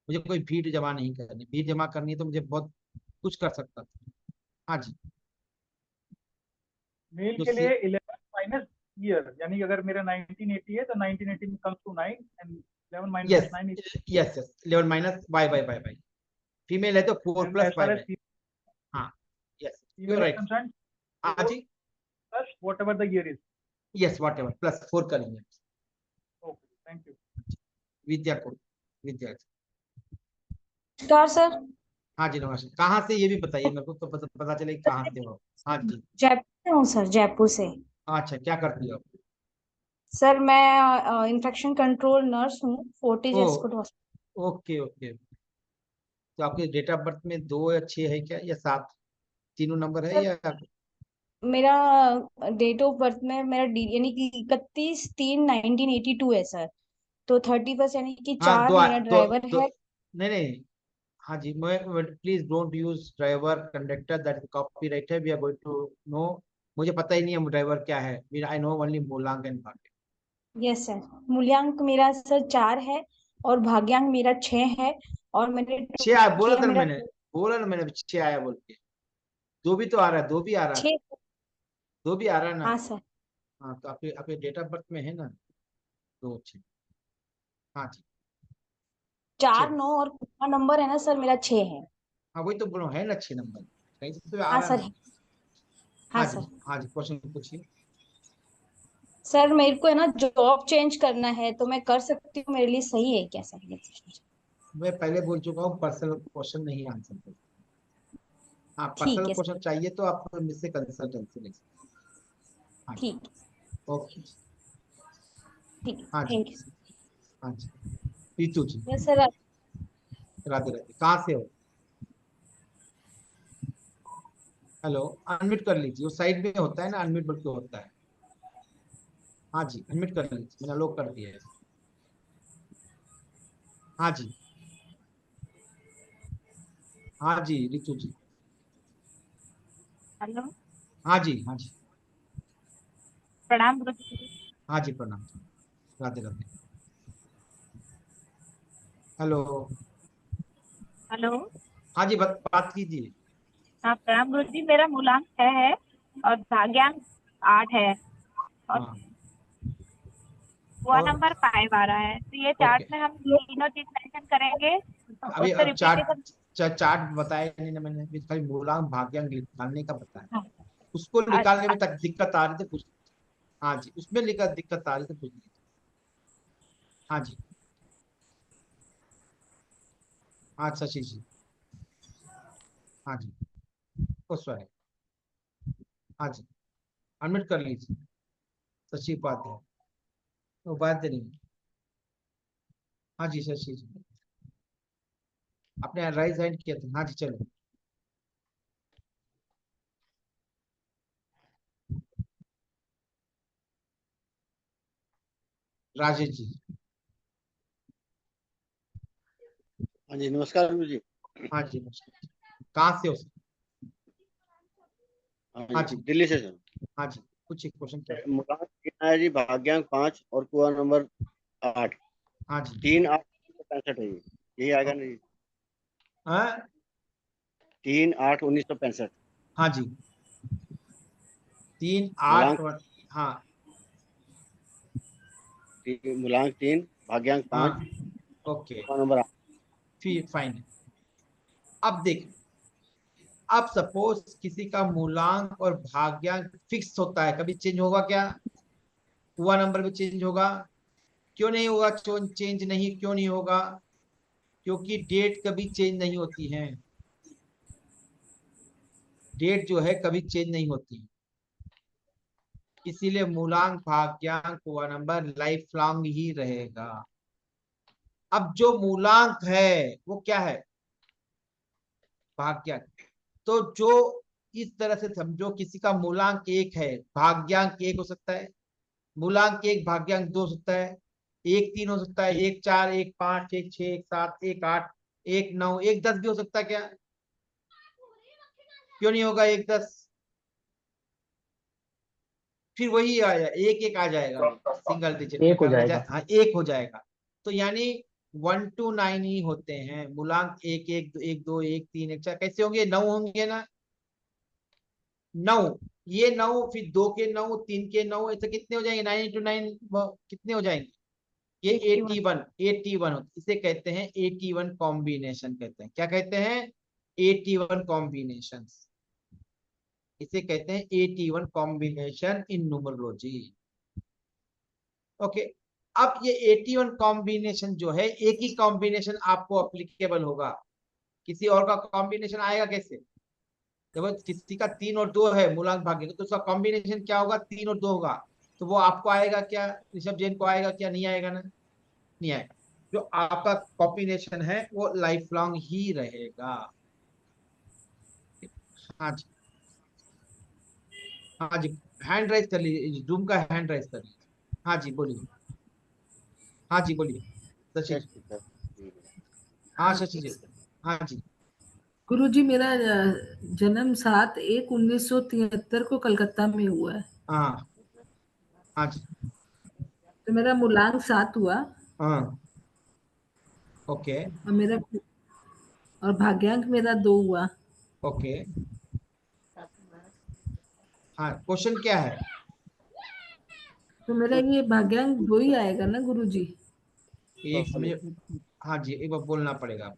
मुझे कोई भीड़ जमा नहीं करनी। भीड़ जमा करनी है तो मुझे बहुत कुछ कर सकता था। हाँ जी। मेल तो के लिए 11 माइनस ईयर, यानी कि अगर मेरा 1980 है तो 1980 में comes to 9 and 11 minus yes 9 is yes yes 11 minus Y by by by. Female है तो 4 and plus age Y far by. Age हाँ yes you female is right. Concern हाँ जी plus whatever the year is. Yes whatever plus 4 करेंगे। Okay, thank you. विद्या को विद्या। नमस्कार sir. हाँ जी नमस्कार। कहाँ से ये भी बताइए मेरे को तो पता चले कि कहाँ से हो। हाँ जी। जयपुर से हूँ सर, जयपुर से। अच्छा क्या करती हो आप? सर मैं इन्फेक्शन कंट्रोल नर्स हूँ, फोर्टिज ओ एस्कॉट हॉस्पिटल। Okay okay. तो आपके डेट ऑफ बर्थ में 2 या 6 है क्या या 7, तीनों नंबर है सर या? मेरा डेट ऑफ बर्थ में मेरा यानी कि 31/3/1982 है सर। तो 31 यानी कि हाँ 4 दो मेरा दो ड्राइवर दो है। नहीं नहीं। हाँ जी मैं please don't use driver conductor, that copyright है, we are going to know. मुझे पता ही नहीं है ड्राइवर क्या है, आई नो ओनली मूलांक एंड भाग्य। Yes sir. मूल्यांक मेरा सर 4 है और भाग्यांक मेरा 6 है। और मैंने 6 आया बोला किया था ना मेरा मैंने, बोला ना मैंने 6 आया बोल के। 2 भी तो आ रहा है, 2 भी आ रहा है, 6। 2 भी आ रहा है ना। हाँ सर। हाँ तो आपके आपके डेट ऑफ बर्थ में है ना 2 6। हाँ जी 4 6। 9 और पूरा नंबर है ना सर, मेरा 6 है। हाँ वही तो बोलो है ना 6 नंबर, कहीं से तो आ हाँ रहा है सर। ना। हाँ हाँ जी सर। हाँ जी क्वेश्चन पूछिए। सर मेरे को है ना जॉब चेंज करना है, तो मैं कर सकती हूँ? मेरे लिए सही है क्या सर ये प्रश्न? मैं पहले बोल चुका हूँ पर्सनल क्वेश्चन नहीं आंसर कर। हाँ पर्सनल ठीक है क्वेश्चन सर। चाहिए तो आप मुझसे कंसल्टेंसी ले सकते हैं। हाँ जी ठीक। ओके। ठीक। हाँ जी थैंक यू सर। हाँ जी पीतू जी। Yes sir. राधे राधे। कहाँ से हो? हेलो अनम्यूट कर लीजिए, वो साइड में होता है ना अनम्यूट बोल के होता है। हाँ जी अनम्यूट कर लीजिए, मैंने अलोक कर दिया है। हाँ जी हाँ जी रितु जी। हेलो। हाँ जी हाँ जी प्रणाम गुरुजी। हाँ जी प्रणाम। राधे राधे। हेलो। हेलो। हाँ जी बात कीजिए। हाँ प्रणाम गुरुजी, मेरा मूलांक 6 है और भाग्यांक 8 है और हाँ हुआ और नंबर 5 आ रहा है। तो ये चार्ट ओके। में हम ये तीनों चीज मेंशन करेंगे, अभी उसका अब रिपीटेशन। चार्ट बताया नहीं ना मैंने, अभी खाली मूलांक भाग्यांक निकालने का बताया। हाँ। उसको निकालने अच्छा। में तक दिक्कत आ रही थी पूछ। हाँ जी उसमें दिक्कत आ रही थी पूछ लीजिए। हाँ जी हाँ शशि जी। हाँ जी उस है। हाँ जी अनम्यूट कर लीजिए। शशि उपाध्याय, उपाध्याय नहीं। हाँ जी शशि जी आपने राइज हैंड किया था। हाँ जी चलो। राजेश जी। हाँ जी नमस्कार गुरु जी। हाँ जी नमस्कार। कहाँ से हो सर? हाँ हाँ जी जी दिल्ली से सर। हाँ जी कुछ एक क्वेश्चन क्या? मुलांक 3 है जी, भाग्यांक 5 और कुआ नंबर 8। हाँ जी 3/8/1965 है ये, यही आएगा ना जी? हाँ 3/8/1965। हाँ जी 3 8 मुलांक हाँ मुलांक 3, भाग्यांक 5, हाँ ओके कुआ नंबर 8। फिर फाइन। अब देख, अब सपोज किसी का मूलांक और भाग्यांक फिक्स होता है, कभी चेंज होगा क्या? हुआ नंबर भी चेंज होगा? क्यों नहीं होगा? चेंज नहीं क्यों नहीं होगा? क्योंकि डेट कभी चेंज नहीं होती है। डेट जो है कभी चेंज नहीं होती, इसीलिए मूलांक भाग्यांक हुआ नंबर लाइफ लॉन्ग ही रहेगा। अब जो मूलांक है वो क्या है? भाग्यांक। तो जो इस तरह से समझो, किसी का मूलांक 1 है, भाग्यांक 1 हो सकता है, मूलांक 1 भाग्यांक 2 हो सकता है, 1 3 हो सकता है, 1 4 1 5 1 6 1 7 1 8 1 9 1 10 भी हो सकता है क्या? क्यों नहीं होगा 1 10? फिर वही आया, एक एक आ जाएगा, सिंगल डिजिट एक हो जाएगा। हाँ एक हो जाएगा। तो यानी 1 to 9 ही होते हैं मूलांक, एक एक एक दो एक तीन एक चार, कैसे होंगे? 9 होंगे ना, 9, ये 9, फिर 2 के 9, 3 के 9, ऐसे कितने हो जाएंगे? 9 into 9 कितने हो जाएंगे? ये 81, 81 होते, इसे कहते हैं 81 कॉम्बिनेशन कहते हैं। क्या कहते हैं? 81 कॉम्बिनेशन, इसे कहते हैं 81 कॉम्बिनेशन इन न्यूमरोलॉजी। ओके, अब ये 81 कॉम्बिनेशन जो है, एक ही कॉम्बिनेशन आपको अप्लीकेबल होगा, किसी और का कॉम्बिनेशन आएगा कैसे? जब किसी का 3 और 2 है मूलांक भाग्य, तो उसका कॉम्बिनेशन क्या होगा? 3 और 2 होगा। तो वो आपको आएगा क्या? ऋषभ जैन को आएगा क्या? नहीं आएगा ना, नहीं आएगा। जो आपका कॉम्बिनेशन है वो लाइफ लॉन्ग ही रहेगा। हाँ जी, हाँ जी, हैंड राइज कर लीजिए, जूम का हैंड राइज कर लीजिए। हाँ जी बोलिए, हाँ जी बोलिए शशि जी। हाँ शशि जी, हाँ जी। गुरुजी मेरा जन्म 7/1/1973 को कलकत्ता में हुआ है। हाँ हाँ जी, तो मेरा मूलांक 7 हुआ हाँ ओके और मेरा और भाग्यांक मेरा 2 हुआ। ओके। हाँ, क्वेश्चन क्या है? तो मेरा ये भाग्यांक 2 ही आएगा ना गुरुजी? एक मुझे, हाँ जी एक बार बोलना पड़ेगा।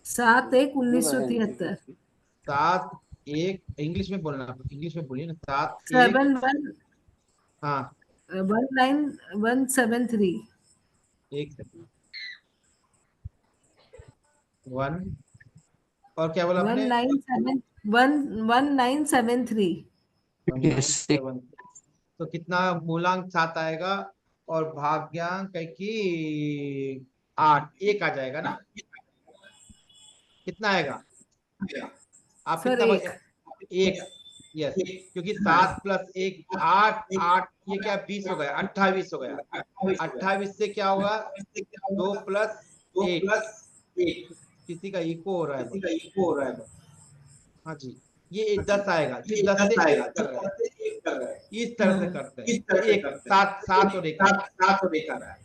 7/1/1973। 7 1, इंग्लिश में बोलना, इंग्लिश में बोलिए ना। 7 1, 7 हाँ 19173। एक सेकंड, 1 और क्या बोला आपने? 1973। 1973। तो कितना मूलांक 7 आएगा और भाग्यांक है कि 8, एक आ जाएगा ना? कितना आएगा? आप सर कितना? 1। एक, यस, क्योंकि 7 प्लस 1 8, 8 ये क्या 20 हो गया, 28 हो गया। 28 से क्या होगा? 2 प्लस 8, किसी का इको हो रहा है। हाँ जी, ये 10 आएगा, ये 10 से 1 कर रहा है, इस तरह से करते हैं। तो एक 7 7 और 1 कर रहा है,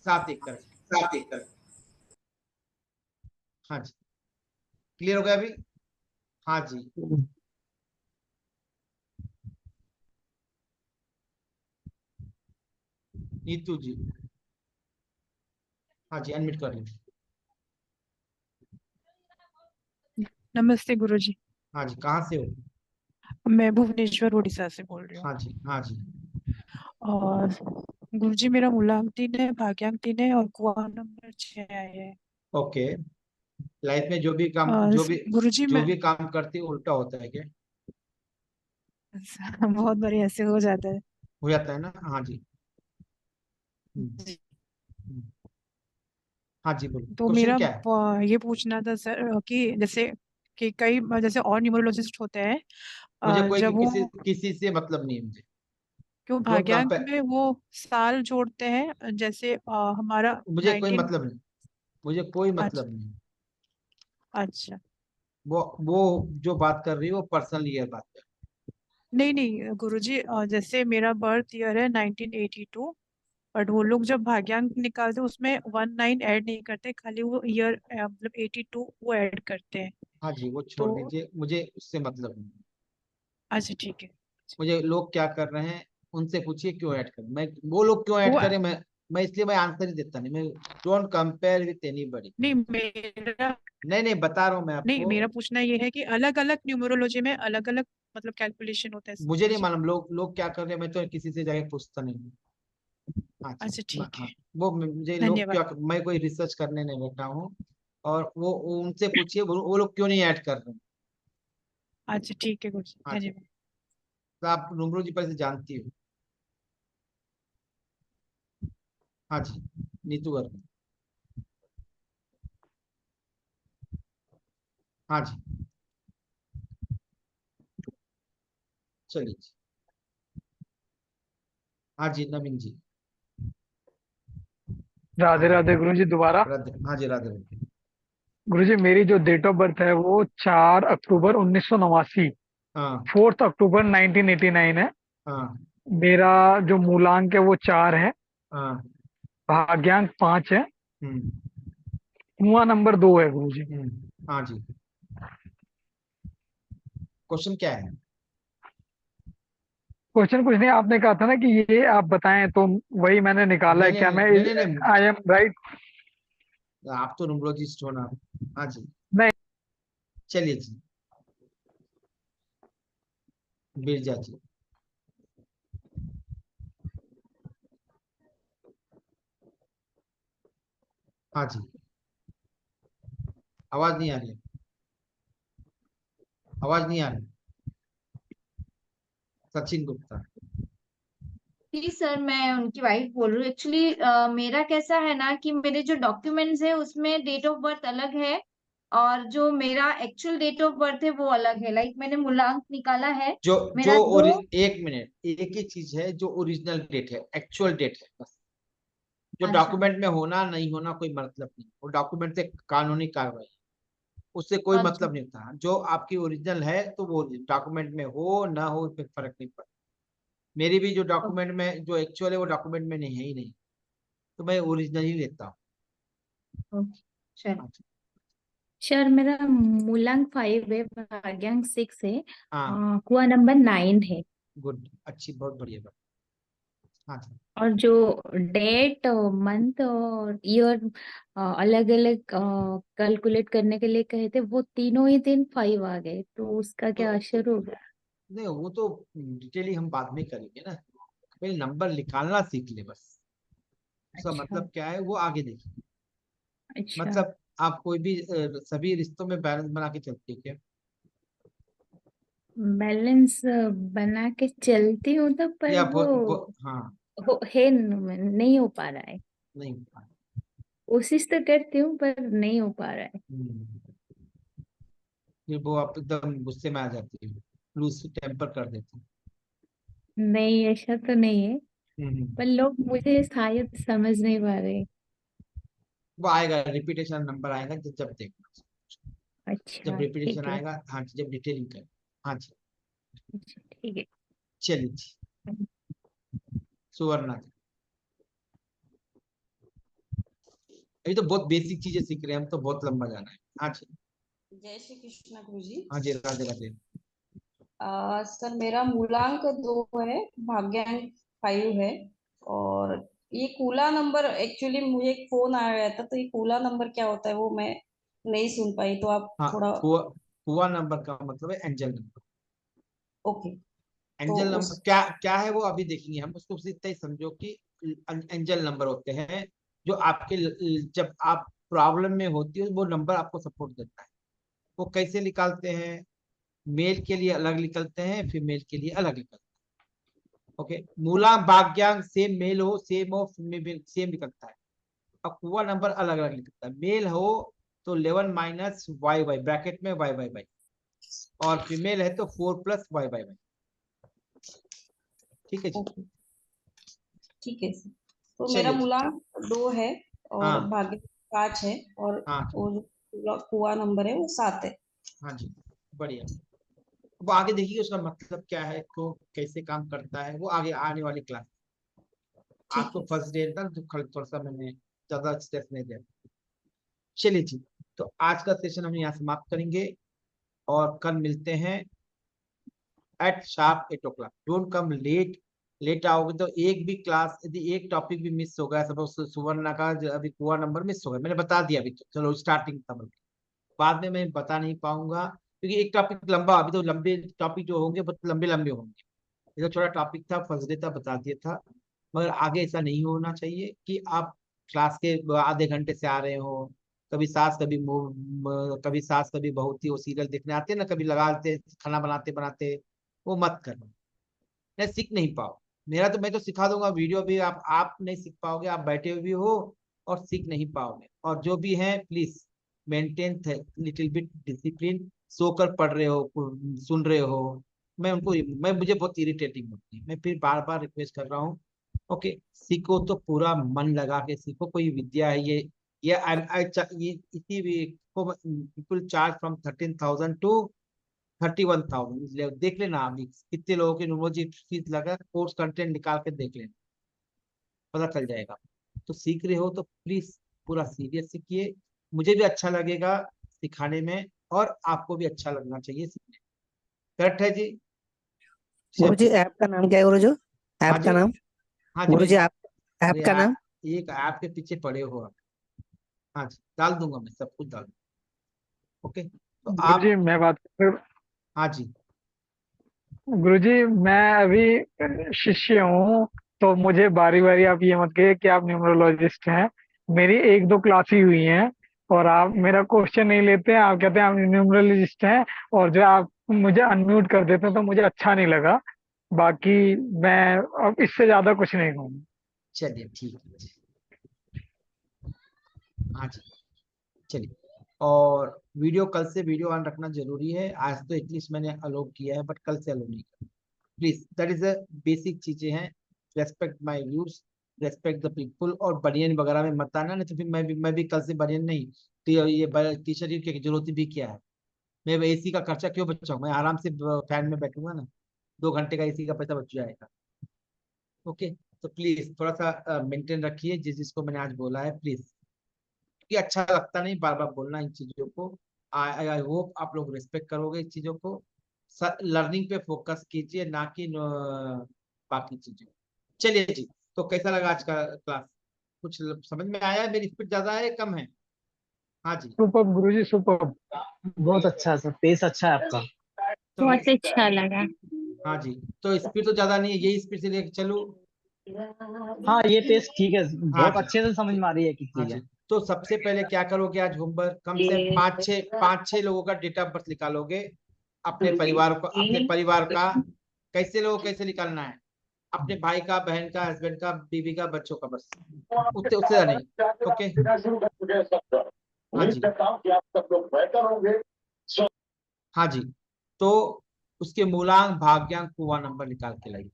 7 1 कर। हाँ जी, क्लियर हो गया अभी? हाँ जी, नीतू जी, हाँ जी अनम्यूट कर लीजिए। नमस्ते गुरुजी। हाँ जी, कहाँ से हो? मैं भुवनेश्वर उड़ीसा से बोल रही हूँ। हाँ जी, हाँ जी। और गुरुजी मेरा मूलांक 3 है, भाग्यांक 3 है और कुआ नंबर 6 है। ओके, लाइफ में जो भी काम, और गुरुजी जो मैं भी काम करती है उल्टा होता है क्या? बहुत बार ऐसे हो जाता है। हो जाता है ना? हाँ जी। जी। हम्म, हाँ जी बोलो, तो क्वेश्चन मेरा क्या है? ये पूछना था सर कि जैसे कि कई जैसे और न्यूमरोलॉजिस्ट होते हैं मुझे कोई जब वो किसी से मतलब नहीं है मुझे। क्यों डोंट भाग्यांक कंपेयर, में वो साल जोड़ते हैं जैसे हमारा मुझे कोई 19। मतलब नहीं, मुझे कोई अच्छा मतलब नहीं। अच्छा। वो जो बात कर रही है वो पर्सनल ईयर बात कर नहीं नहीं गुरुजी जैसे मेरा बर्थ ईयर है 1982, बट वो लोग जब भाग्यांक निकालते हैं उसमें 19 ऐड नहीं करते, खाली वो ईयर मतलब 82 वो ऐड करते हैं। हाँ जी, वो छोड़ तो दीजिए, मुझे उससे मतलब नहीं। अच्छा ठीक है। मुझे लोग क्या कर रहे हैं उनसे पूछिए क्यों ऐड करें, मैं वो लोग क्यों ऐड वो करें, मैं इसलिए मैं आंसर ही देता नहीं। मैं डोंट कंपेयर विथ एनीबॉडी। नहीं मेरा नहीं नहीं, बता रहा हूँ मैं नहीं आपको। मेरा पूछना ये है कि अलग अलग न्यूमरोलॉजी में अलग अलग मतलब कैलकुलेशन होता है मुझे नहीं जी। मालूम लोग क्या कर रहे हैं, मैं तो किसी से जाके पूछता नहीं हूँ। हाँ जी, अच्छा ठीक हाँ, है। वो मुझे लोग धन्यवाद। क्या, मैं कोई रिसर्च करने नहीं बैठा हूँ। और वो उनसे पूछिए वो लोग क्यों नहीं ऐड कर रहे हैं। अच्छा ठीक है गुरुजी, हाँ जी, धन्यवाद। तो आप नुमरू जी पर से जानती हो? हाँ जी, नीतू वर्मा। हाँ जी, चलिए जी। हाँ जी नवीन जी। हाँ राधे जी, राधे गुरुजी दोबारा। हाँ जी राधे राधे। गुरुजी मेरी जो डेट ऑफ बर्थ है वो 4 अक्टूबर 1989। हाँ 4 अक्टूबर 1989 है। हाँ मेरा जो मूलांक है वो 4 है। हाँ। भाग्यांक 5 है। हम्म कुआं नंबर 2 है गुरुजी। हाँ जी। क्वेश्चन क्या है? क्वेश्चन कुछ नहीं, आपने कहा था ना कि ये आप बताएं, तो वही मैंने निकाला है। नहीं क्या नहीं मैं नहीं नहीं नहीं, आई एम राइट? आप तो न्यूमरोलॉजिस्ट हो ना। हाँ जी, नहीं। चलिए जी, बिरजा जी। हाँ जी, आवाज नहीं आ रही है, आवाज नहीं आ रही। सचिन गुप्ता। जी सर, मैं उनकी वाइफ बोल रही हूँ। एक्चुअली मेरा कैसा है ना कि मेरे जो डॉक्यूमेंट्स है उसमें डेट ऑफ बर्थ अलग है, और जो मेरा एक्चुअल डेट ऑफ बर्थ है वो अलग है। लाइक मैंने मूलांक निकाला है जो जो मेरा दो। एक मिनट, एक ही चीज है, जो ओरिजिनल डेट है, एक्चुअल डेट है बस। जो अच्छा। डॉक्यूमेंट में होना नहीं होना कोई मतलब नहीं, वो डॉक्यूमेंट से कानूनी कार्रवाई, उससे कोई अच्छा। मतलब नहीं होता। जो आपकी ओरिजिनल है तो वो डॉक्यूमेंट में हो ना हो, इसमें फर्क नहीं पड़ता। मेरी भी जो डॉक्यूमेंट में जो एक्चुअल है वो डॉक्यूमेंट में नहीं है ही नहीं, तो मैं ओरिजिनल ही लेता हूँ। चलो। अच्छा, सर मेरा मूलांक 5 है, भाग्यांक 6 है, हाँ कुआ नंबर 9 है। गुड, अच्छी, बहुत बढ़िया बात। हाँ जी। और जो डेट, मंथ और ईयर अलग अलग कैलकुलेट करने के लिए कहे थे, वो तीनों ही दिन 5 आ गए, तो उसका क्या तो असर होगा? नहीं, वो तो डिटेली हम बाद में करेंगे ना, पहले नंबर निकालना सीख ले बस। उसका अच्छा। मतलब क्या है वो आगे देखिए। अच्छा। मतलब आप कोई भी सभी रिश्तों में बैलेंस बना के चलती है क्या? बैलेंस बना के चलती हूँ तो, पर या वो हाँ, नहीं हो पा रहा है। नहीं। कोशिश तो करती हूँ पर नहीं हो पा रहा है। फिर वो आप एकदम गुस्से में आ जाती है, लूज टेम्पर कर देती नहीं, ऐसा तो नहीं है, है। पर लोग मुझे शायद समझ नहीं पा रहे। वो आएगा, रिपीटेशन नंबर आएगा जब देखना, जब अच्छा रिपीटेशन ठीक है। आएगा। हाँ जी, जब डिटेलिंग कर। हाँ जी। अच्छा ठीक है। चलिए जी, सुवर्णा जी। अभी तो बहुत बेसिक चीजें सीख रहे हैं हम, तो बहुत लंबा जाना है। हाँ जी। जय श्री कृष्ण गुरुजी। हाँ जी, राधे राधे। सर मेरा मूलांक 2 है, भाग्यांक 5 है। और ये कूला नंबर, एक्चुअली मुझे एक फोन आया था, तो ये कूला नंबर क्या होता है वो मैं नहीं सुन पाई, तो आप हाँ, थोड़ा। कुआ नंबर का मतलब है एंजल नंबर। ओके। तो एंजल उस नंबर क्या क्या है वो अभी देखेंगे हम। उसको सिर्फ इतना ही समझो कि एंजल नंबर होते हैं जो आपके जब आप प्रॉब्लम में होती है वो नंबर आपको सपोर्ट देता है। वो कैसे निकालते हैं? मेल के लिए अलग निकलते हैं, फीमेल के लिए अलग निकलते हैं। ओके, मूला भाग्यांक सेम, मेल हो फीमेल सेम निकलता है। अब कुआ नंबर अलग अलग निकलता है। मेल हो तो 11 माइनस वाई वाई ब्रैकेट में वाई वाई वाई, और फीमेल है तो 4 प्लस वाई वाई वाई। ठीक है जी। ठीक है सर। तो मेरा चलिए जी। मूलांक 2 है और हाँ भाग्य 5 है, और हाँ वो जो कुआ नंबर है वो 7 है। हाँ जी, बढ़िया। वो आगे देखिए उसका मतलब क्या है, तो कैसे काम करता है वो आगे आने वाली क्लास। आज ठीक तो है। फर्स्ट डे था तो थोड़ा सा मैंने ज्यादा स्ट्रेस नहीं दिया। चलिए जी, तो आज का सेशन हम यहाँ समाप्त करेंगे, और कल मिलते हैं at sharp 8 o'clock। Don't come late. Late आओगे तो एक भी क्लास, यदि एक टॉपिक भी मिस हो गया, सपोज सुवर्णा का अभी कुआ नंबर मिस हो गया, मैंने बता दिया अभी, तो चलो स्टार्टिंग था, बल्कि बाद में मैं बता नहीं पाऊंगा, क्योंकि एक टॉपिक लंबा, अभी तो लंबे टॉपिक जो होंगे बहुत लंबे लंबे होंगे। ये तो छोटा टॉपिक था, फर्स्ट डे था, बता दिया था। मगर आगे ऐसा नहीं होना चाहिए कि आप क्लास के आधे घंटे से आ रहे हो, कभी सास कभी कभी सास कभी बहू थी, वो सीरियल देखने आते हैं ना, कभी लगा लेते हैं खाना बनाते बनाते। वो मत करना, नहीं सीख नहीं पाओ। मेरा तो मैं तो सिखा दूंगा वीडियो भी, आप नहीं सीख पाओगे, आप बैठे हुए भी हो और सीख नहीं पाओगे। और जो भी है please maintain little bit discipline. सोकर पढ़ रहे हो, सुन रहे हो, मैं मुझे बहुत इरिटेटिंग होती है, मैं फिर बार बार रिक्वेस्ट कर रहा हूँ। ओके, सीखो तो पूरा मन लगा के सीखो, कोई विद्या है ये आई ये इसी भी को पीपल चार्ज फ्रॉम 13,000 टू 31,000। देख लेना आप कितने लोगों की न्यूमरोलॉजी फीस लगा, कोर्स कंटेंट निकाल के देख लेना, पता चल जाएगा। तो सीख रहे हो तो प्लीज पूरा सीरियस सीखिए, मुझे भी अच्छा लगेगा सिखाने में और आपको भी अच्छा लगना चाहिए सीखने। करेक्ट है जी? गुरुजी ऐप का नाम क्या है गुरुजी? हाँ ऐप का जी, नाम? हाँ जी गुरुजी मैं ऐप अरे का नाम? एक ऐप के पीछे पड़े हो आप। हाँ जी डाल दूंगा, मैं सब कुछ डाल दूंगा। ओके तो आप, गुरुजी मैं बात कर हाँ जी गुरुजी मैं अभी शिष्य हूँ, तो मुझे बारी बारी आप ये मत कहिए कि आप न्यूमरोलॉजिस्ट हैं। मेरी एक दो क्लास ही हुई हैं और आप मेरा क्वेश्चन नहीं लेते हैं, आप कहते हैं आप न्यूमरोलॉजिस्ट हैं, और जो आप मुझे अनम्यूट कर देते हैं तो मुझे अच्छा नहीं लगा। बाकी मैं अब इससे ज्यादा कुछ नहीं कहूँगा। चलिए ठीक है। हाँ जी चलिए, और वीडियो कल से वीडियो ऑन रखना जरूरी है। आज तो एटलीस्ट मैंने अलो किया है, बट कल से अलो नहीं कर, please. That is a basic चीजें हैं। Respect my views, respect the people, और बनियन वगैरह में मत आना, नहीं तो फिर मैं भी कल से बनियन नहीं, तो ये टी शर्ट की जरूरत भी क्या है। मैं एसी का खर्चा क्यों बचाऊं, मैं आराम से फैन में बैठूंगा ना, 2 घंटे का एसी का पैसा बच जाएगा। ओके तो प्लीज थोड़ा सा मेंटेन रखिए जिसको मैंने आज बोला है, प्लीज। कि अच्छा लगता नहीं बार बार बोलना इन चीजों को। आई होप आप लोग रिस्पेक्ट करोगे इस चीजों को। लर्निंग पे फोकस कीजिए, ना कि बाकी चीजें। चलिए जी, तो कैसा लगा आज का क्लास? कुछ समझ में आया है? मेरी स्पीड ज्यादा है कम है? हाँ जी सुपर गुरुजी सुपर। बहुत अच्छा सर, पेस अच्छा है आपका। तो बहुत अच्छा लगा। हाँ जी, तो स्पीड तो ज्यादा नहीं है, यही स्पीड से लेके चलूं? हाँ ये पेस ठीक है, हाँ बहुत जी, अच्छे से समझ में आ रही है कि हाँ चीज जी। है। तो सबसे पहले क्या करोगे आज होमवर्क, कम से कम पाँच छह लोगों का डेट ऑफ बर्थ निकालोगे, अपने परिवार को, अपने परिवार का। कैसे लोग कैसे निकालना है? अपने भाई का, बहन का, हस्बैंड का, बीवी का, बच्चों का, बस उससे उससे ज्यादा नहीं। ओके हाँ जी, हाँ जी। तो उसके मूलांक, भाग्यांक, कुआ नंबर निकाल के लाइए,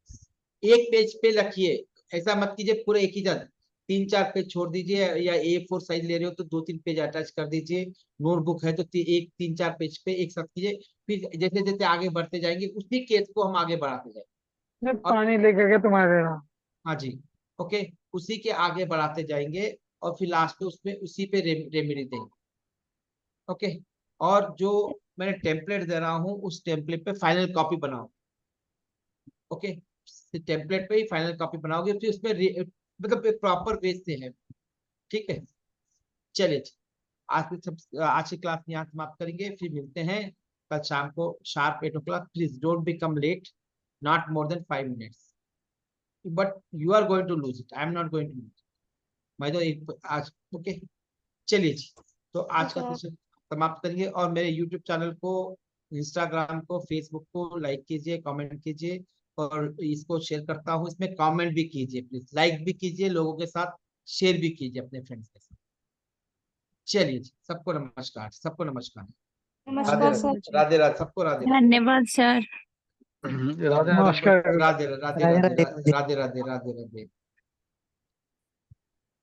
एक पेज पे रखिए। ऐसा मत कीजिए पूरे एक ही जगह, 3-4 पेज छोड़ दीजिए, या A4 साइज ले रहे हो तो 2-3 पेज अटैच कर दीजिए। नोटबुक है तो 3-4 पेज पे एक साथ कीजिए। फिर जैसे जैसे आगे बढ़ते जाएंगे उसी केस को हम आगे बढ़ाते जाएंगे। मैं और पानी लेकर के तुम्हारे यहाँ। हाँ जी ओके, उसी के आगे बढ़ाते जाएंगे, और फिर लास्ट में उसमें उसी पे रेमेडी देंगे। ओके, और जो मैंने टेम्पलेट दे रहा हूँ उस टेम्पलेट पे फाइनल कॉपी बनाओ। ओके, टेम्पलेट पे ही फाइनल कॉपी बनाओगे, फिर उसमें मतलब एक प्रॉपर वे से है। ठीक है चलिए, आज की क्लास यहाँ समाप्त करेंगे, फिर मिलते हैं कल शाम को sharp 8 o'clock। Please don't become late, not more than 5 minutes, but you are going to lose it, I am not going to lose. मैं तो एक आज ओके चलिए जी, तो आज का सेशन समाप्त करेंगे। और मेरे यूट्यूब चैनल को, इंस्टाग्राम को, फेसबुक को लाइक कीजिए, कमेंट कीजिए, और इसको शेयर करता हूँ, इसमें कमेंट भी कीजिए प्लीज, लाइक भी कीजिए लोगों के साथ, शेयर भी कीजिए अपने फ्रेंड्स के साथ। चलिए जी, सबको नमस्कार, सबको नमस्कार। राधे नमस्कार राधे, सर। राधे राधे, सबको राधे धन्यवाद सर। राधे राधे। नमस्कार। राधे राधे, राधे राधे राधे गुरुजी। राधे, राधे राधे, राधे राधे।